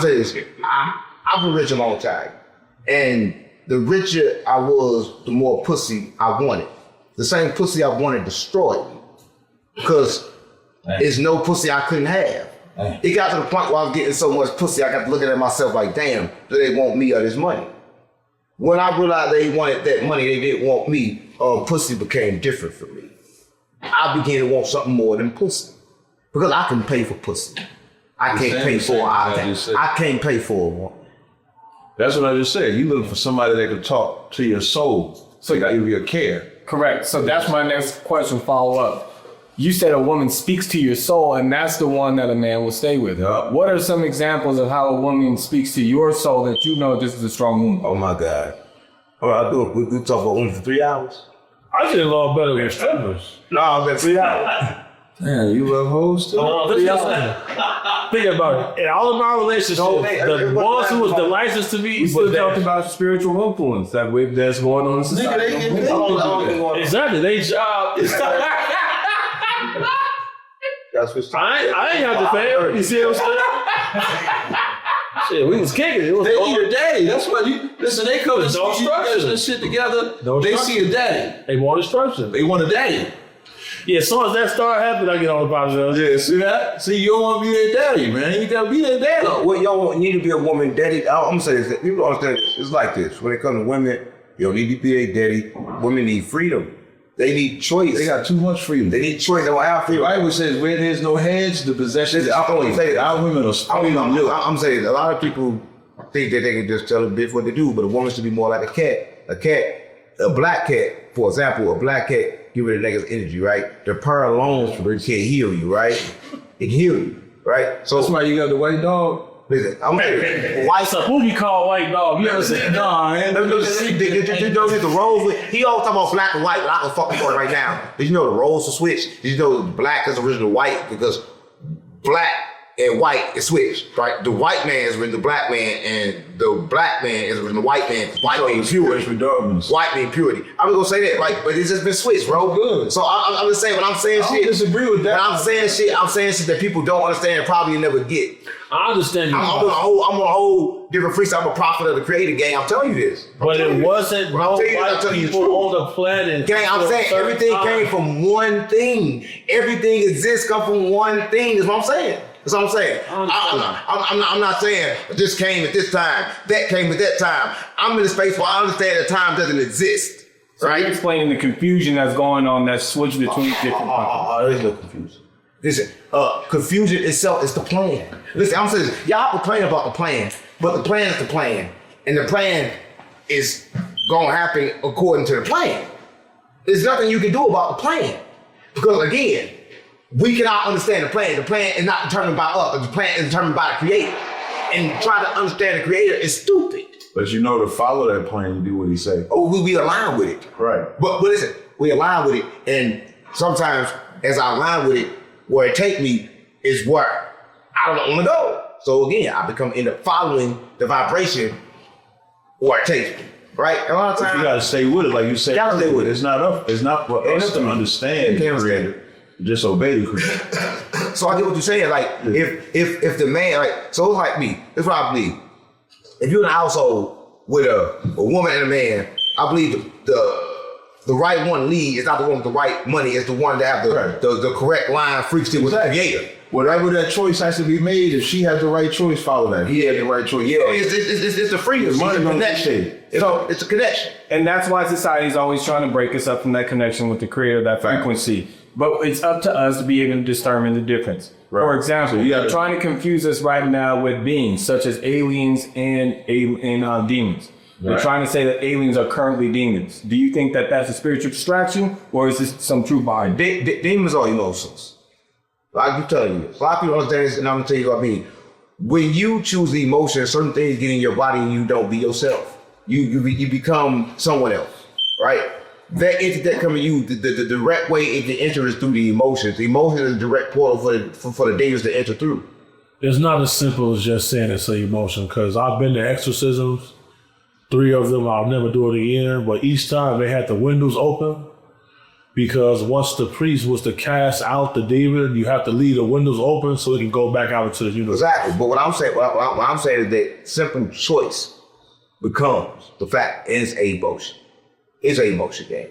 telling you this. I've been rich a long time, and the richer I was, the more pussy I wanted. The same pussy I wanted destroyed me, because there's no pussy I couldn't have. It got to the point where I was getting so much pussy, I got to looking at myself like, damn, do they want me or this money? When I realized they wanted that money, they didn't want me, pussy became different for me. I began to want something more than pussy. Because I can pay for pussy. I can't pay for I can't pay for a woman. That's what I just said. You looking for somebody that can talk to your soul, so you give you a care. Correct. So that's my next question, follow up. You said a woman speaks to your soul, and that's the one that a man will stay with. Yep. What are some examples of how a woman speaks to your soul that you know this is a strong woman? Oh my God. All right, we talk about women for 3 hours? I get along better with strippers. No, it's been 3 hours. Damn, you love hoes too? Think about it. In all of my relationships, the ones who was the nicest to me We still was talked that. about spiritual influence that's going on in society. Exactly. They job is That's what's I ain't have to pay her. You see what I'm saying? Shit, we was kicking it. It was They eat a daddy. That's what you listen. They come and No see you structure. this shit together. No they structure. see a daddy. They want instruction. They want a daddy. Yeah, as soon as that start happening, I get on the podcast. Yeah, see that? See, you don't want to be that daddy, man. You gotta be that daddy. What y'all need to be a woman daddy. I'm gonna say this. People don't understand this. It's like this. When it comes to women, you don't need to be a daddy. Women need freedom. They need choice. They got too much freedom. They need choice. They don't have The freedom. Bible says where there's no hedge, the possession is Listen, I'm gonna say that. Our women are spoiled. I'm saying a lot of people think that they can just tell a bitch what to do, but a woman should be more like a cat. A black cat, for example, a black cat give it a negative energy, right? The purr alone can heal you, right? It can heal you, right? So That's why you got the white dog. listen, I'm saying, What's up? Who we call white dog? You ever seen? Nah, man. you know the roles with, he always talking about black and white, but I can fucking for it right now. Did you know the roles are switched? Did you know black is original white? Because black and white is switched, right? The white man is original black man, and the black man is original white man. White means purity. for darkness. White means purity. I'm gonna say that, right? But it's just been switched, bro. Good. So I'm just saying, when I'm saying I don't shit, disagree with that. when I'm saying shit that people don't understand and probably never get. I understand you, I'm on a whole different freestyle. I'm a prophet of the creative game. I'm telling you this. but it wasn't When I'm no telling you, I'm white telling you the people truth. on the planet. Gang, I'm saying for a certain everything time. came from one thing. Everything exists come from one thing. That's what I'm saying. That's what I'm saying. I'm not saying this came at this time, that came at that time. I'm in a space where I understand that time doesn't exist. So Right? you're explaining the confusion that's going on, that switch between different There's no confusion. Listen, confusion itself is the plan. Listen, I'm saying this. Y'all complain about the plan, but the plan is the plan. And the plan is gonna happen according to the plan. There's nothing you can do about the plan. Because again, we cannot understand the plan. The plan is not determined by us. The plan is determined by the creator. And trying to understand the creator is stupid. But you know, to follow that plan, you do what he say. Oh, we align with it. Right. But listen, we align with it, and sometimes as I align with it, where it take me is where I don't want to go. So again, I end up following the vibration where it takes me. Right? A lot of times You gotta stay with it, like you said. Gotta stay with it. It's not up. It's not for us to understand the creator. Just obey the creator. So I get what you're saying. Like, if the man, like, so it's like me. That's what I believe. If you're in a household with a woman and a man, I believe the right one to lead is not the one with the right money. It's the one that have the correct line frequency with the creator. Whatever that choice has to be made, if she has the right choice, follow that. He had the right choice. Yeah, it's the freedom. Money It's a don't connection. dictate. So it's a connection. And that's why society is always trying to break us up from that connection with the creator, that frequency. But it's up to us to be able to determine the difference. Right. For example, So you gotta- they're trying to confuse us right now with beings such as aliens and demons. They're Right. trying to say that aliens are currently demons. Do you think that that's a spiritual distraction, or is this some true behind it? Demons are emotions. I can tell you this. A lot of people don't understand this, and I'm gonna tell you what I mean. When you choose the emotion, certain things get in your body and you don't be yourself. You become someone else, right? That entity that comes to you, the direct way it can enter is through the emotions. The emotion is a direct portal for the demons to enter through. It's not as simple as just saying it's an emotion, because I've been to exorcisms. 3 of them, I'll never do it again. But each time they had the windows open, because once the priest was to cast out the demon, you have to leave the windows open so it can go back out into the universe. Exactly. But what I'm saying is that simple choice becomes the fact it's a emotion. It's an emotion game.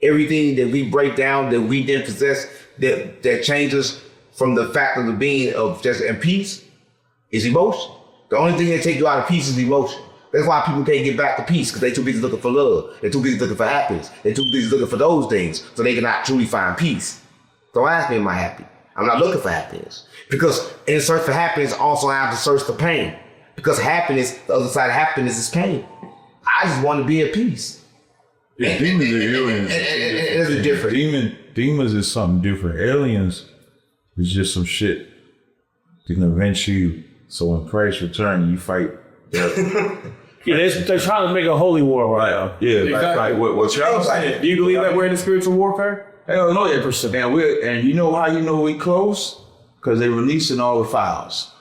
Everything that we break down, that we then possess, that changes from the fact of the being of just in peace is emotion. The only thing that takes you out of peace is emotion. That's why people can't get back to peace, because they're too busy looking for love. They're too busy looking for happiness. They're too busy looking for those things, so they cannot truly find peace. Don't ask me, am I happy? I'm not looking for happiness. Because in the search for happiness, also I have to search for pain. Because happiness, the other side of happiness is pain. I just want to be at peace. Demons are aliens. It's different. Demons is something different. Aliens is just some shit that can avenge you. So when Christ returns, you fight death. Yeah, they're trying to make a holy war right now. Yeah, like what y'all saying. Do you believe that we're in a spiritual warfare? Hell no, 8%. And you know how you know we close? Because they're releasing all the files.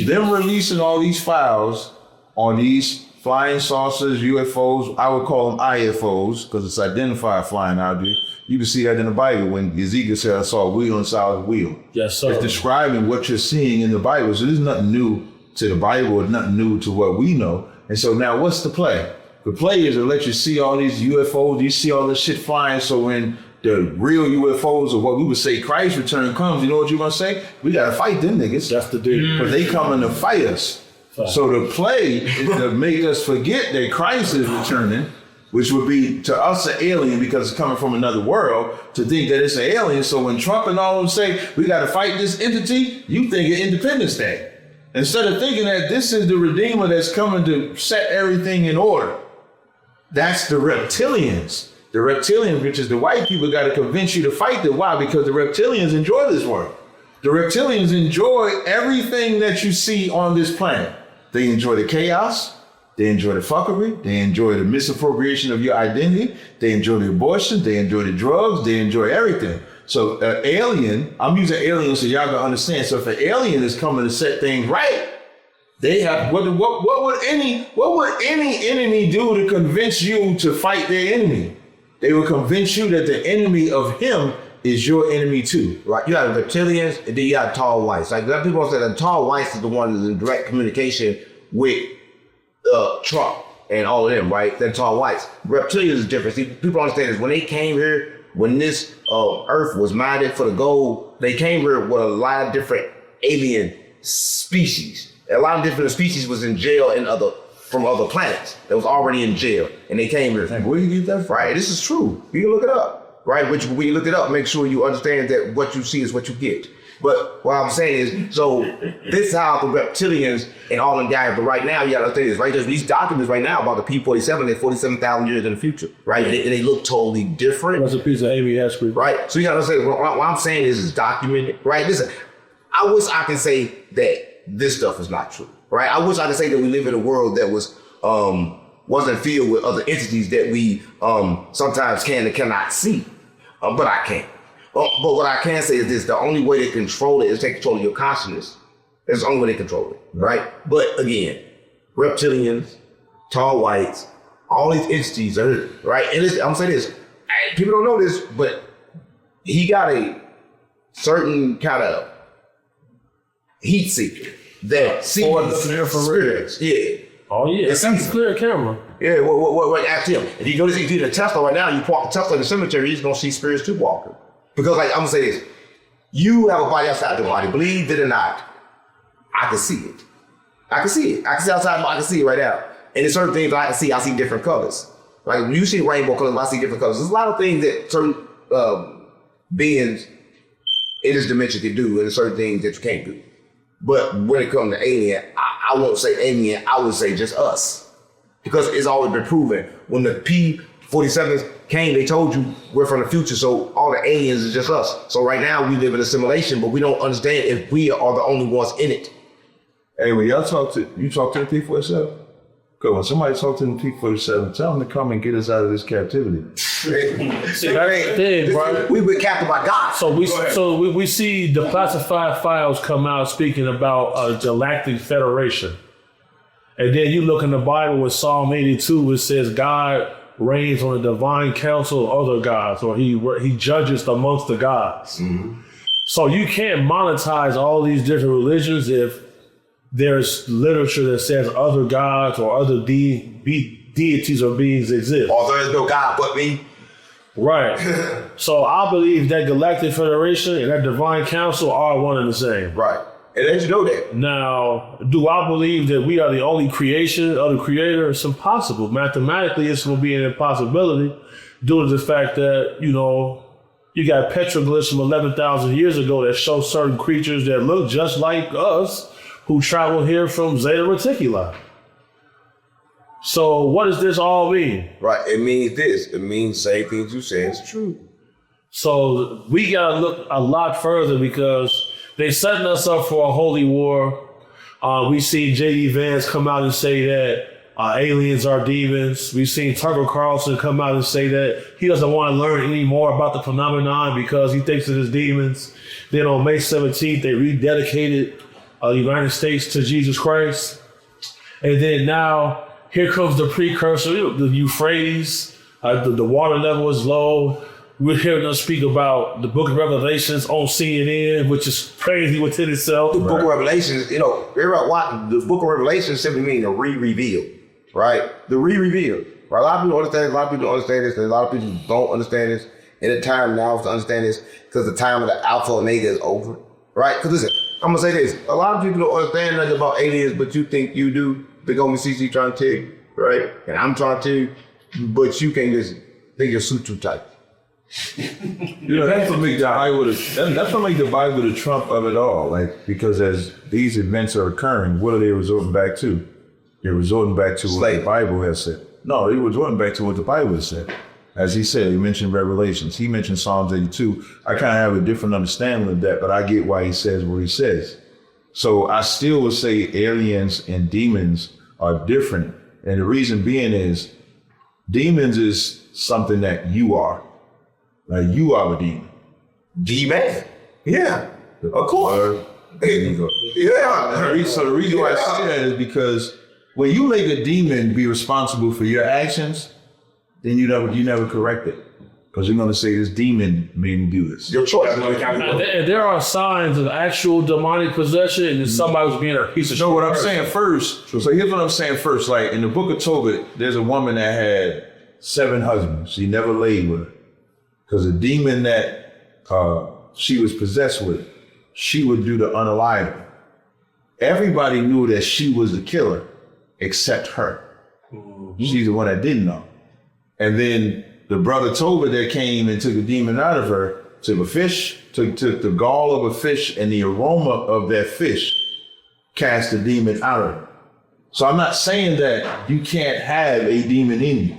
Them releasing all these files on these flying saucers, UFOs, I would call them IFOs, because it's identified flying object. You can see that in the Bible when Ezekiel said, I saw a wheel inside of a wheel. Yes, sir. It's describing what you're seeing in the Bible. So there's nothing new to the Bible, or nothing new to what we know. And so now what's the play? The play is to let you see all these UFOs, you see all this shit flying, so when the real UFOs, or what we would say Christ's return comes, you know what you're gonna say? We gotta fight them niggas. That's the deal. Because they coming to fight us. So the play is to make us forget that Christ is returning, which would be to us an alien because it's coming from another world, to think that it's an alien. So when Trump and all of them say, we gotta fight this entity, you think of Independence Day. Instead of thinking that this is the Redeemer that's coming to set everything in order. That's the reptilians. The reptilians, which is the white people, got to convince you to fight them. Why? Because the reptilians enjoy this world. The reptilians enjoy everything that you see on this planet. They enjoy the chaos. They enjoy the fuckery. They enjoy the misappropriation of your identity. They enjoy the abortion. They enjoy the drugs. They enjoy everything. So an alien, I'm using aliens so y'all can understand. So if an alien is coming to set things right, they have what would any enemy do to convince you to fight their enemy? They will convince you that the enemy of him is your enemy too. Right. You have the reptilians, and then you got tall whites. Like that people say the tall whites is the one that's in direct communication with Trump and all of them, right? They're tall whites. Reptilians is different. See, people understand this. When they came here, when this earth was minded for the gold, they came here with a lot of different alien species. A lot of different species was in jail from other planets that was already in jail, and they came here. Where you get that from? Right, this is true. You can look it up, right? Which when you look it up, make sure you understand that what you see is what you get. But what I'm saying is, so this is how the reptilians and all them guys, but right now, you gotta understand this, right? There's these documents right now about the P-47, they're 47,000 years in the future, right? They look totally different. That's a piece of ABS cream. Right? So you gotta understand, what I'm saying is documented, right? Listen, I wish I could say that this stuff is not true, right? I wish I could say that we live in a world that wasn't filled with other entities that we sometimes can and cannot see, but I can't. But what I can say is this: the only way to control it is take control of your consciousness. That's the only way to control it, right? But again, reptilians, tall whites, all these entities are here, right? And listen, I'm saying this: people don't know this, but he got a certain kind of heat seeker that sees the spirits. Yeah. Oh yeah, it's clear camera. Yeah, what ask him. If you go to see the Tesla right now, you park the Tesla in the cemetery, you're gonna see spirits too walking. Because like I'm gonna say this, you have a body outside your body, believe it or not, I can see it. I can see it. I can see outside, I can see it right now. And there's certain things I can see, I see different colors. Like when you see rainbow colors, I see different colors. There's a lot of things that certain beings in this dimension can do, and there's certain things that you can't do. But when it comes to alien, I won't say alien, I would say just us. Because it's always been proven. When the P-47s came, they told you we're from the future, so all the aliens is just us. So right now we live in a simulation, but we don't understand if we are the only ones in it. Hey, when y'all talk to the P-47? Good. When somebody talk to the P-47, tell them to come and get us out of this captivity. See, that's the thing, bro. We've been captured by God. So we see the classified files come out speaking about a galactic federation. And then you look in the Bible with Psalm 82, it says God reigns on the divine council of other gods, or he judges amongst the gods. Mm-hmm. So you can't monetize all these different religions if there's literature that says other gods or other deities or beings exist. Or there is no God but me. Right. So I believe that Galactic Federation and that Divine Council are one and the same. Right. And let you know that. Now, do I believe that we are the only creation of the Creator? It's impossible. Mathematically, it's going to be an impossibility due to the fact that, you got petroglyphs from 11,000 years ago that show certain creatures that look just like us who travel here from Zeta Reticuli. So what does this all mean? Right. It means this. It means same things you say is true. So we got to look a lot further because they setting us up for a holy war. We see J.D. Vance come out and say that aliens are demons. We've seen Tucker Carlson come out and say that he doesn't want to learn any more about the phenomenon because he thinks it is demons. Then on May 17th, they rededicated the United States to Jesus Christ. And then now, here comes the precursor, the Euphrates. The water level is low. We're hearing them speak about the Book of Revelations on CNN, which is crazy within itself. The Book of Revelations, the Book of Revelations simply means the re-reveal, right? The re-reveal. Right? A lot of people understand. A lot of people don't understand this. And a lot of people don't understand this. And the time now is to understand this because the time of the Alpha and Omega is over, right? Because listen, I'm gonna say this: a lot of people don't understand nothing about aliens, but you think you do. Big homie CC trying to tell you, right? And I'm trying to tell you, but you can't listen. Think your suit too tight. That's what make that's what make the Bible the trump of it all. Like, because as these events are occurring, what are they resorting back to? They're resorting back to what the Bible has said. No, they were resorting back to what the Bible has said. As he said, he mentioned Revelations. He mentioned Psalms 82. I kind of have a different understanding of that, but I get why he says what he says. So I still would say aliens and demons are different. And the reason being is demons is something that you are. Like, you are a demon. D-man. Yeah. Of course. Yeah. So the reason why I say that is because when you make a demon be responsible for your actions, then you never correct it. Because you're going to say this demon made me do this. Your choice. And there are signs of actual demonic possession and somebody was being a piece of shit. No, what I'm saying first. So here's what I'm saying first. Like, in the book of Tobit, there's a woman that had 7 husbands. She never laid with her. Because the demon that she was possessed with, she would do the unalive. Everybody knew that she was the killer except her. Mm-hmm. She's the one that didn't know. And then the brother Tobit that came and took the demon out of her, took a fish, took the gall of a fish and the aroma of that fish, cast the demon out of her. So I'm not saying that you can't have a demon in you.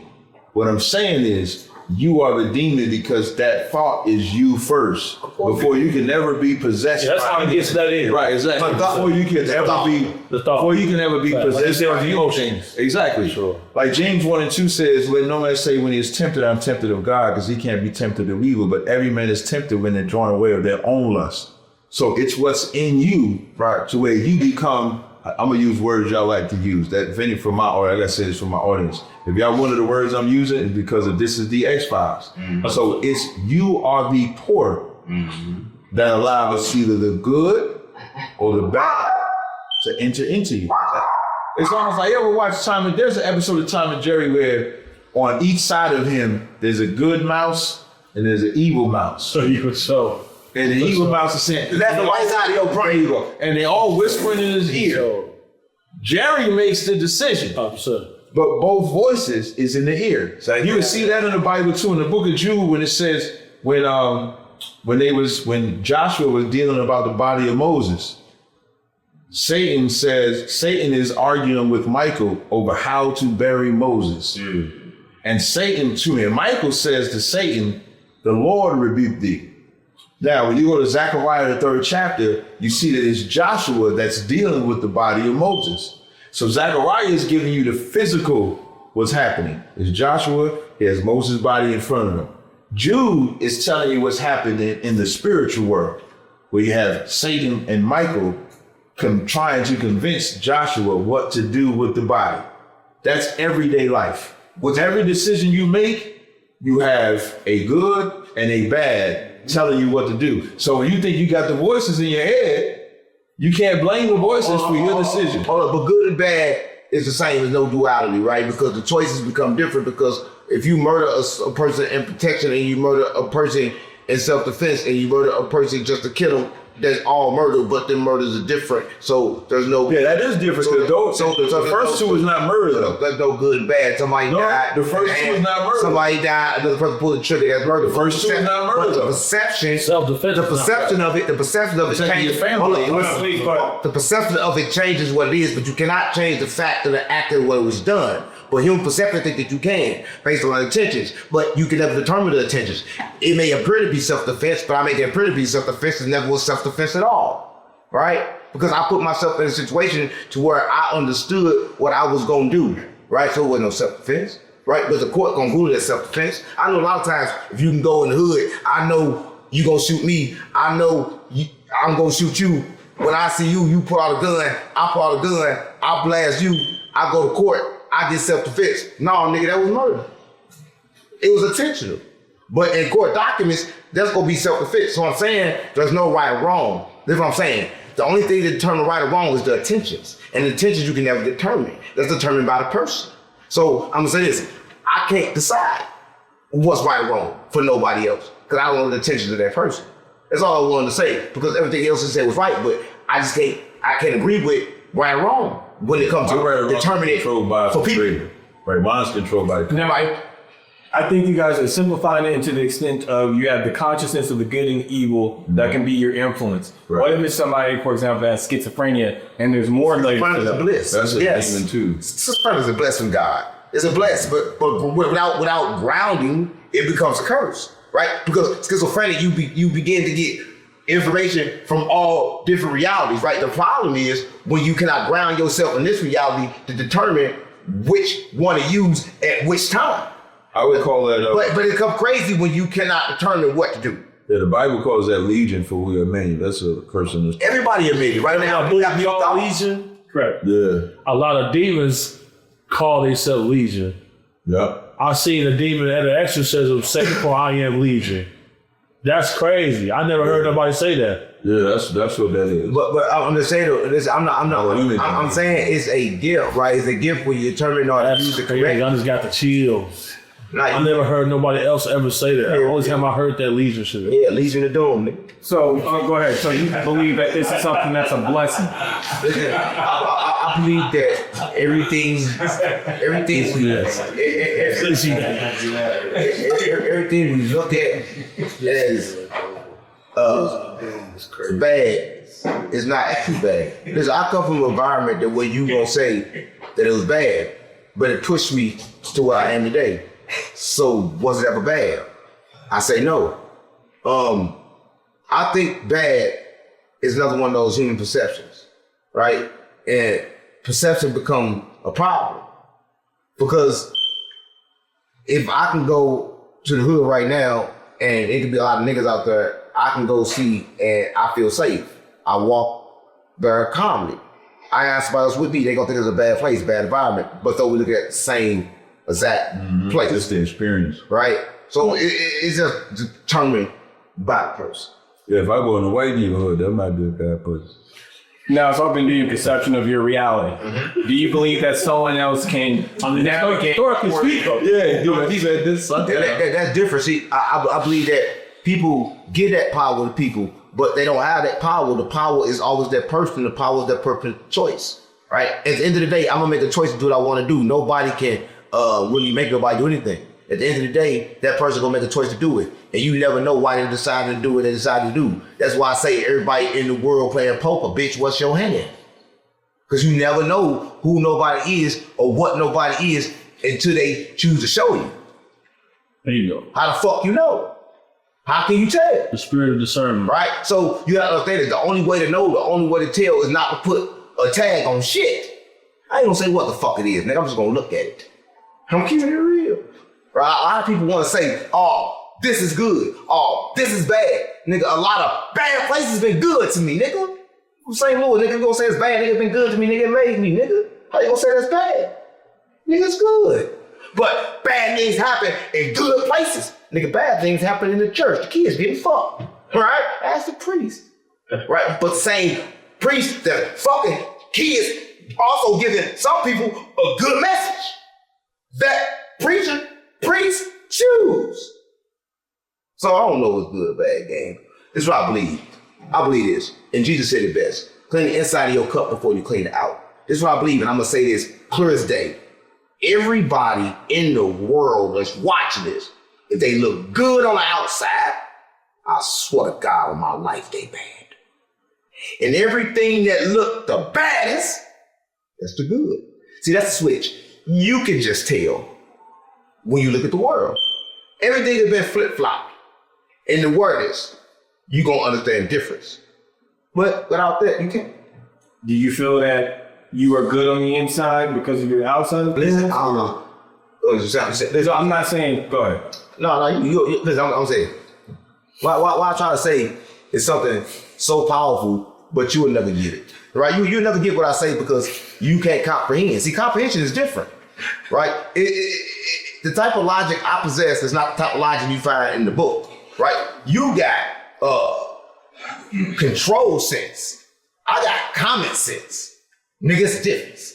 What I'm saying is, you are the demon because that thought is you first. Before you can never be possessed. Yeah, that's how it gets that in. Right, exactly. Before you can ever be possessed by emotions. Exactly. Sure. Like James 1 and 2 says, let no man say when he is tempted, I'm tempted of God, because he can't be tempted of evil, but every man is tempted when they're drawn away of their own lust. So it's what's in you, right, to where you become, I'm gonna use words y'all like to use. That venue for my audience, I gotta say this for my audience. If y'all one of the words I'm using, it's because of this is the X-Files. Mm-hmm. So it's you are the port that allows either the good or the bad to enter into you. It's almost like you ever watch there's an episode of Tom and Jerry where on each side of him there's a good mouse and there's an evil mouse. So you could show. And the evil mouse is saying, that's the right side of your brain. You go. And they all whispering in his ear. Jerry makes the decision. 100%. But both voices is in the ear. So you would see that in the Bible too, in the book of Jude, when it says when Joshua was dealing about the body of Moses, Satan is arguing with Michael over how to bury Moses. And Michael says to Satan, the Lord rebuked thee. Now, when you go to Zechariah, the 3rd chapter, you see that it's Joshua that's dealing with the body of Moses. So Zechariah is giving you the physical what's happening. It's Joshua, he has Moses' body in front of him. Jude is telling you what's happening in the spiritual world, where you have Satan and Michael trying to convince Joshua what to do with the body. That's everyday life. with every decision you make, you have a good and a bad telling you what to do. So when you think you got the voices in your head, you can't blame the voices for your decision. Hold up, but good and bad is the same as no duality, right? Because the choices become different. Because if you murder a person in protection and you murder a person in self-defense and you murder a person just to kill them, that's all murder, but then murders are different. So there's no... Yeah, that is different. So the first two is not murder, though. There's no good and bad. Somebody died. The first two is not murder. Somebody died, another person pulled the trigger, that's murder. The first two is not murder, But the though. perception... Self-defense. The perception of it changes. Hold on, listen. The perception of it changes what it is, but you cannot change the fact of the act of what was done. But human perception think that you can, based on intentions, but you can never determine the intentions. It may appear to be self-defense, but I make it appear to be self-defense, it never was self-defense at all, right? Because I put myself in a situation to where I understood what I was gonna do, right? So it wasn't no self-defense, right? But the court gonna rule it as self-defense. I know a lot of times, if you can go in the hood, I know you gonna shoot me, I know I'm gonna shoot you. When I see you, you pull out a gun, I pull out a gun, I blast you, I go to court, I get self-defense. No, nigga, that was murder. It was intentional. But in court documents, that's gonna be self-defense. So I'm saying there's no right or wrong. That's what I'm saying. The only thing that determines right or wrong is the intentions. And the intentions you can never determine. That's determined by the person. So I'm gonna say this, I can't decide what's right or wrong for nobody else. Because I don't know the intentions of that person. That's all I wanted to say. Because everything else he said was right, but I can't agree with right or wrong when it comes to determining it for people. Right, mine's controlled by the Right. I think you guys are simplifying it into the extent of you have the consciousness of the good and evil that can be your influence. Right. What if it's somebody, for example, that has schizophrenia and there's more layers to Schizophrenia is a that? bliss. That's a demon too. Schizophrenia is a blessing from God. It's a bless, but without grounding, it becomes a curse, right? Because schizophrenia, you begin to get information from all different realities, right? The problem is when you cannot ground yourself in this reality to determine which one to use at which time. I would call that But it becomes crazy when you cannot determine what to do. yeah, the Bible calls that legion for we are many. That's a curse in this. Everybody admitted right now. We got Y'all thoughts. Legion. Correct. Yeah. A lot of demons call themselves Legion. Yeah. I seen a demon at an exorcism say for I am Legion. That's crazy. I never heard nobody say that. Yeah, that's what that is. But I'm just saying, listen, I'm saying it's a gift, right? It's a gift when you determine or That's use the crazy. correct. I just got the chills. Like, I never heard nobody else ever say that. The only time I heard that Legion shit. Yeah, Legion of Doom, nigga. So go ahead. So you believe that this is something that's a blessing? Listen, I believe that everything we look at as bad is not actually bad. Listen, I come from an environment that where you gonna say that it was bad, but it pushed me to where I am today. So was it ever bad? I say no. I think bad is another one of those human perceptions, right? And perception become a problem because if I can go to the hood right now and it could be a lot of niggas out there, I can go see and I feel safe. I walk very calmly. I ask somebody else with me, they gonna think it's a bad place, bad environment, but though we look at the same exact place. Just the experience. Right? So it's just determined by the person. Yeah, if I go in a white neighborhood, that might be a bad place. Now it's open to your perception of your reality. Do you believe that someone else can navigate? Yeah, dude, he said this. That's different. See, I believe that people give that power to people, but they don't have that power. The power is always that person. The power is that person's choice. Right? At the end of the day, I'm gonna make a choice to do what I want to do. Nobody can really make nobody do anything. At the end of the day, that person gonna make a choice to do it. And you never know why they decided to do what they decided to do. That's why I say everybody in the world playing poker, bitch, what's your hand? Because you never know who nobody is or what nobody is until they choose to show you. There you go. How the fuck you know? How can you tell? The spirit of discernment. Right? So you gotta understand that the only way to know, the only way to tell is not to put a tag on shit. I ain't gonna say what the fuck it is, nigga. I'm just gonna look at it. I'm keeping it real. Right? A lot of people wanna say, oh, this is good. Oh, this is bad. Nigga, a lot of bad places been good to me, nigga. I'm saying, Lord, nigga, you gonna say it's bad, nigga, been good to me, nigga, it made me, nigga. How you gonna say that's bad? Nigga, it's good. But bad things happen in good places. Nigga, bad things happen in the church. The kids getting fucked. Right? Ask the priest. Right? But the same priest that fucking kids also giving some people a good message. That priest choose. So I don't know what's good or bad, game. This is what I believe. I believe this. And Jesus said it best. Clean the inside of your cup before you clean it out. This is what I believe, and I'm gonna say this clear as day. Everybody in the world that's watching this, if they look good on the outside, I swear to God on my life, they bad. And everything that looked the baddest, that's the good. See, that's the switch. You can just tell when you look at the world. Everything has been flip-flopped. And the word is, you gonna understand the difference. But without that, you can't. Do you feel that you are good on the inside because of your outside? Listen, I don't know. Listen, I'm not saying, go ahead. No, you listen, I'm saying, what I try to say is something so powerful, but you will never get it, right? You'll never get what I say because you can't comprehend. See, comprehension is different, right? The type of logic I possess is not the type of logic you find in the book, right? You got control sense. I got common sense. Nigga, it's difference.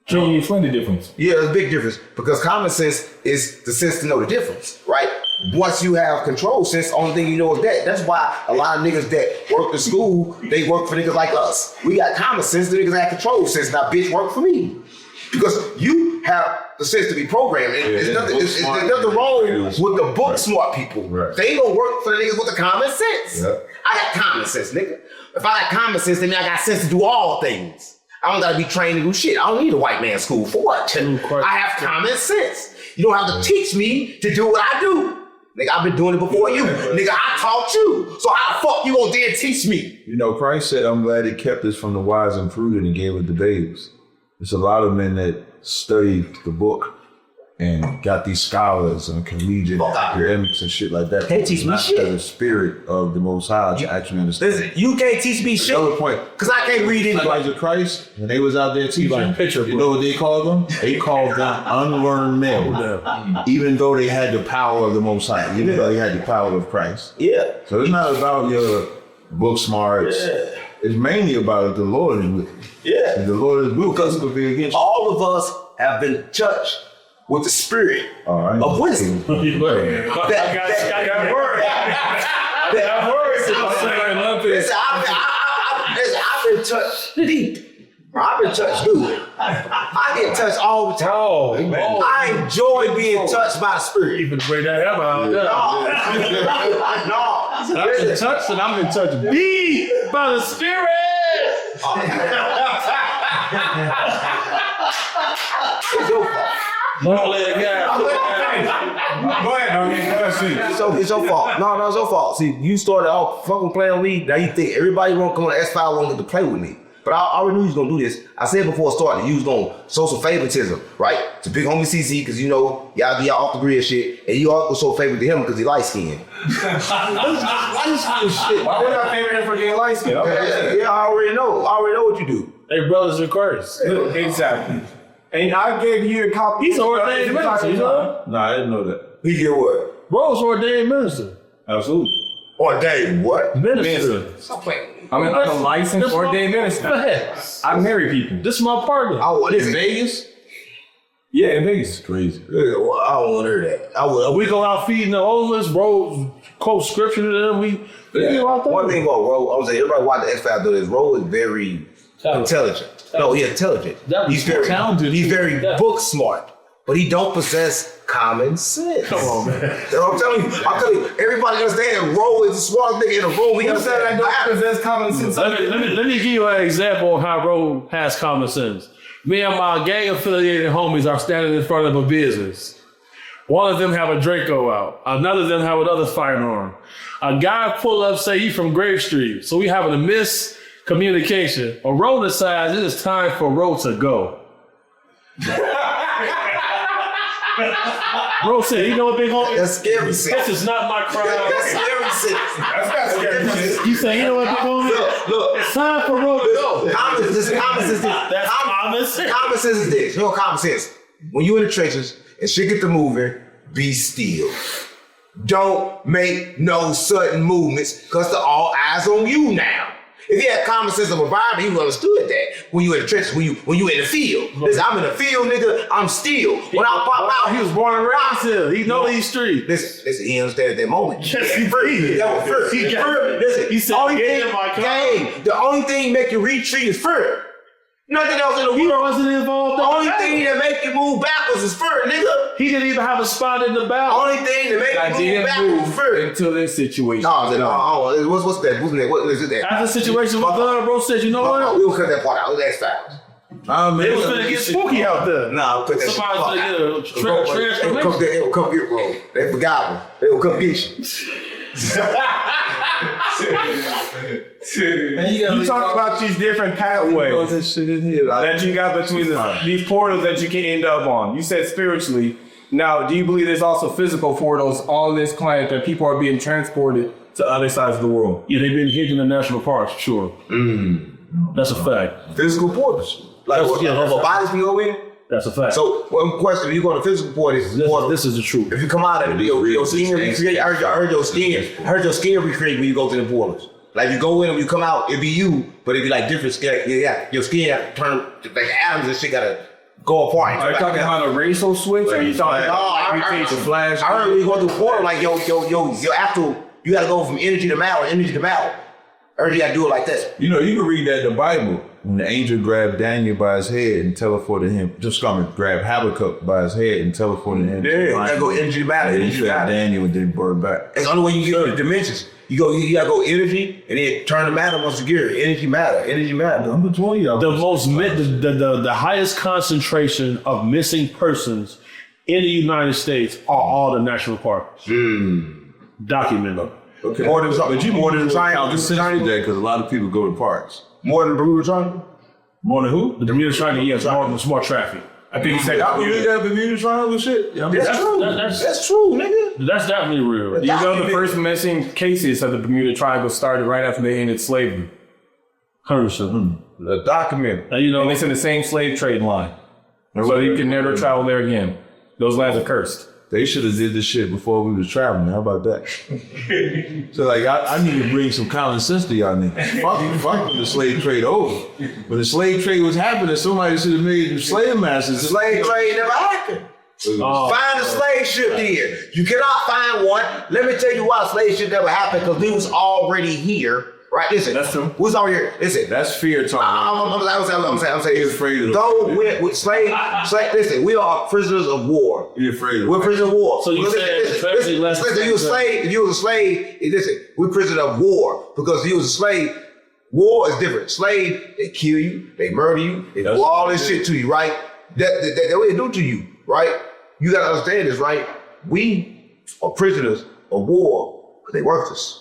Can you explain the difference? Yeah, there's a big difference because common sense is the sense to know the difference, right? Once you have control sense, the only thing you know is that. That's why a lot of niggas that work in school, they work for niggas like us. We got common sense, the niggas have control sense. Now, bitch, work for me. Because you have the sense to be programmed. There's nothing wrong with the book smart people. Right. They ain't gonna work for the niggas with the common sense. Yeah. I got common sense, nigga. If I got common sense, then I got sense to do all things. I don't gotta be trained to do shit. I don't need a white man's school for what? I have common sense. You don't have to teach me to do what I do. Nigga, I've been doing it before you. Nigga, I taught you. So how the fuck you gonna dare teach me? You know, Christ said, I'm glad he kept us from the wise and prudent and gave it to babes. There's a lot of men that studied the book and got these scholars and collegiate academics and shit like that. Can't teach me shit. Because the spirit of the Most High to actually understand. Listen, you can't teach me shit. Another point. Because I can't read anything. Elijah Christ, when they was out there teaching, you know what they called them? They called them unlearned men. Even though they had the power of the Most High. Even though they had the power of Christ. Yeah. So it's not about your book smarts. Yeah. It's mainly about the Lord is with you. Yeah. And the Lord is with us to be against you. All of us have been touched with the spirit of wisdom. That word. Listen, I've been touched deep. I've been touched good. I get touched all the time. I enjoy being touched by the spirit. Even bring that up out. No. I've been touched and I've been touched deep By the Spirit! It's your fault. Don't let it go. Go ahead, It's your fault. No, it's your fault. See, you started off fucking playing with me. Now you think everybody want to come on the S5 want to play with me. But I already knew you was going to do this. I said before starting, you was going to show some favoritism, right? To big homie CC, because you know, y'all be off the grid shit. And you also show favor to him because he light skinned. Why would I favor him for getting light skin? Yeah, I already know what you do. They brothers in Christ. Exactly. And I gave you a copy. He's ordained minister, you know? Nah, I didn't know that. He get what? Bro's ordained minister. Absolutely. Ordained what? Minister. Stop playing with me. I'm a licensed ordained minister. Go ahead. I marry people. This is my partner. In Vegas? Yeah, in Vegas. Crazy. I don't want to hear that. We go out feeding the homeless, bro. Quote scripture to them. We go out there. One thing about Ro, I was saying, everybody watch the X Factor do this. Ro is very intelligent. No, he's intelligent. He's very talented. He's very book smart, but he don't possess common sense. Come on, man. You know what I'm telling you, everybody understand Ro is the smartest nigga in the room. Who said I don't possess common sense? Let me give you an example of how Ro has common sense. Me and my gang affiliated homies are standing in front of a business. One of them have a Draco out. Another of them have another firearm. A guy pull up, say he from Grave Street. So we having a miscommunication. A Ro decides it is time for Ro to go. Ro said, you know what, big homie? That's scary sense. This is not my crime. That's scary sense. That's not scary sense. You say, you know what, big homie? Look. It's time for Ro to go. Common sense is this. That's common sense. Common sense is this. You know common sense. When you in the trenches and shit get to moving, be still. Don't make no sudden movements because they're all eyes on you now. If you had common sense of environment, you understood that when you in the trenches, when you in the field. Listen, I'm in the field, nigga. I'm still. When I pop out, he was born and raised here. He know these streets. Listen, he understand at that moment. Yes, he did. That was first. Listen, He said, only "Get thing, in my car." gang, the only thing make you retreat is fear. Nothing else in the He world. wasn't involved. The only thing that make you move backwards is fear, nigga. He didn't even have a spot in the The battle. only thing that make I you move didn't backwards is move fear. until this situation. What's that? What is it that? After the situation with Gun, bro said, you know what? We'll cut that part out. That's fast. It was finna get spooky out there. Nah, put that Somebody's shit finna get a transformation. They will come get rolled. They forgot me. They will come get you. You talk about these different pathways This shit in here. that you got between these portals that you can end up on. You said spiritually. Now, do you believe there's also physical portals on this planet that people are being transported to other sides of the world? Yeah, they've been hidden in the national parks, sure. That's a fact. Physical portals. Like That's- what, yeah, that's- of a bodies we go in? That's a fact. So one question, if you go to physical portals, This is the truth. if you come out of it, your skin recreate. I heard your skin recreate when you go to the portals. Like you go in and you come out, it be you, but it be like different skin. Yeah, your skin got to turn like atoms and shit gotta go apart. Are you talking about a racial switch? Or are you talking about mutation flash? I heard when you go through the portal, like your actual, you gotta go from energy to matter, energy to matter. I heard you gotta do it like this. You know, you can read that in the Bible. When the angel grabbed Daniel by his head and teleported him, grab Habakkuk by his head and teleported him. Yeah, you gotta go energy to matter. And he Energy to shot matter. Daniel and then brought it back. It's the only way you get the dimensions. You gotta go energy and then turn to matter once again. Energy matter. I'm telling you. The highest concentration of missing persons in the United States are all the national parks. Documented. Okay. More than Triangle. Because a lot of people go to parks. More than Bermuda Triangle. More than who? The Bermuda Triangle, yes, it's more traffic. I think he said Y'all believe that Bermuda Triangle shit? Yeah, I mean, That's true. That's true, nigga. That's definitely real. You know the first missing cases of the Bermuda Triangle started right after they ended slavery. 100%. The document. And you know, And it's in the same slave trade line. So you can never travel there again. Those lands are cursed. They should have did this shit before we was traveling. How about that? So like, I need to bring some common sense to y'all niggas. Fuck when the slave trade over. When the slave trade was happening, somebody should have made them slave masters. The slave trade never happened. Find a slave ship here. You cannot find one. Let me tell you why slave ship never happened, because we was already here. Right, listen. That's true. We was already here. Listen. That's fear talking. I'm saying. You're afraid of Though with slave, listen, we are prisoners of war. You're afraid of We're prisoners of war. So you said listen, if you was a slave, listen, we're prisoners of war. Because if you was a slave, war is different. Slave, they kill you, they murder you, they do all this shit to you, right? That way they do to you, right? You gotta understand this, right? We are prisoners of war because they worthless.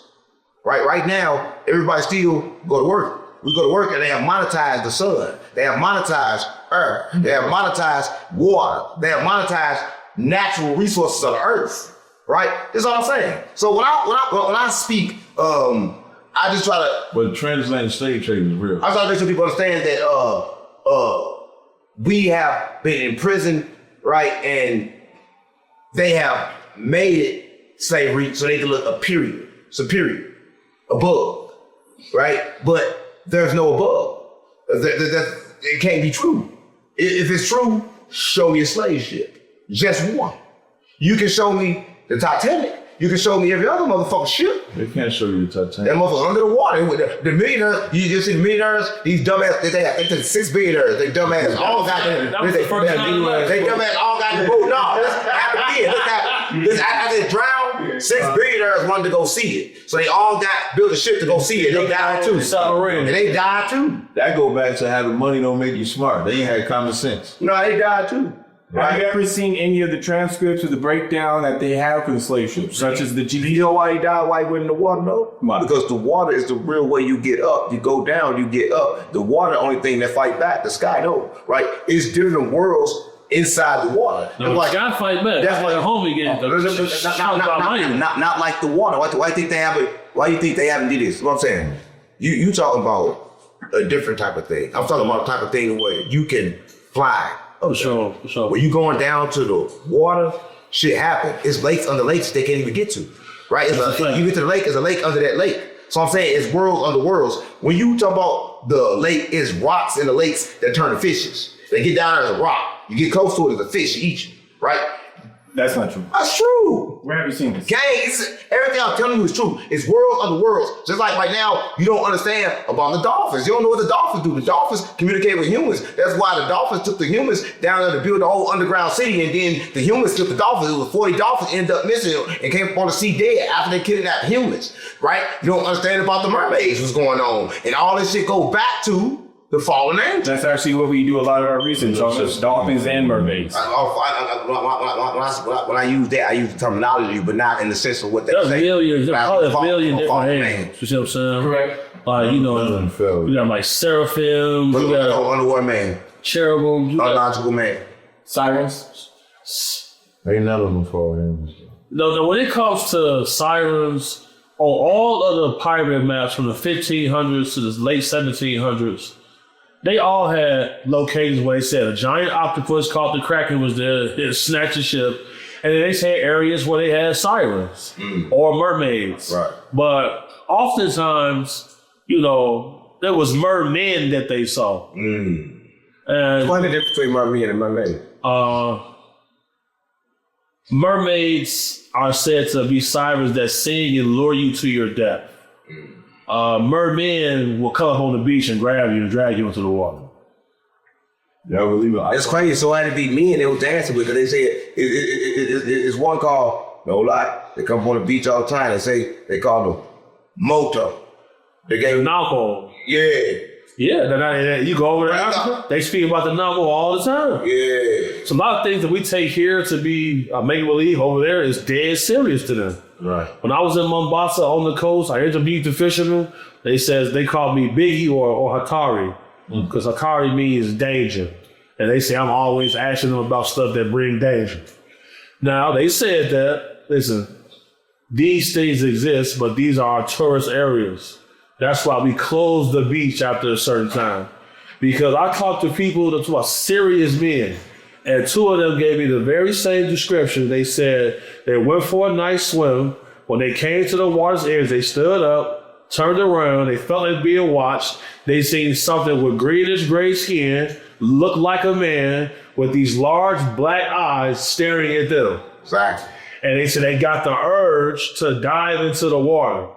Right now, everybody still go to work. We go to work and they have monetized the sun. They have monetized earth. They have monetized water. They have monetized natural resources of the earth. Right? That's all I'm saying. So when I speak, I just try to. But the transatlantic slave trade was real. I try to make sure people understand that we have been in prison, right, and they have made it slavery so they can look superior. Above, right? But there's no above. It can't be true. If it's true, show me a slave ship. Just one. You can show me the Titanic. You can show me every other motherfucking ship. They can't show you the That Titanic. motherfucker under the water. The millionaires, you just see the millionaires, these dumbass, they 6 billionaires, they dumbass, all got them. That was the first time They dumbass all got the boat. No, that's happened again. Look after they drowned, 6 billionaires wanted to go see it. So they all built a ship to go see it. They died too. And they died too. That go back to having money don't make you smart. They ain't had common sense. No, they died too. Have you ever seen any of the transcripts of the breakdown that they have for the slave ships, such as the GP? You know why he died? Why he went in the water? No, because the water is the real way you get up. You go down, you get up. The water, the only thing that fight back. The sky, no, right? It's different worlds inside the water. No, like, sky fight back. That's like a homie getting not like the water. Why do you think they haven't? Why do you think they haven't did this? What I'm saying, you talking about a different type of thing. I'm talking about a type of thing where you can fly For sure, for sure. When you going down to the water, shit happen. It's lakes under lakes they can't even get to, right? You get to the lake, there's a lake under that lake. So I'm saying it's worlds under worlds. When you talk about the lake, it's rocks in the lakes that turn to fishes. They get down there as a rock. You get close to it, it's a fish eat you, right? That's not true. That's true. Where have you seen this? Gang, everything I'm telling you is true. It's worlds under worlds. Just like right now, you don't understand about the dolphins. You don't know what the dolphins do. The dolphins communicate with humans. That's why the dolphins took the humans down there to build a whole underground city, and then the humans took the dolphins. It was 40 dolphins ended up missing and came up on the sea dead after they kidnapped humans, right? You don't understand about the mermaids, what's going on. And all this shit go back to the fallen angels. That's actually what we do a lot of our research on. It's dolphins and mermaids. When I use that, I use the terminology, but not in the sense of what they There's say. millions, there's probably a million different angels. angels. You see what I'm saying? Right. Like, you got like seraphim, you got Underworld man. cherubim, you got Unlogical man. Sirens. Ain't none of them for him. No, when it comes to sirens, on all of the pirate maps from the 1500s to the late 1700s, they all had locations where they said a giant octopus called the Kraken was there, it snatched the ship, and then they said areas where they had sirens or mermaids. Right. But oftentimes, there was mermen that they saw. And What's the difference between mermaid and mermaid? mermaids are said to be sirens that sing and lure you to your death. Mermen will come up on the beach and grab you and drag you into the water. Y'all believe it? It's crazy. So I had to be men they were dancing with, because they say it's one called, no lie, they come up on the beach all the time. They say they call them moto. They gave Nalco. Yeah. You go over to Africa, they speak about the Nalco all the time. Yeah. So a lot of things that we take here to be make-believe over there is dead serious to them. Right. When I was in Mombasa on the coast, I interviewed the fishermen. They called me Biggie or Hatari, because Hatari means danger. And they say I'm always asking them about stuff that bring danger. Now, they said that, listen, these things exist, but these are our tourist areas. That's why we close the beach after a certain time. Because I talked to people that were serious men, and two of them gave me the very same description. They said they went for a nice swim. When they came to the water's edge, they stood up, turned around, they felt like being watched. They seen something with greenish gray skin, looked like a man with these large black eyes staring at them. Exactly. And they said they got the urge to dive into the water.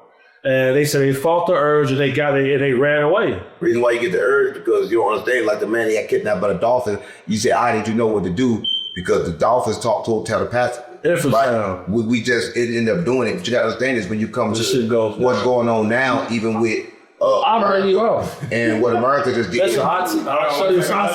And they said they fought the urge and they ran away. Reason why you get the urge, because you don't understand, like the man that got kidnapped by the dolphin, you say, I didn't you know what to do, because the dolphins talk to him telepathically. Right? We just ended up doing it. But you gotta understand is when you come to what's going on now, even with I'm ready you off. and what America just did. That's hot. I'll show you some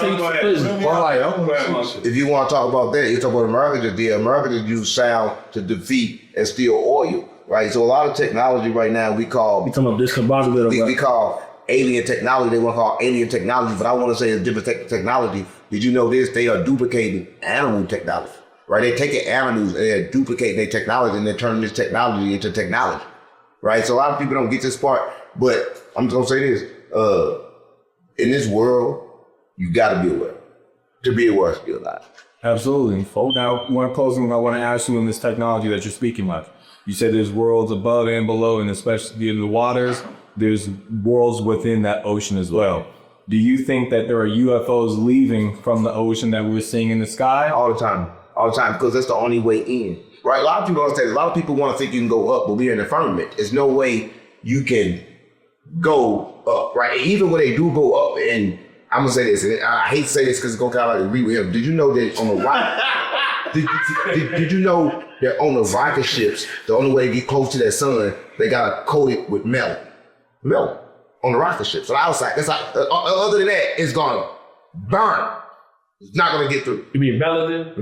If you want to talk about that, you talk about America just did. America just used sound to defeat and steal oil, right? So a lot of technology right now we call we call alien technology. They want to call alien technology, but I want to say it's different technology. Did you know this? They are duplicating animal technology, right? They're taking animals and they're duplicating their technology, and they're turning this technology into technology, right? So a lot of people don't get this part, but I'm just gonna say this: in this world, you got to be aware. To be aware, to be alive. Absolutely. Now, one closing, I want to ask you on this technology that you're speaking of. You said there's worlds above and below, and especially in the waters, there's worlds within that ocean as well. Do you think that there are UFOs leaving from the ocean that we're seeing in the sky? All the time, because that's the only way in. Right? A lot of people don't understand. A lot of people want to think you can go up, but we're in the firmament. There's no way you can go up, right? And even when they do go up, and I'm gonna say this, and I hate to say this because it's gonna kind of like agree with him. Did you know that on the rocket? did you know that on the rocket ships, the only way to get close to that sun, they gotta coat it with metal on the rocket ships. So the outside, that's like, other than that, it's gonna burn. It's not gonna get through. You mean melanin?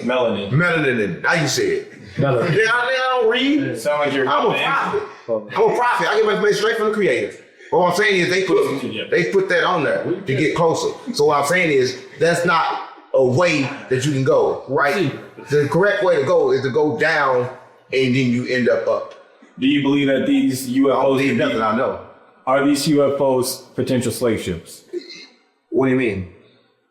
Melanin. Now you say it. Melanin. Yeah, I don't read. It sounds like you're I'm a prophet. I get my information straight from the creator. What I'm saying is they put that on there to get closer. So what I'm saying is that's not a way that you can go, right? The correct way to go is to go down and then you end up. Do you believe that these UFOs I don't believe nothing I know. are these UFOs potential slave ships? What do you mean?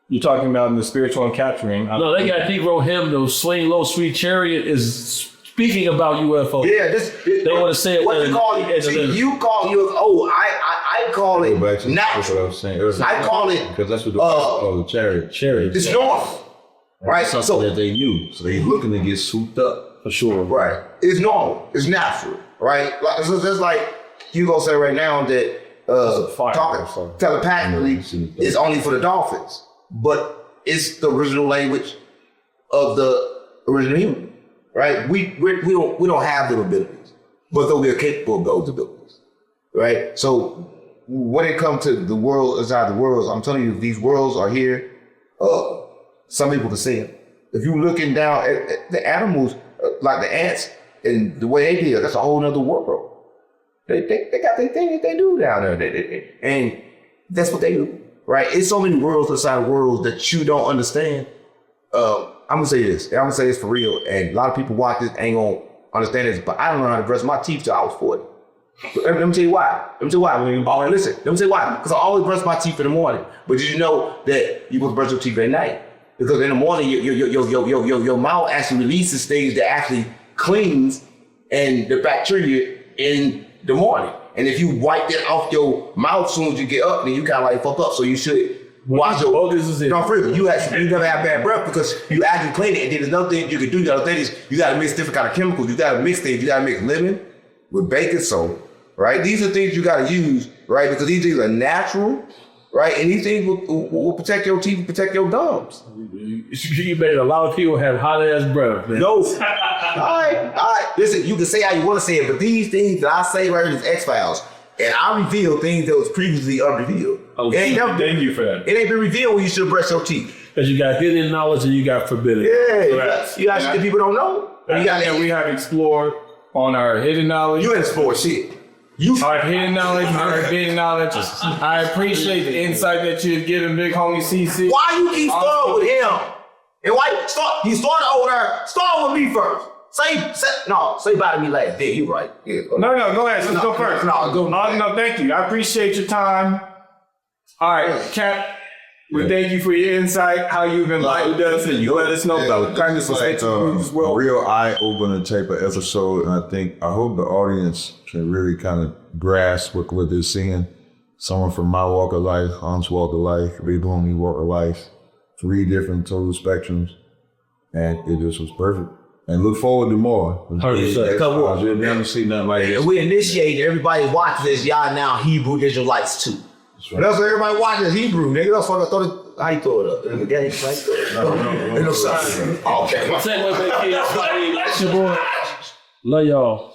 You're talking about in the spiritual encapturing. No, they got Negro hymn, the swing low sweet chariot is speaking about UFO. Yeah, they want to say it. What you call it? See, you call UFO. I call it That's what I natural. was saying earlier. I call it Because that's what the call the chariot. Chariot. it's normal, right? Something So that they knew. So they looking to get souped up. For sure. right, it's normal, it's natural, right? Like it's just like you gonna say right now that fire. talking telepathically is only for the dolphins, but it's the original language of the original human, right? We don't have them abilities, but though we are capable of those abilities, right? So when it comes to the world inside the worlds, I'm telling you, these worlds are here. Some people can see them. If you're looking down at the animals, like the ants, and the way they deal, that's a whole nother world. They got their thing that they do down there, and that's what they do, right? It's so many worlds inside worlds that you don't understand. I'm gonna say this. I'm gonna say this for real, and a lot of people watch this ain't gonna understand this, but I don't know how to brush my teeth till I was 40. Let me tell you why. Listen, let me tell you why. Because I always brush my teeth in the morning. But did you know that you supposed to brush your teeth at night? Because in the morning, your mouth actually releases things that actually cleans and the bacteria in the morning. And if you wipe that off your mouth as soon as you get up, then you kind of like fuck up. So you should wash your. Oh, this is it. No, for real. You never have bad breath because you actually clean it. And then there's another thing you can do. You gotta think is you gotta mix different kind of chemicals. You gotta mix things. You gotta mix lemon with baking soda, right? These are things you gotta use, right? Because these things are natural, right? And these things will protect your teeth, protect your gums. You made a lot of people have hot ass breath, man. No. All right. Listen, you can say how you want to say it, but these things that I say right here is X-Files. And I reveal things that was previously unrevealed. Oh, thank you for that. It ain't been revealed when you should brush your teeth. Because you got hidden knowledge and you got forbidden. Yeah. Right. You got shit that people don't know. And we have explored on our hidden knowledge. You ain't sport shit. Our hidden knowledge, our forbidden knowledge. I appreciate the insight that you've given Big Homie CC. Why you keep starting with him? And why you started over there? Start with me first. Say bye to me last. Yeah, you right. Yeah, No, go ahead. Let's go first. No, thank you. I appreciate your time. All right, Cap. We thank you for your insight, how you've enlightened us, and you let us know about kindness of as well. A real eye-opening type of episode, and I hope the audience can really kind of grasp what they're seeing. Someone from my walk of life, Hans walk of life, Big Homie walk of life, 3 different total spectrums, and it just was perfect. And look forward to more. 100%. You'll never see nothing like this. And we initiated everybody watching this. Y'all now Hebrew Israelites too. Right. That's what everybody watching is Hebrew, nigga. That's what I thought. How you throw it up? In the game, right? No, sorry. Okay. Say what they kids. It's your boy. Love y'all.